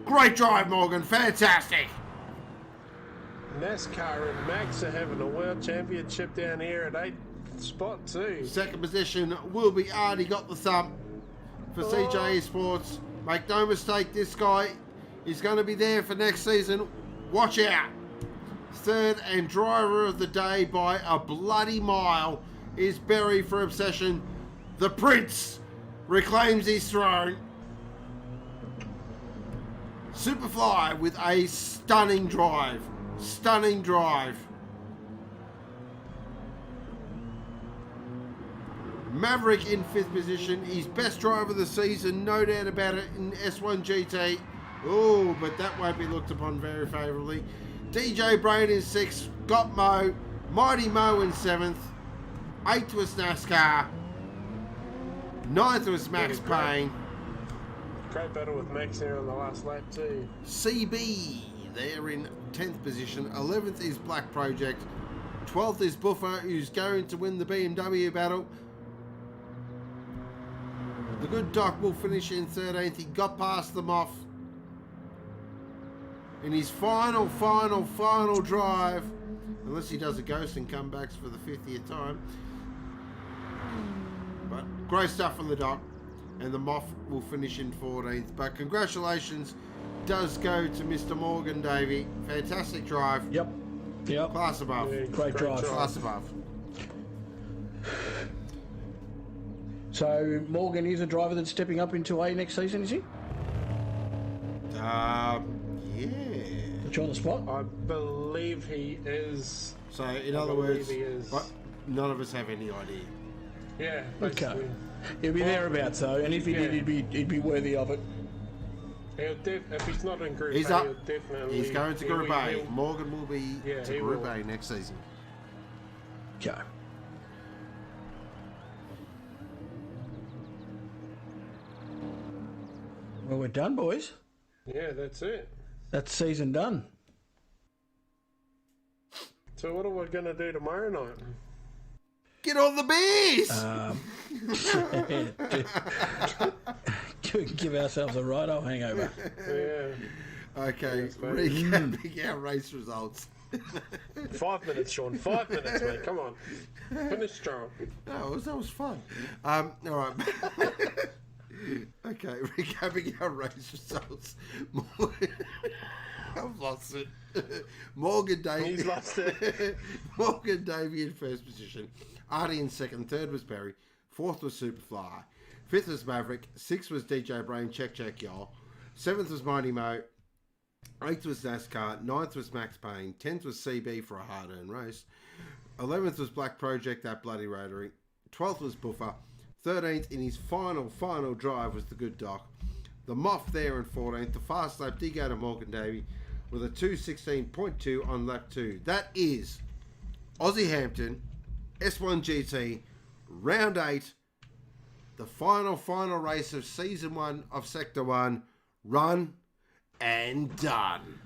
Great drive, Morgan. Fantastic. NASCAR and Max are having a world championship down here at 8th spot too. Second position will be Artie. Got the thump for CJ Sports. Make no mistake, this guy is going to be there for next season. Watch out. Third and driver of the day by a bloody mile is Berry for Obsession. The Prince reclaims his throne. Superfly with a stunning drive. Stunning drive. Maverick in 5th position. His best drive of the season, no doubt about it, in S1-GT. Oh, but that won't be looked upon very favourably. DJBrain in 6th. Got Mo. Mighty Mo in 7th. 8th was NASCAR. 9th was Max Payne. Great battle with Max there on the last lap too. CB, they're in 10th position. 11th is Black Project. 12th is Buffer, who's going to win the BMW battle. The good Doc will finish in 13th. He got past them off in his final drive. Unless he does a ghost and comebacks for the 50th time. But great stuff from the Doc. And the Moff will finish in 14th. But congratulations does go to Mr. Morgan, Davie. Fantastic drive. Yep. Class above. Yeah, great drive. Class above. So Morgan is a driver that's stepping up into A next season, is he? Yeah. Put you on the spot? I believe he is. So in other words, he is. but none of us have any idea. Yeah, Okay. basically. He'll be thereabouts though, and if he did, he'd be worthy of it. If he's not in Group He's A, up. he'll definitely. He's going to Group A. he'll- Morgan will be Yeah, to he Group will. A next season. Okay. Well, we're done, boys. Yeah, that's it. That's season done. So what are we going to do tomorrow night? Get on the beers! Give ourselves a right old hangover. Yeah. Okay, Yes, mate. recapping our race results. 5 minutes, Sean. 5 minutes, mate. Come on. Finish strong. No, that was fun. All right. Okay, recapping our race results. I've lost it. Morgan Davie. He's lost it. Morgan Davie in first position. Artie in second. Third was Barry. Fourth was Superfly. Fifth was Maverick. Sixth was DJBrain. Check, y'all. Seventh was Mighty Mo. Eighth was NASCAR. Ninth was Max Payne. 10th was CB for a hard-earned race. 11th was Black Project, that bloody rotary. 12th was Buffer. 13th in his final drive was the good Doc. The Moff there in 14th. The fast lap did go to Morgan Davie with a 2:16.2 on lap 2. That is Aussie Hampton, S1-GT, round 8, the final race of season 1 of Sector 1, run and done.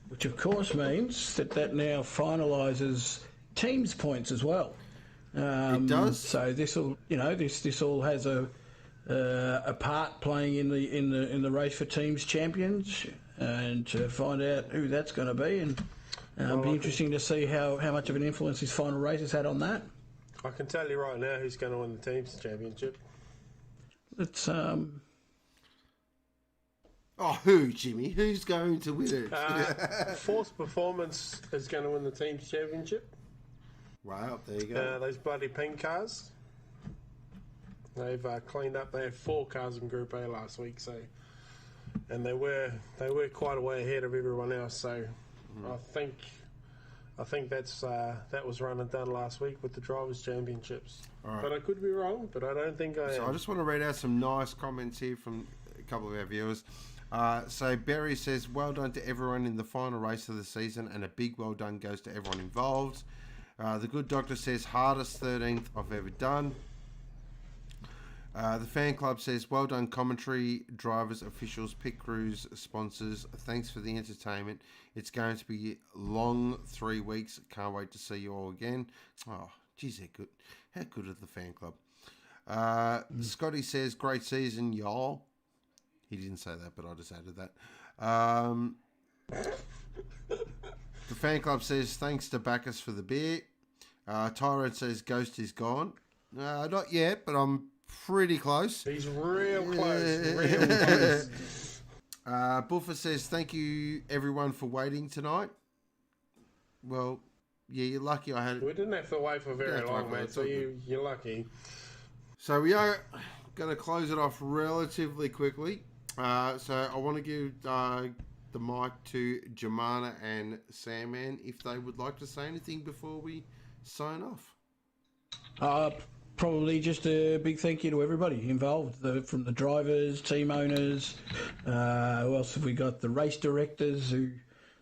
Which of course means that now finalises teams points as well. It does. So this will, this all has a part playing in the race for teams champions, and to find out who that's going to be, and it'll be interesting to see how much of an influence his final race has had on that. I can tell you right now who's going to win the team's championship. It's Oh, who, Jimmy? Who's going to win it? Force Performance is going to win the team's championship. Wow, there you go. Those bloody pink cars. They've cleaned up. They had 4 cars in Group A last week, and they were quite a way ahead of everyone else. So I think that was run and done last week with the drivers' championships. Right. But I could be wrong. But I don't think I am. So I just want to read out some nice comments here from a couple of our viewers. So Barry says, well done to everyone in the final race of the season, and a big well done goes to everyone involved. The good doctor says, hardest 13th I've ever done. The fan club says, well done commentary, drivers, officials, pit crews, sponsors. Thanks for the entertainment. It's going to be long 3 weeks. Can't wait to see you all again. Oh, geez, they're good. How good are the fan club? Scotty says, great season, y'all. He didn't say that, but I just added that. The fan club says, thanks to Bacchus for the beer. Tyrant says, Ghost is gone. Not yet, but I'm pretty close. He's real close. Buffer says, thank you everyone for waiting tonight. Well, yeah, you're lucky I had it. We didn't have to wait for very long, mate, so you're lucky. So we are going to close it off relatively quickly. So I want to give the mic to Jemana and Sandman if they would like to say anything before we sign off. Probably just a big thank you to everybody involved, from the drivers, team owners. Who else have we got? The race directors who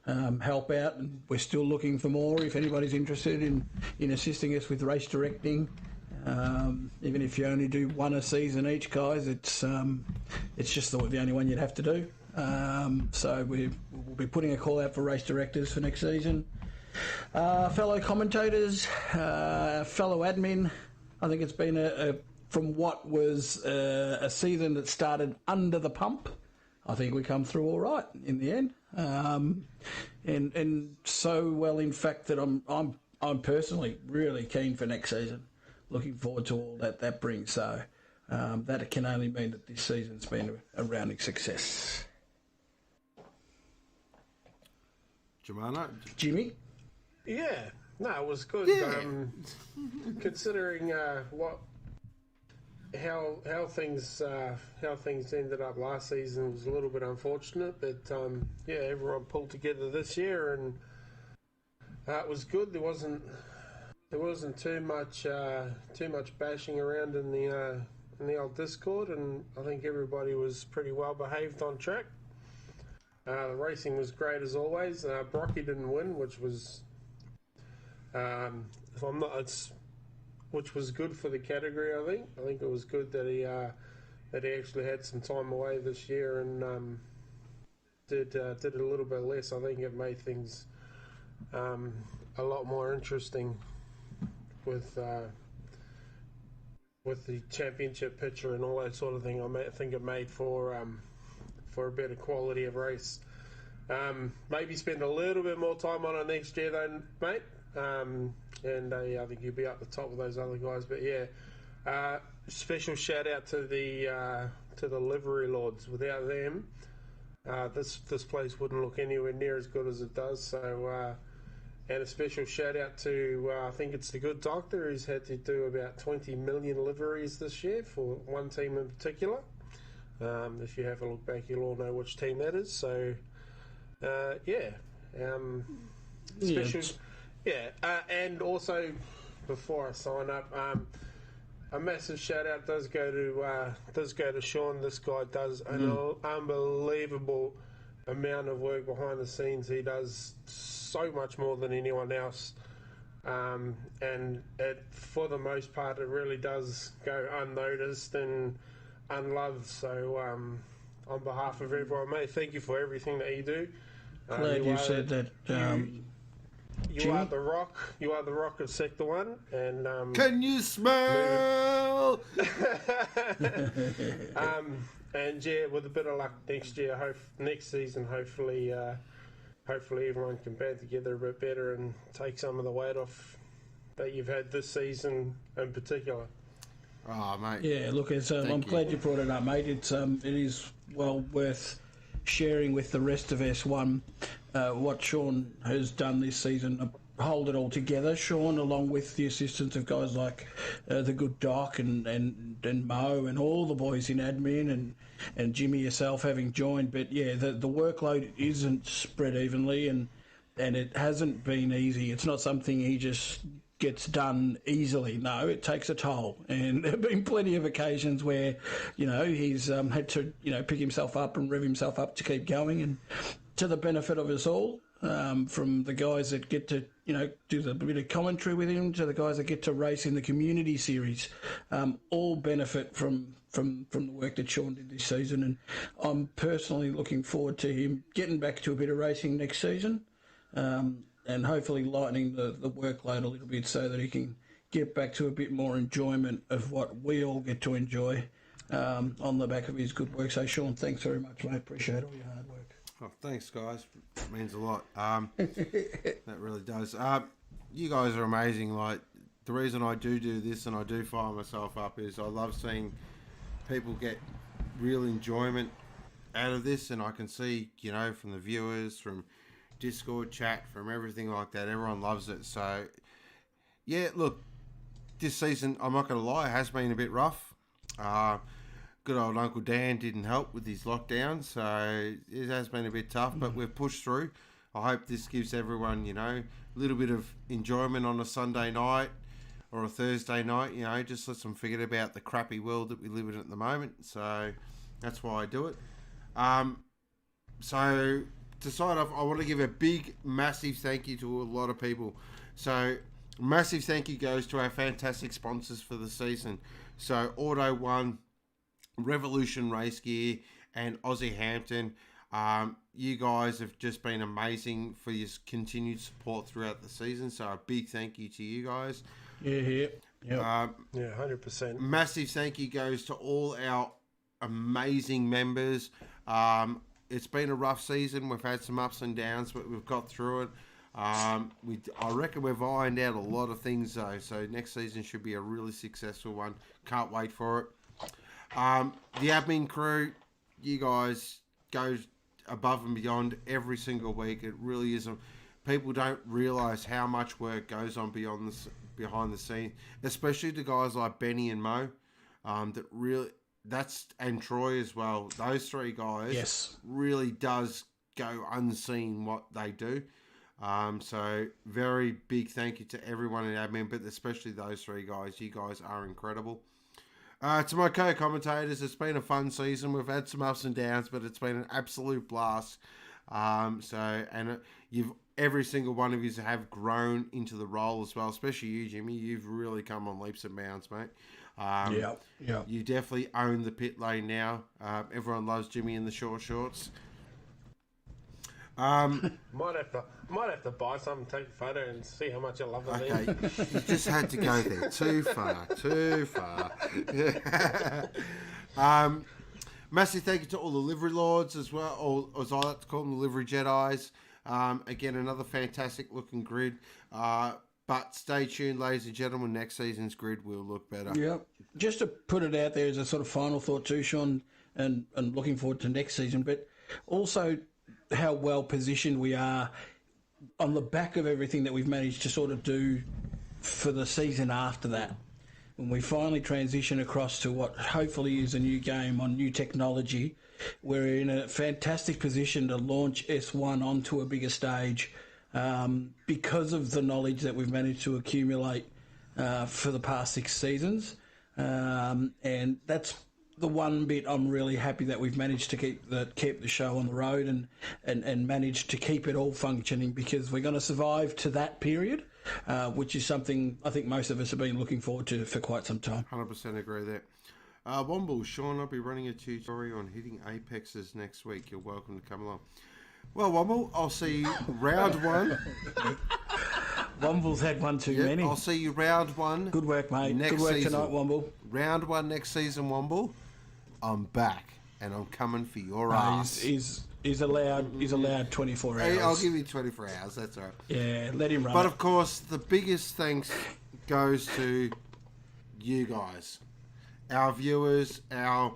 help out, and we're still looking for more if anybody's interested in assisting us with race directing. Even if you only do one a season each, guys, it's just the only one you'd have to do. So we'll be putting a call out for race directors for next season. Fellow commentators, fellow admin, I think it's been from what was a season that started under the pump, I think we come through all right in the end, and so well, in fact, that I'm personally really keen for next season. Looking forward to all that brings. So that can only mean that this season's been a rounding success. Jimmy? Yeah, no, it was good. Yeah. Considering how things ended up last season was a little bit unfortunate, but yeah, everyone pulled together this year, and it was good. There wasn't too much bashing around in the old Discord, and I think everybody was pretty well behaved on track. The racing was great as always. Brocky didn't win, which was which was good for the category. I think it was good that he actually had some time away this year and did a little bit less. I think it made things a lot more interesting with the championship picture and all that sort of thing. I think it made for a better quality of race. Maybe spend a little bit more time on it next year, though, mate. And I think you'll be up the top of those other guys. But yeah, special shout out to the livery lords. Without them, this place wouldn't look anywhere near as good as it does. So, and a special shout out to I think it's the Good Doctor, who's had to do about 20 million liveries this year for one team in particular. If you have a look back, you'll all know which team that is. So, yeah, special. Yeah, and also, before I sign up, a massive shout out does go to Sean. This guy does an unbelievable amount of work behind the scenes. He does so much more than anyone else, and for the most part, it really does go unnoticed and unloved. So, on behalf of everyone, mate, thank you for everything that you do. Glad you said that. You are the rock. You are the rock of Sector 1. And can you smell? And yeah, with a bit of luck next season, hopefully everyone can band together a bit better and take some of the weight off that you've had this season in particular. Oh, mate. Yeah, look, I'm glad you brought it up, mate. It is well worth sharing with the rest of S1 what Sean has done this season. Hold it all together, Sean, along with the assistance of guys like the Good Doc and Mo and all the boys in admin and Jimmy yourself having joined. But yeah, the workload isn't spread evenly and it hasn't been easy. It's not something he just gets done easily. No, it takes a toll, and there have been plenty of occasions where he's had to pick himself up and rev himself up to keep going, and to the benefit of us all, from the guys that get to do the bit of commentary with him to the guys that get to race in the community series, all benefit from the work that Sean did this season, and I'm personally looking forward to him getting back to a bit of racing next season. And hopefully lightening the workload a little bit so that he can get back to a bit more enjoyment of what we all get to enjoy on the back of his good work. So, Sean, thanks very much, mate. Appreciate all your hard work. Oh, thanks, guys. It means a lot. That really does. You guys are amazing. Like, the reason I do this and I do fire myself up is I love seeing people get real enjoyment out of this, and I can see, from the viewers, from Discord chat, from everything like that, everyone loves it. So yeah, look, this season, I'm not going to lie, it has been a bit rough. Good old Uncle Dan didn't help with his lockdown, so it has been a bit tough, but we've pushed through. I hope this gives everyone, a little bit of enjoyment on a Sunday night or a Thursday night, just lets them forget about the crappy world that we live in at the moment. So that's why I do it. So to sign off, I want to give a big, massive thank you to a lot of people. So massive thank you goes to our fantastic sponsors for the season. So Auto One, Revolution Race Gear, and Aussie Hampton. You guys have just been amazing for your continued support throughout the season. So a big thank you to you guys. Yeah. 100%. Massive thank you goes to all our amazing members. It's been a rough season. We've had some ups and downs, but we've got through it. I reckon we've ironed out a lot of things though, so next season should be a really successful one. Can't wait for it. The admin crew, you guys go above and beyond every single week. It really is. People don't realise how much work goes on behind the scene, especially the guys like Benny and Mo. And Troy as well. Those three guys really does go unseen what they do. So very big thank you to everyone in admin, but especially those three guys. You guys are incredible. To my co-commentators, it's been a fun season. We've had some ups and downs, but it's been an absolute blast. Every single one of you have grown into the role as well, especially you, Jimmy. You've really come on leaps and bounds, mate. You definitely own the pit lane now. Everyone loves Jimmy in the short shorts. Might have to buy some, take a photo, and see how much I love it. Okay, you just had to go there. Too far. Massive thank you to all the livery lords as well, or as I like to call them, the livery Jedis. Again, another fantastic looking grid. But stay tuned, ladies and gentlemen. Next season's grid will look better. Yep. Just to put it out there as a sort of final thought too, Sean, and looking forward to next season, but also how well positioned we are on the back of everything that we've managed to sort of do for the season after that. When we finally transition across to what hopefully is a new game on new technology, we're in a fantastic position to launch S1 onto a bigger stage because of the knowledge that we've managed to accumulate for the past 6 seasons. And that's the one bit I'm really happy that we've managed to keep the show on the road and managed to keep it all functioning, because we're going to survive to that period, which is something I think most of us have been looking forward to for quite some time. 100% agree there. Womble, Sean, I'll be running a tutorial on hitting apexes next week. You're welcome to come along. Well, Womble, I'll see you round one. Womble's had one too many. I'll see you round one. Good work, mate. Good work season. Tonight, Womble. Round one next season, Womble. I'm back, and I'm coming for your ass. He's allowed 24 hours. Hey, I'll give you 24 hours, that's all right. Yeah, let him run. But, of course, the biggest thanks goes to you guys, our viewers, our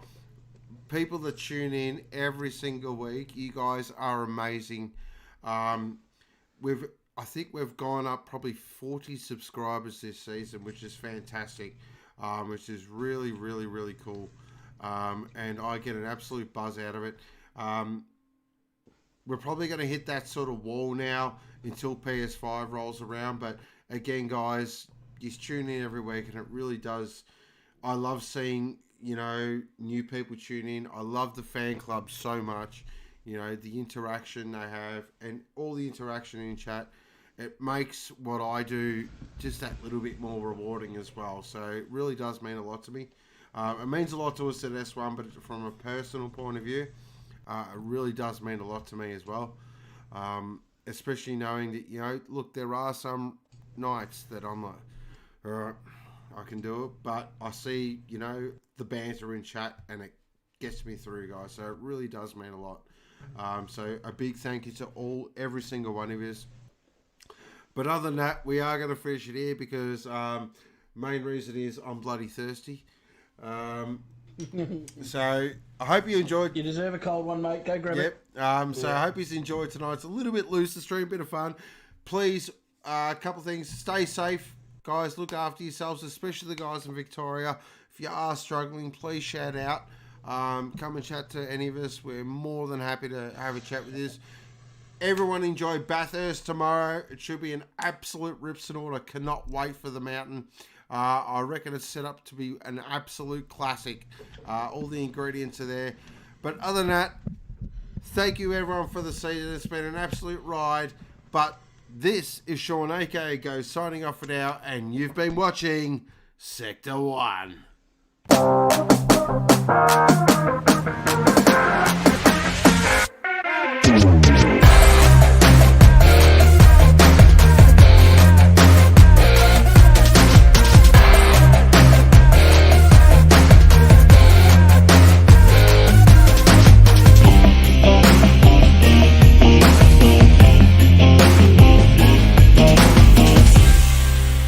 people that tune in every single week. You guys are amazing. I think we've gone up probably 40 subscribers this season, which is fantastic, which is really, really, really cool. And I get an absolute buzz out of it. We're probably going to hit that sort of wall now until PS5 rolls around. But again, guys, you tune in every week, and it really does. I love seeing, new people tune in. I love the fan club so much. The interaction they have and all the interaction in chat. It makes what I do just that little bit more rewarding as well. So it really does mean a lot to me. It means a lot to us at S1, but from a personal point of view, it really does mean a lot to me as well. Especially knowing that, look, there are some nights that I'm like, all right, I can do it. But I see, the banter in chat, and it gets me through, guys. So it really does mean a lot. So a big thank you to every single one of you. But other than that, we are going to finish it here because main reason is I'm bloody thirsty. So I hope you enjoyed. You deserve a cold one, mate. Go grab it. So I hope you enjoyed tonight. It's a little bit loose, the stream, bit of fun. Please, a couple of things. Stay safe, guys. Look after yourselves, especially the guys in Victoria. If you are struggling, please shout out. Come and chat to any of us. We're more than happy to have a chat with you. Everyone enjoy Bathurst tomorrow. It should be an absolute rips and order. Cannot wait for the mountain. I reckon it's set up to be an absolute classic. All the ingredients are there. But other than that, thank you everyone for the season. It's been an absolute ride. But This is Sean aka Go signing off for now, and you've been watching Sector 1.